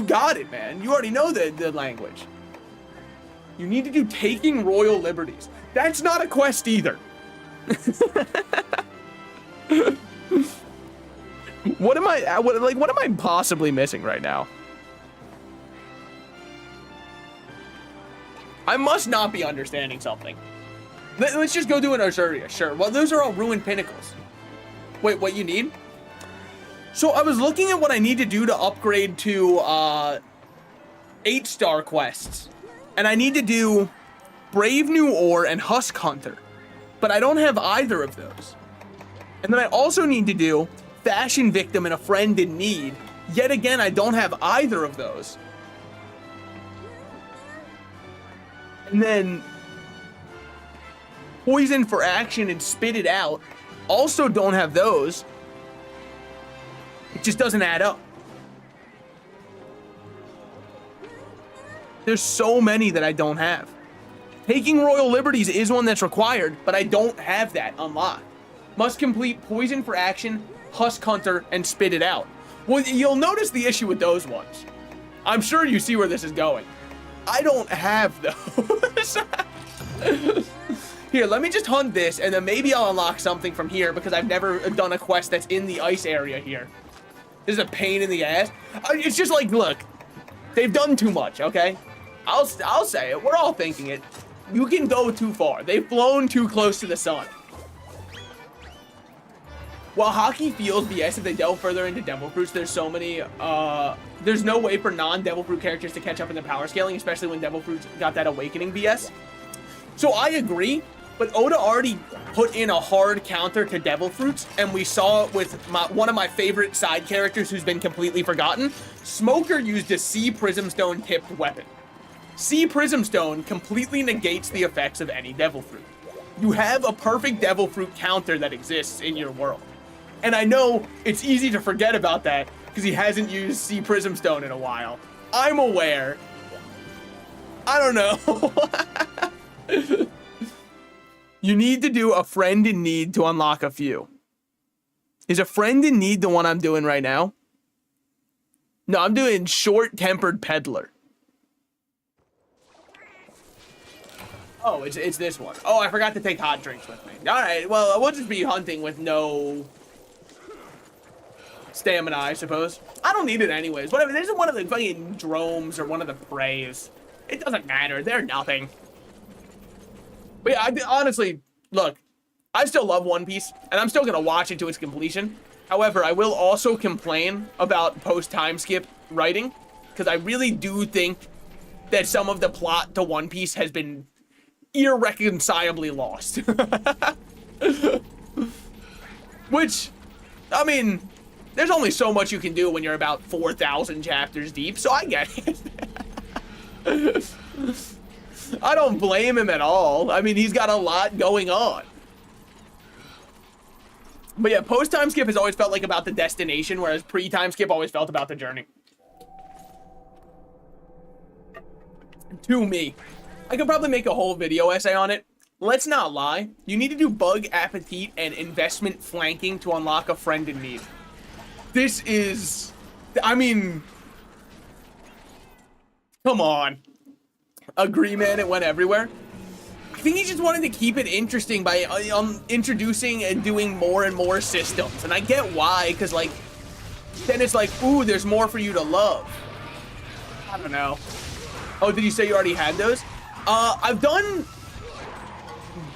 got it, man. You already know the language. You need to do taking royal liberties. That's not a quest either. What am I possibly missing right now? I must not be understanding something. Let's just go do an Azuria. Sure. Well, those are all ruined pinnacles. Wait, what you need? So I was looking at what I need to do to upgrade to 8-star quests. And I need to do Brave New Ore and Husk Hunter. But I don't have either of those. And then I also need to do Fashion Victim and a Friend in Need. Yet again, I don't have either of those. And then Poison for Action and Spit It Out. Also don't have those. It just doesn't add up. There's so many that I don't have. Taking Royal Liberties is one that's required, but I don't have that unlocked. Must complete Poison for Action, Husk Hunter, and Spit It Out. Well, you'll notice the issue with those ones. I'm sure you see where this is going. I don't have those. Here, let me just hunt this, and then maybe I'll unlock something from here, because I've never done a quest that's in the ice area here. This is a pain in the ass. It's just like, look, they've done too much, okay? I'll say it. We're all thinking it. You can go too far. They've flown too close to the sun. While hockey feels BS if they delve further into Devil Fruits, there's so many, there's no way for non-Devil Fruit characters to catch up in the power scaling, especially when Devil Fruits got that awakening BS. So I agree, but Oda already put in a hard counter to Devil Fruits, and we saw it with one of my favorite side characters who's been completely forgotten. Smoker used a Sea Prism Stone tipped weapon. Sea Prism Stone completely negates the effects of any Devil Fruit. You have a perfect Devil Fruit counter that exists in your world. And I know it's easy to forget about that because he hasn't used Sea Prism Stone in a while. I'm aware. I don't know. You need to do a Friend in Need to unlock a few. Is a Friend in Need the one I'm doing right now? No, I'm doing Short-Tempered Peddler. Oh, it's this one. Oh, I forgot to take hot drinks with me. All right, well, we'll just be hunting with no stamina, I suppose. I don't need it anyways. Whatever, this is one of the fucking dromes or one of the preys. It doesn't matter. They're nothing. But yeah, honestly, look, I still love One Piece, and I'm still going to watch it to its completion. However, I will also complain about post-time skip writing, because I really do think that some of the plot to One Piece has been irreconcilably lost. Which, I mean, there's only so much you can do when you're about 4,000 chapters deep, so I get it. I don't blame him at all. I mean, he's got a lot going on. But yeah, post-time skip has always felt like about the destination, whereas pre-time skip always felt about the journey. To me. I could probably make a whole video essay on it. Let's not lie. You need to do Bug Appetit and Investment Flanking to unlock a Friend in Need. This is... I mean... Come on. Agree, man, it went everywhere. I think he just wanted to keep it interesting by introducing and doing more and more systems. And I get why, because, like, then it's like, ooh, there's more for you to love. I don't know. Oh, did you say you already had those? I've done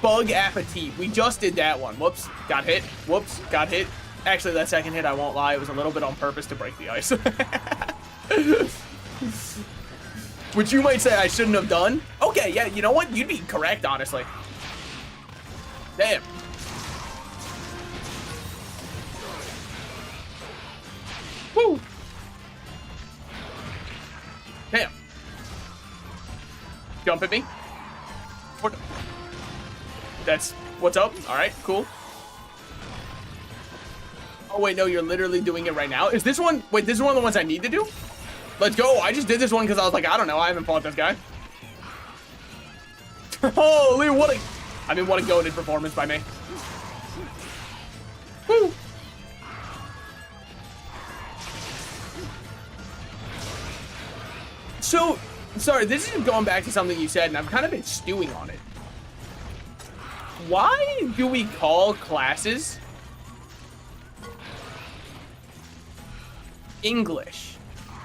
Bug Appetit. We just did that one. Whoops, got hit. Whoops, got hit. Actually, that second hit, I won't lie, it was a little bit on purpose to break the ice. Which you might say I shouldn't have done. Okay, yeah, you know what? You'd be correct, honestly. Damn. Woo. Damn. Jump at me. That's what's up. All right, cool. Oh, wait, no, you're literally doing it right now. Is this one? Wait, this is one of the ones I need to do? Let's go. I just did this one because I was like, I don't know. I haven't fought this guy. Holy, what a goated performance by me. Woo. So, sorry, this is going back to something you said, and I've kind of been stewing on it. Why do we call classes English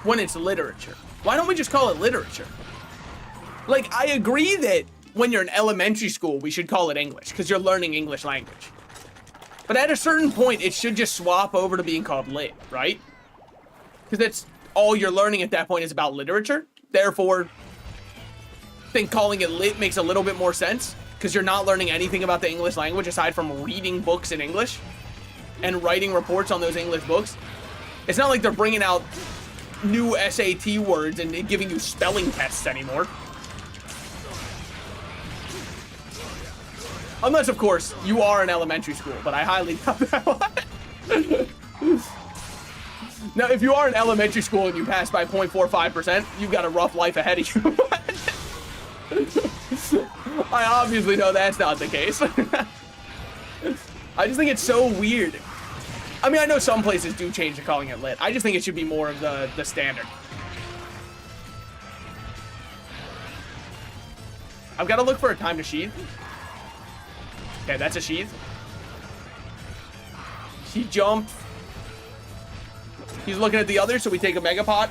when it's literature? Why don't we just call it literature? Like, I agree that when you're in elementary school, we should call it English because you're learning English language. But at a certain point, it should just swap over to being called lit, right? Because that's all you're learning at that point is about literature. Therefore, I think calling it lit makes a little bit more sense because you're not learning anything about the English language aside from reading books in English and writing reports on those English books. It's not like they're bringing out new SAT words and giving you spelling tests anymore. Unless, of course, you are in elementary school, but I highly doubt that one. Now, if you are in elementary school and you pass by 0.45%, you've got a rough life ahead of you. I obviously know that's not the case. I just think it's so weird. I mean, I know some places do change to calling it lit. I just think it should be more of the standard. I've got to look for a time to sheath. Okay, that's a sheath. He jumped. He's looking at the other, so we take a mega pot.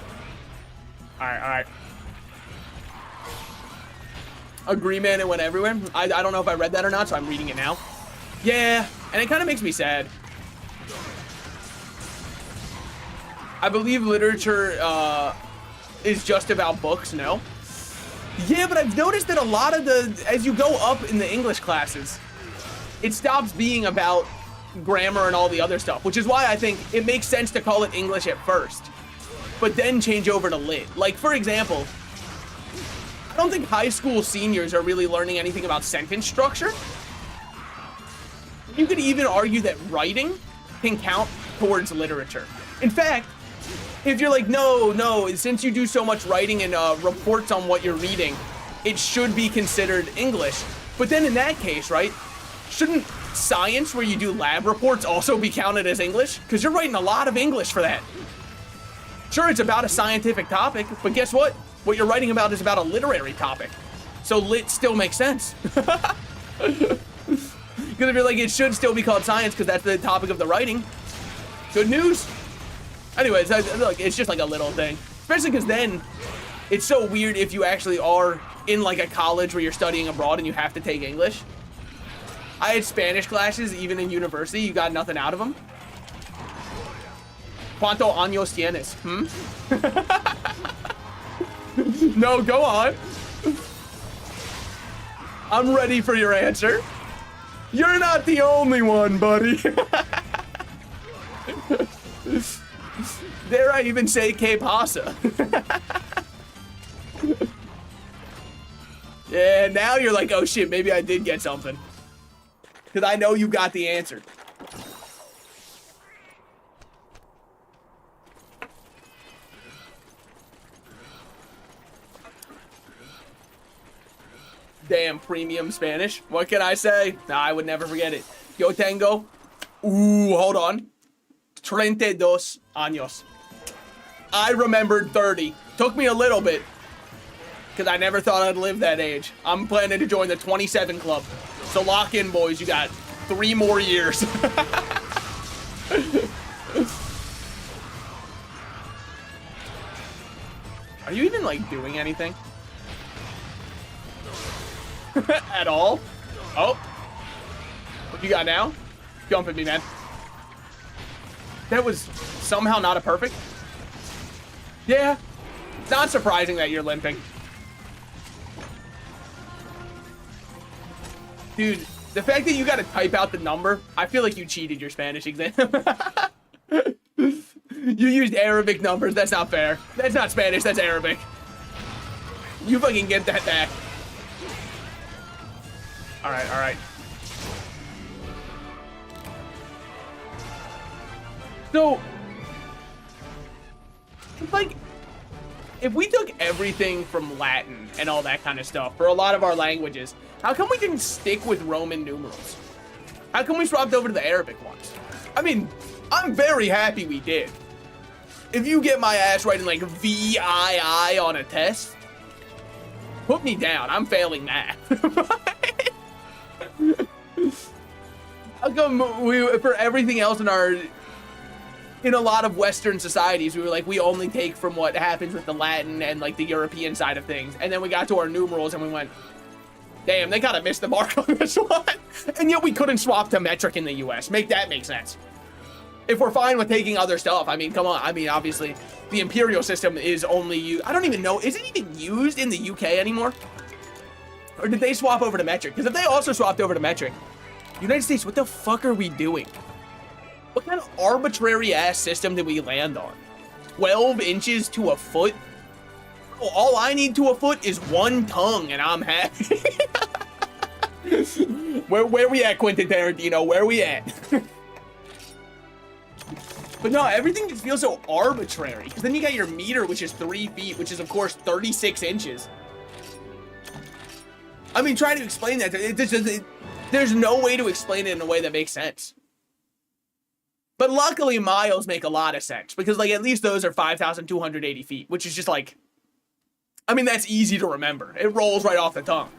All right, all right. Agree, man, it went everywhere. I don't know if I read that or not, so I'm reading it now. Yeah, and it kind of makes me sad. I believe literature is just about books, no? Yeah, but I've noticed that a lot of as you go up in the English classes, it stops being about grammar and all the other stuff, which is why I think it makes sense to call it English at first, but then change over to lit. Like, for example, I don't think high school seniors are really learning anything about sentence structure. You could even argue that writing can count towards literature. In fact, if you're like, no, since you do so much writing and reports on what you're reading, it should be considered English. But then in that case, right, shouldn't science, where you do lab reports, also be counted as English? Because you're writing a lot of English for that. Sure, it's about a scientific topic, but guess what? What you're writing about is about a literary topic. So lit still makes sense. Because if you're like, it should still be called science because that's the topic of the writing. Good news. Anyways, look, it's just like a little thing. Especially because then it's so weird if you actually are in like a college where you're studying abroad and you have to take English. I had Spanish classes even in university. You got nothing out of them. ¿Cuánto años tienes? No, go on. I'm ready for your answer. You're not the only one, buddy. Dare I even say que pasa? Yeah, now you're like, oh shit, maybe I did get something. Because I know you got the answer. Damn, premium Spanish. What can I say? Nah, I would never forget it. Yo tengo. Ooh, hold on. 32 años. I remembered 30. Took me a little bit. Because I never thought I'd live that age. I'm planning to join the 27 club. So lock in, boys. You got 3 more years. Are you even, like, doing anything? At all? Oh. What you got now? Jump at me, man. That was somehow not a perfect. Yeah. It's not surprising that you're limping. Dude, the fact that you gotta type out the number, I feel like you cheated your Spanish exam. You used Arabic numbers. That's not fair. That's not Spanish. That's Arabic. You fucking get that back. All right, all right. So, like, if we took everything from Latin and all that kind of stuff for a lot of our languages, how come we didn't stick with Roman numerals? How come we swapped over to the Arabic ones? I mean, I'm very happy we did. If you get my ass writing like VII on a test, put me down. I'm failing math. How come we, for everything else in a lot of Western societies, we were like, we only take from what happens with the Latin and like the European side of things. And then we got to our numerals and we went, damn, they kind of missed the mark on this one. And yet we couldn't swap to metric in the US. Make that make sense. If we're fine with taking other stuff, I mean, come on. I mean, obviously, the imperial system is only used. I don't even know. Is it even used in the UK anymore? Or did they swap over to metric? Because if they also swapped over to metric, United States, what the fuck are we doing? What kind of arbitrary ass system did we land on? 12 inches to a foot? Oh, all I need to a foot is one tongue and I'm happy. Where we at, Quentin Tarantino? Where we at? But no, everything just feels so arbitrary. Because then you got your meter, which is 3 feet, which is, of course, 36 inches. I mean, try to explain that. There's no way to explain it in a way that makes sense. But luckily, miles make a lot of sense. Because, like, at least those are 5,280 feet, which is just, like... I mean, that's easy to remember. It rolls right off the tongue.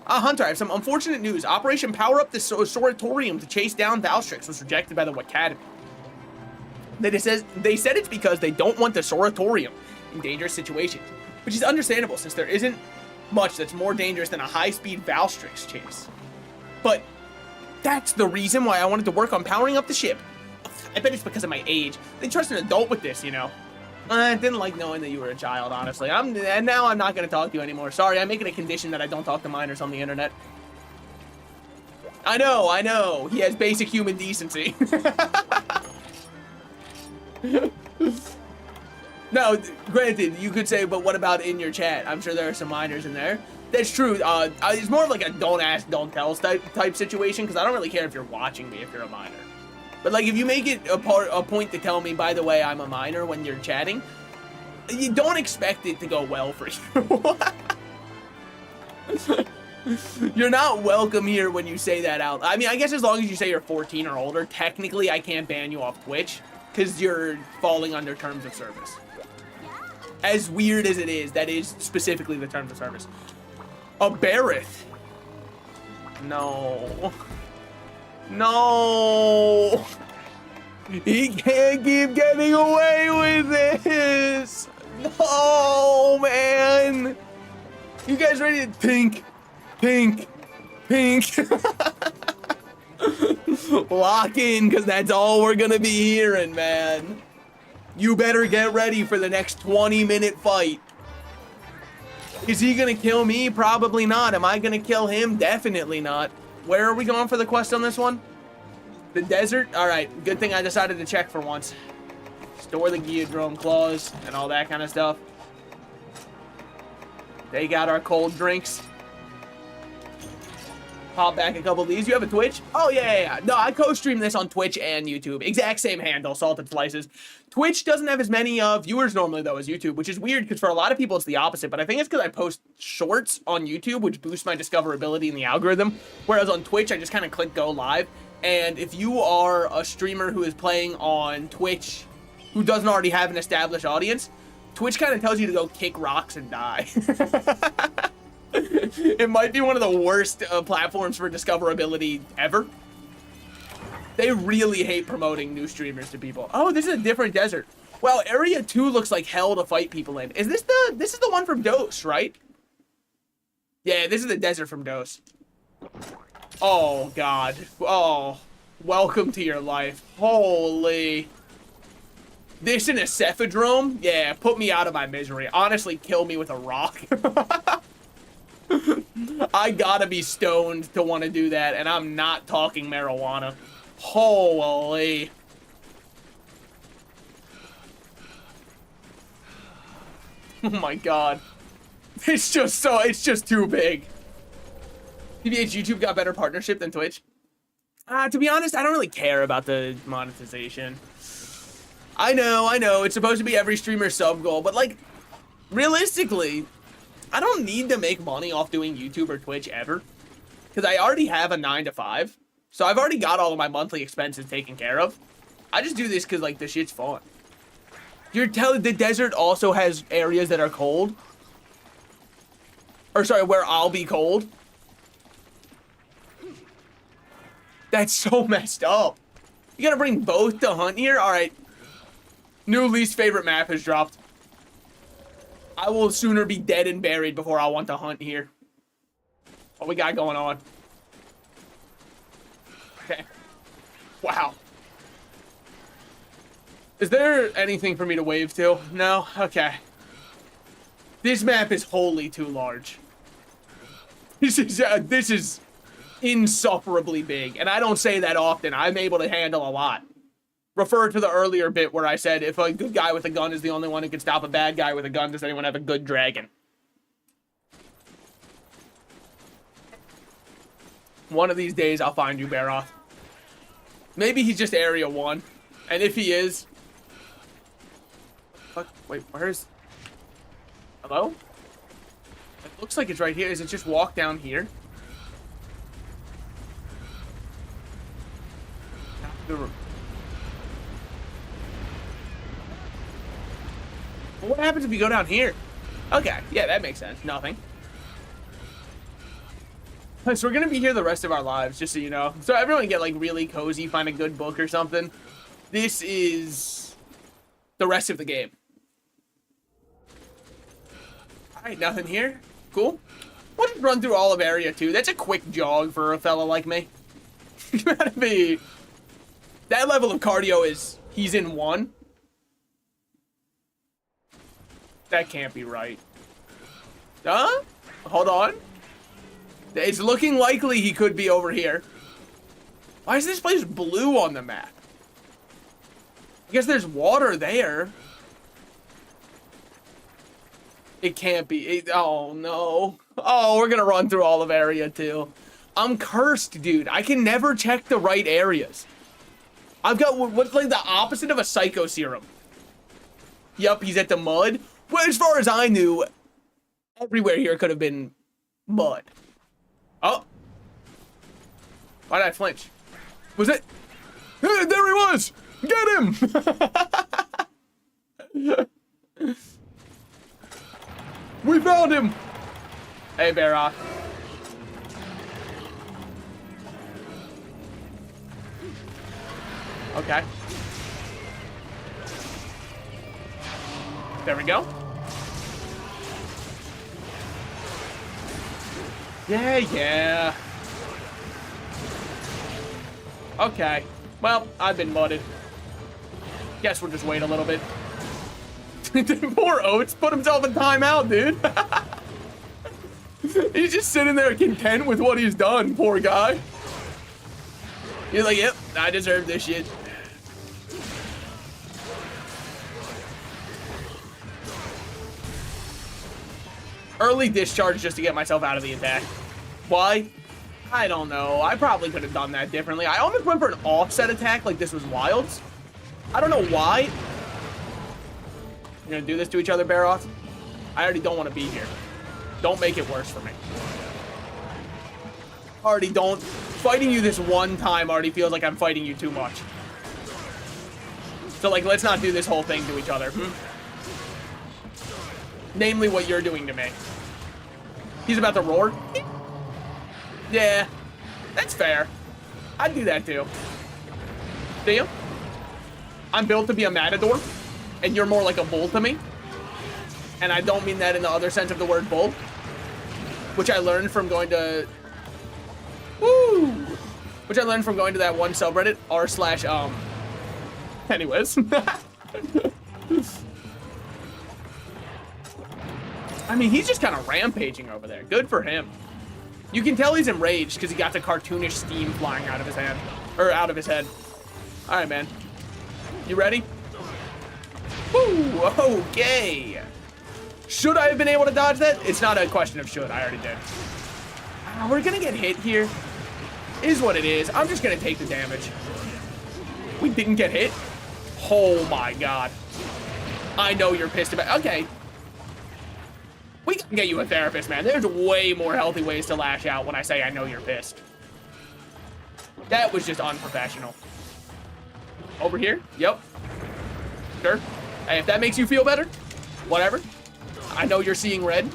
Hunter, I have some unfortunate news. Operation Power Up the Soratorium to chase down Valstrix was rejected by the Academy. They said it's because they don't want the Soratorium in dangerous situations, which is understandable since there isn't much that's more dangerous than a high-speed Valstrix chase. But that's the reason why I wanted to work on powering up the ship. I bet it's because of my age. They trust an adult with this, you know. I didn't like knowing that you were a child, honestly. And now I'm not going to talk to you anymore. Sorry, I'm making a condition that I don't talk to minors on the internet. I know. He has basic human decency. No, granted, you could say, but what about in your chat? I'm sure there are some minors in there. That's true. It's more of like a don't ask, don't tell type situation, because I don't really care if you're watching me if you're a minor. But like, if you make it a point to tell me, by the way, I'm a minor when you're chatting, you don't expect it to go well for you. You're not welcome here when you say that out. I mean, I guess as long as you say you're 14 or older, technically I can't ban you off Twitch, because you're falling under terms of service. As weird as it is, that is specifically the terms of service. A Barrett. No. No. He can't keep getting away with this. No, man. You guys ready to pink? Lock in, because that's all we're gonna be hearing, man. You better get ready for the next 20-minute fight. Is he gonna kill me? Probably not. Am I gonna kill him? Definitely not. Where are we going for the quest on this one? The desert? Alright, good thing I decided to check for once. Store the Geodrome claws and all that kind of stuff. They got our cold drinks. Pop back a couple of these. You have a Twitch? Oh, yeah. No, I co-stream this on Twitch and YouTube. Exact same handle, Salted Slices. Twitch doesn't have as many viewers normally, though, as YouTube, which is weird, because for a lot of people, it's the opposite. But I think it's because I post shorts on YouTube, which boosts my discoverability in the algorithm. Whereas on Twitch, I just kind of click go live. And if you are a streamer who is playing on Twitch who doesn't already have an established audience, Twitch kind of tells you to go kick rocks and die. It might be one of the worst platforms for discoverability ever. They really hate promoting new streamers to people. Oh, this is a different desert. Well, Area 2 looks like hell to fight people in. Is this is the one from Dose, right? Yeah, this is the desert from Dose. Oh, God. Oh, welcome to your life. Holy. This in a Cephadrome? Yeah, put me out of my misery. Honestly, kill me with a rock. I gotta be stoned to want to do that, and I'm not talking marijuana. Holy. Oh my God. It's just too big. PBH, YouTube got better partnership than Twitch. To be honest, I don't really care about the monetization. I know, it's supposed to be every streamer's sub goal, but like, realistically, I don't need to make money off doing YouTube or Twitch ever. Because I already have a 9 to 5. So I've already got all of my monthly expenses taken care of. I just do this because, like, the shit's fun. You're telling the desert also has areas that are cold? Or sorry, where I'll be cold? That's so messed up. You gotta bring both to hunt here? Alright. New least favorite map has dropped. I will sooner be dead and buried before I want to hunt here. What we got going on? Okay. Wow. Is there anything for me to wave to? No? Okay. This map is wholly too large. This is insufferably big, and I don't say that often. I'm able to handle a lot. Refer to the earlier bit where I said if a good guy with a gun is the only one who can stop a bad guy with a gun, does anyone have a good dragon? One of these days, I'll find you, Baroth. Maybe he's just Area 1. And if he is... Fuck, wait, where's... Hello? It looks like it's right here. Is it just walk down here? What happens if you go down here? Okay, yeah, that makes sense. Nothing. So we're gonna be here the rest of our lives, just so you know. So everyone get like really cozy, find a good book or something. This is the rest of the game. Alright, nothing here. Cool. We'll just run through all of Area 2. That's a quick jog for a fella like me. Gotta be... That level of cardio is... He's in 1. That can't be right. Huh? Hold on. It's looking likely he could be over here. Why is this place blue on the map? I guess there's water there. It can't be. Oh, no. Oh, we're gonna run through all of Area 2. I'm cursed, dude. I can never check the right areas. I've got what's like the opposite of a psycho serum. Yup, he's at the mud. Well, as far as I knew, everywhere here could have been mud. Oh. Why did I flinch? Was it? Hey, there he was! Get him! We found him! Hey, Baroth. Okay. There we go. Yeah. Okay. Well, I've been mudded. Guess we'll just wait a little bit. Poor Oates put himself in timeout, dude. He's just sitting there content with what he's done, poor guy. He's like, yep, I deserve this shit. Early discharge just to get myself out of the attack. Why? I don't know. I probably could have done that differently. I almost went for an offset attack like this was Wilds. I don't know why. You're gonna do this to each other, Baroth? I already don't want to be here. Don't make it worse for me. Already don't. Fighting you this one time already feels like I'm fighting you too much. So, like, let's not do this whole thing to each other. Namely, what you're doing to me. He's about to roar. Yeah, that's fair. I'd do that too. Do you? I'm built to be a matador, and you're more like a bull to me. And I don't mean that in the other sense of the word bull, which I learned from going to... Woo! Which I learned from going to that one subreddit, r/. Anyways. I mean, he's just kind of rampaging over there. Good for him. You can tell he's enraged because he got the cartoonish steam flying out of his hand. Or out of his head. Alright, man. You ready? Woo! Okay. Should I have been able to dodge that? It's not a question of should. I already did. We're gonna get hit here. Is what it is. I'm just gonna take the damage. We didn't get hit. Oh my god. I know you're pissed about. Okay. We can get you a therapist, man. There's way more healthy ways to lash out when I say I know you're pissed. That was just unprofessional. Over here? Yep. Sure. Hey, if that makes you feel better, whatever. I know you're seeing red.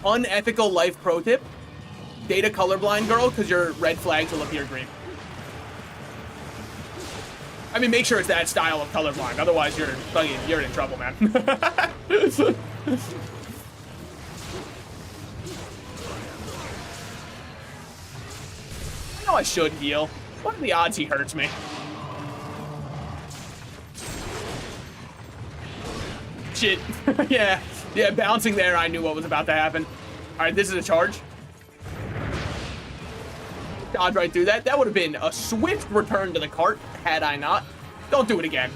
Unethical life pro tip. Date a colorblind girl because your red flags will appear green. I mean, make sure it's that style of colorblind. Otherwise, you're in trouble, man. I know I should heal. What are the odds he hurts me? Shit. Yeah, bouncing there, I knew what was about to happen. All right, this is a charge. Dodge right through that. That would have been a swift return to the cart had I not. Don't do it again.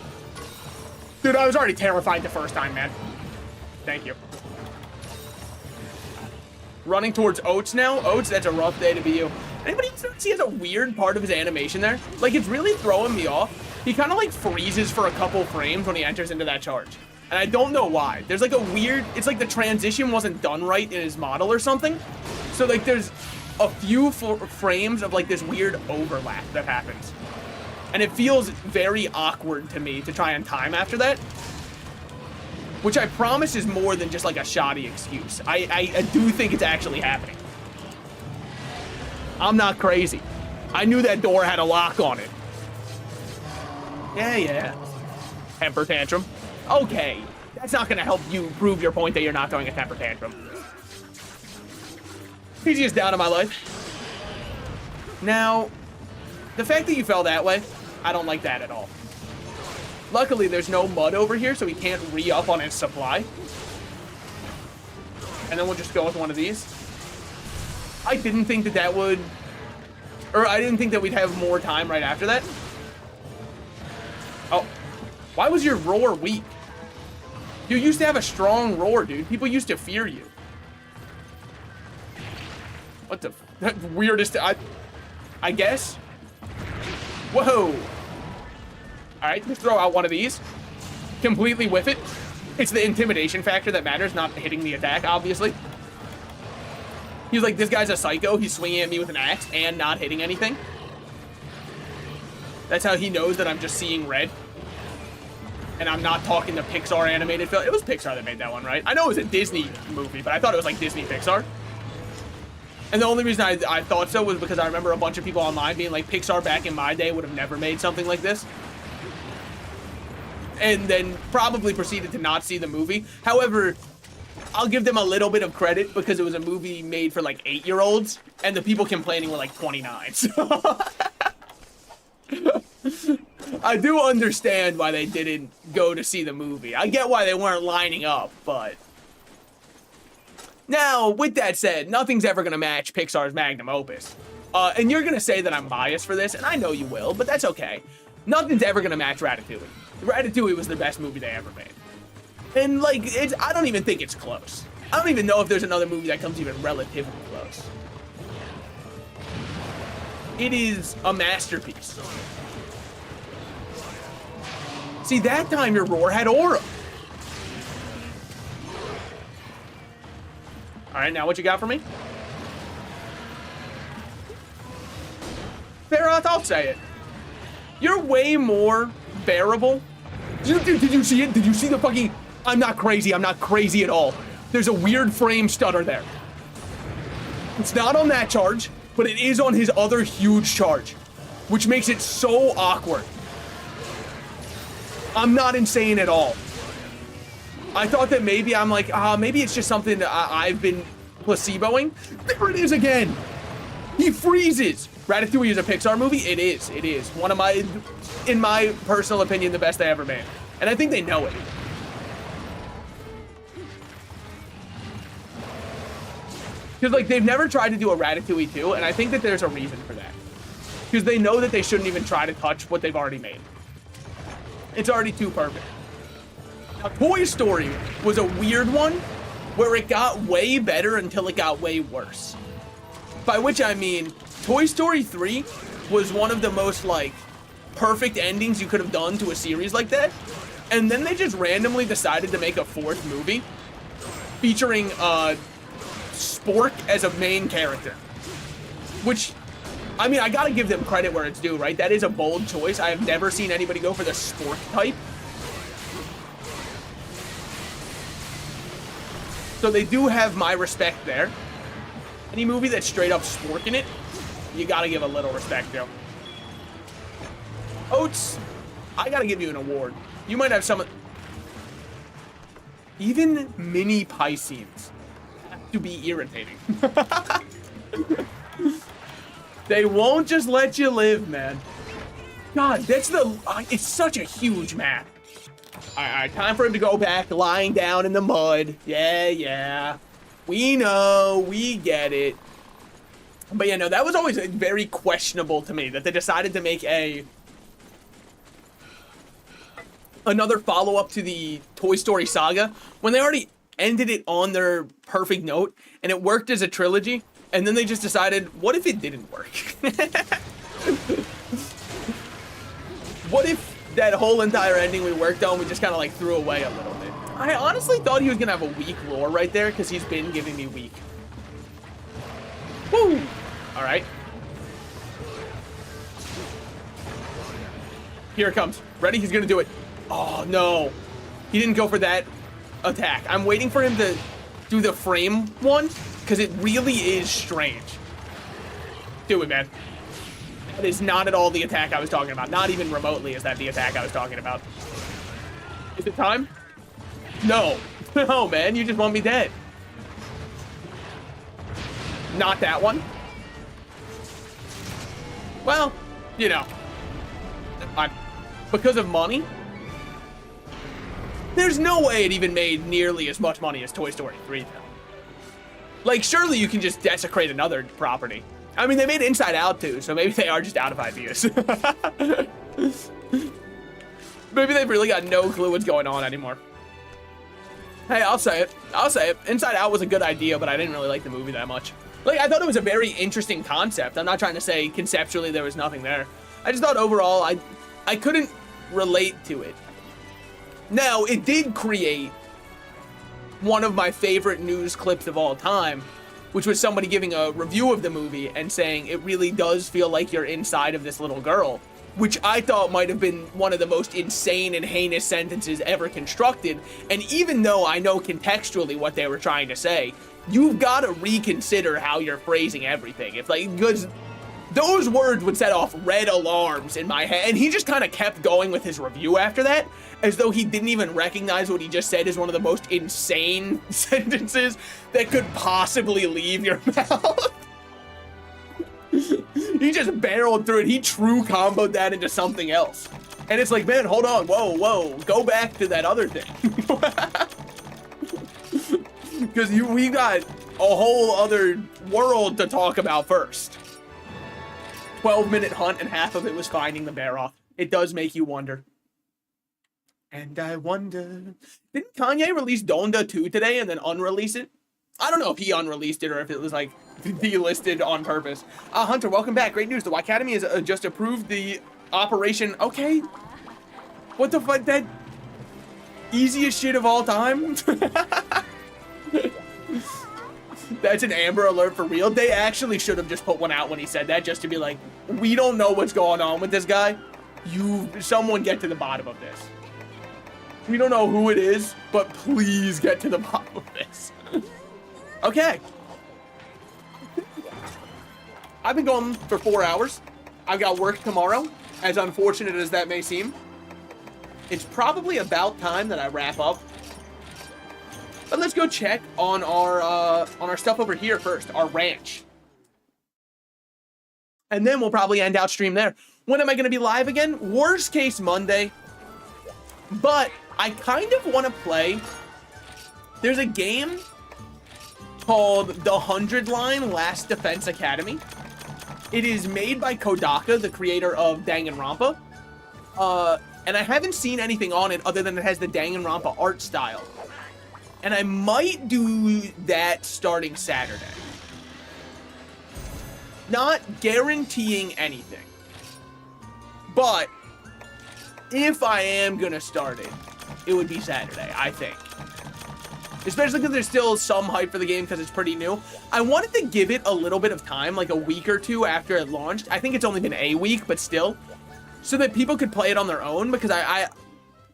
Dude, I was already terrified the first time, man. Thank you. Running towards Oats now. Oats, that's a rough day to be you. Anybody else notice he has a weird part of his animation there? Like, it's really throwing me off. He kind of like freezes for a couple frames when he enters into that charge. And I don't know why. There's like a weird, it's like the transition wasn't done right in his model or something. So like there's a few frames of like this weird overlap that happens. And it feels very awkward to me to try and time after that. Which I promise is more than just like a shoddy excuse. I do think it's actually happening. I'm not crazy. I knew that door had a lock on it. Yeah. Temper tantrum. Okay. That's not gonna help you prove your point that you're not throwing a temper tantrum. Easiest down in my life. Now, the fact that you fell that way, I don't like that at all. Luckily, there's no mud over here, so he can't re-up on his supply. And then we'll just go with one of these. I didn't think that would... Or I didn't think that we'd have more time right after that. Oh. Why was your roar weak? You used to have a strong roar, dude. People used to fear you. What the... weirdest... I guess? Whoa. Alright, let's throw out one of these. Completely whiff it. It's the intimidation factor that matters, not hitting the attack, obviously. He's like, this guy's a psycho. He's swinging at me with an axe and not hitting anything. That's how he knows that I'm just seeing red. And I'm not talking the Pixar animated film. It was Pixar that made that one, right? I know it was a Disney movie, but I thought it was like Disney Pixar. And the only reason I thought so was because I remember a bunch of people online being like, Pixar back in my day would have never made something like this. And then probably proceeded to not see the movie. However, I'll give them a little bit of credit because it was a movie made for like 8-year-olds and the people complaining were like 29. So I do understand why they didn't go to see the movie. I get why they weren't lining up, but... Now, with that said, nothing's ever going to match Pixar's magnum opus. And you're going to say that I'm biased for this, and I know you will, but that's okay. Nothing's ever going to match Ratatouille. Ratatouille was the best movie they ever made. And, like, I don't even think it's close. I don't even know if there's another movie that comes even relatively close. It is a masterpiece. See, that time your roar had aura. All right, now what you got for me? Farroth, I'll say it. You're way more bearable. Did you see it? Did you see the fucking... I'm not crazy at all. There's a weird frame stutter there. It's not on that charge, but it is on his other huge charge, which makes it so awkward. I'm not insane at all. I thought that maybe I'm like, maybe it's just something that I've been placeboing. There it is again. He freezes. Ratatouille is a Pixar movie? It is. It is. One of my, in my personal opinion, the best they ever made. And I think they know it. Because, like, they've never tried to do a Ratatouille 2, and I think that there's a reason for that. Because they know that they shouldn't even try to touch what they've already made. It's already too perfect. Now, Toy Story was a weird one, where it got way better until it got way worse. By which I mean, Toy Story 3 was one of the most, like, perfect endings you could have done to a series like that. And then they just randomly decided to make a 4th movie featuring Spork as a main character. Which, I mean, I gotta give them credit where it's due, right? That is a bold choice. I have never seen anybody go for the Spork type. So they do have my respect there. Any movie that's straight up Spork in it, you gotta give a little respect to. Oats, I gotta give you an award. You might have some... Even mini Pisceans have to be irritating. They won't just let you live, man. God, that's the... it's such a huge map. Alright, time for him to go back lying down in the mud. Yeah. We know, we get it. But yeah, no, that was always very questionable to me, that they decided to make another follow-up to the Toy Story saga when they already ended it on their perfect note and it worked as a trilogy, and then they just decided, what if it didn't work? What if that whole entire ending we worked on we just kind of like threw away a little bit? I honestly thought he was gonna have a weak lore right there because he's been giving me weak. Woo! All right. Here it comes. Ready? He's gonna do it. Oh, no. He didn't go for that attack. I'm waiting for him to do the frame one, because it really is strange. Do it, man. That is not at all the attack I was talking about. Not even remotely is that the attack I was talking about. Is it time? No. No, man. You just want me dead. Not that one. Well, you know. Because of money, there's no way it even made nearly as much money as Toy Story 3, though. Like, surely you can just desecrate another property. I mean, they made Inside Out, too, so maybe they are just out of ideas. Maybe they've really got no clue what's going on anymore. Hey, I'll say it. I'll say it. Inside Out was a good idea, but I didn't really like the movie that much. Like, I thought it was a very interesting concept. I'm not trying to say conceptually there was nothing there. I just thought overall I couldn't relate to it. Now, it did create one of my favorite news clips of all time, which was somebody giving a review of the movie and saying it really does feel like you're inside of this little girl, which I thought might have been one of the most insane and heinous sentences ever constructed. And even though I know contextually what they were trying to say, you've got to reconsider how you're phrasing everything. If like, because those words would set off red alarms in my head. And he just kind of kept going with his review after that, as though he didn't even recognize what he just said as one of the most insane sentences that could possibly leave your mouth. He just barreled through it. He true comboed that into something else. And it's like, man, hold on. Whoa. Go back to that other thing. Because we got a whole other world to talk about first. 12-minute hunt and half of it was finding the bear off. It does make you wonder. And I wonder, didn't Kanye release Donda 2 today and then unrelease it? I don't know if he unreleased it or if it was like delisted on purpose. Hunter, welcome back. Great news. The Y Academy has just approved the operation. Okay. What the fuck? That easiest shit of all time? That's an Amber Alert for real. They actually should have just put one out when he said that, just to be like, we don't know what's going on with this guy. Someone get to the bottom of this. We don't know who it is, but please get to the bottom of this. Okay. I've been going for 4 hours. I've got work tomorrow, as unfortunate as that may seem. It's probably about time that I wrap up. But let's go check on our stuff over here first, our ranch. And then we'll probably end out stream there. When am I going to be live again? Worst case Monday. But I kind of want to play. There's a game called The 100 Line Last Defense Academy. It is made by Kodaka, the creator of Danganronpa. And I haven't seen anything on it other than it has the Danganronpa art style. And I might do that starting Saturday. Not guaranteeing anything. But if I am going to start it, it would be Saturday, I think. Especially because there's still some hype for the game because it's pretty new. I wanted to give it a little bit of time, like a week or two after it launched. I think it's only been a week, but still. So that people could play it on their own, because I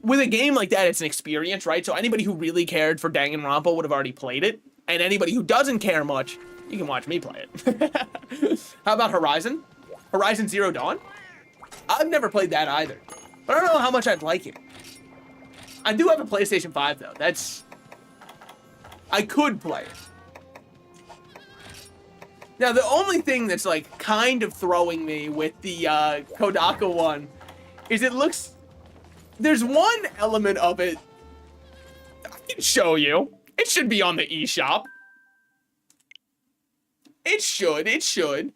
with a game like that, it's an experience, right? So anybody who really cared for Danganronpa would have already played it. And anybody who doesn't care much, you can watch me play it. How about Horizon? Horizon Zero Dawn? I've never played that either. But I don't know how much I'd like it. I do have a PlayStation 5, though. I could play it. Now, the only thing that's, like, kind of throwing me with the Kodaka one is it looks... There's one element of it I can show you. It should be on the eShop. It should.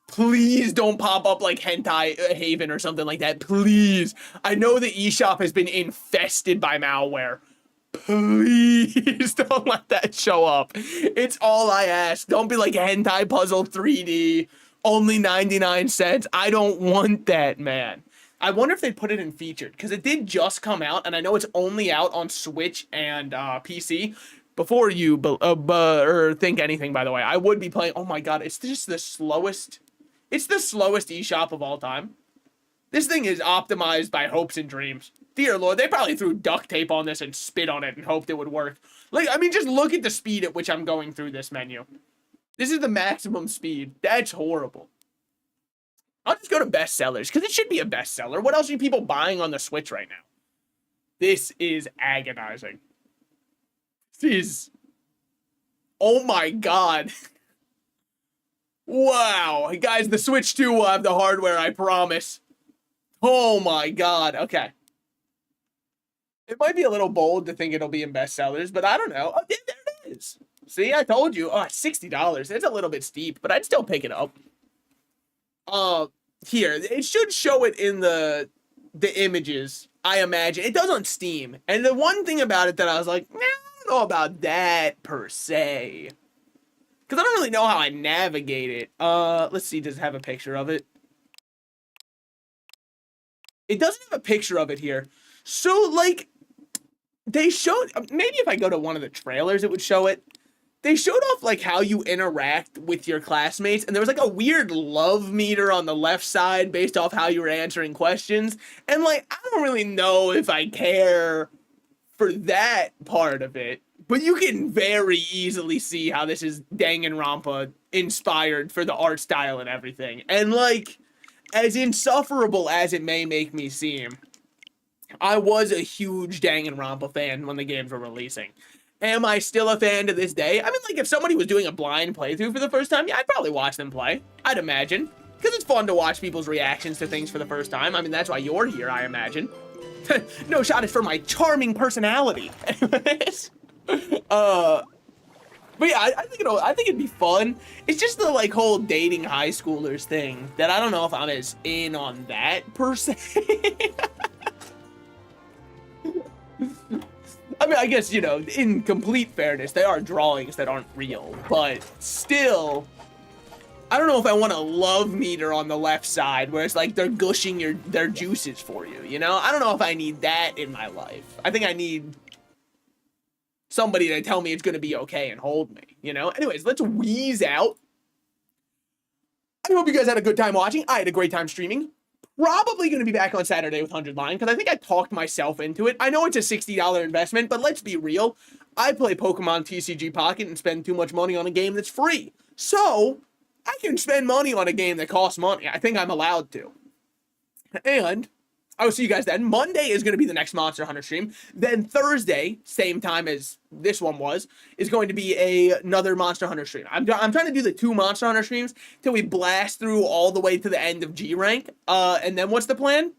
Please don't pop up like Hentai Haven or something like that. Please. I know the eShop has been infested by malware. Please don't let that show up. It's all I ask. Don't be like Hentai Puzzle 3D. Only 99 cents. I don't want that, man. I wonder if they put it in featured, because it did just come out, and I know it's only out on Switch and PC. Before you think anything, by the way, I would be playing. Oh my god, it's just the slowest. It's the slowest eShop of all time. This thing is optimized by hopes and dreams. Dear Lord, they probably threw duct tape on this and spit on it and hoped it would work. Like, I mean, just look at the speed at which I'm going through this menu. This is the maximum speed. That's horrible. I'll just go to bestsellers, because it should be a bestseller. What else are people buying on the Switch right now? This is agonizing. This is... Oh my god. Wow. Guys, the Switch 2 will have the hardware, I promise. Oh my god. Okay. It might be a little bold to think it'll be in bestsellers, but I don't know. Oh, there it is. See, I told you. Oh, $60. That's a little bit steep, but I'd still pick it up. Here, it should show it in the images, I imagine. It does on Steam. And the one thing about it that I was like, nah, I don't know about that per se. Because I don't really know how I navigate it. Let's see, does it have a picture of it? It doesn't have a picture of it here. So, like, they showed, maybe if I go to one of the trailers, it would show it. They showed off, like, how you interact with your classmates, and there was, like, a weird love meter on the left side based off how you were answering questions, and, like, I don't really know if I care for that part of it, but you can very easily see how this is Danganronpa inspired for the art style and everything, and, like, as insufferable as it may make me seem, I was a huge Danganronpa fan when the games were releasing. Am I still a fan to this day? I mean, like, if somebody was doing a blind playthrough for the first time, yeah, I'd probably watch them play. I'd imagine. Because it's fun to watch people's reactions to things for the first time. I mean, that's why you're here, I imagine. No shot is for my charming personality. Anyways. But yeah, I think it'd be fun. It's just the, like, whole dating high schoolers thing that I don't know if I'm as in on that, per se. I mean, I guess, you know, in complete fairness, they are drawings that aren't real, but still, I don't know if I want a love meter on the left side where it's like they're gushing their juices for you, you know? I don't know if I need that in my life. I think I need somebody to tell me it's going to be okay and hold me, you know? Anyways, let's wheeze out. I hope you guys had a good time watching. I had a great time streaming. Probably going to be back on Saturday with 100 Line, because I think I talked myself into it. I know it's a $60 investment, but let's be real. I play Pokemon TCG Pocket and spend too much money on a game that's free. So, I can spend money on a game that costs money. I think I'm allowed to. And I will see you guys then. Monday is going to be the next Monster Hunter stream. Then Thursday, same time as this one was, is going to be another Monster Hunter stream. I'm trying to do the 2 Monster Hunter streams till we blast through all the way to the end of G rank. And then what's the plan?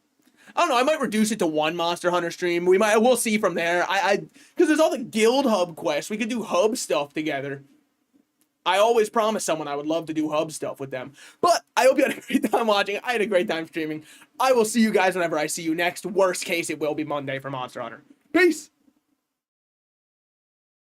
I don't know. I might reduce it to 1 Monster Hunter stream. We'll see from there. Because there's all the guild hub quests. We could do hub stuff together. I always promise someone I would love to do hub stuff with them. But I hope you had a great time watching. I had a great time streaming. I will see you guys whenever I see you next. Worst case, it will be Monday for Monster Hunter. Peace!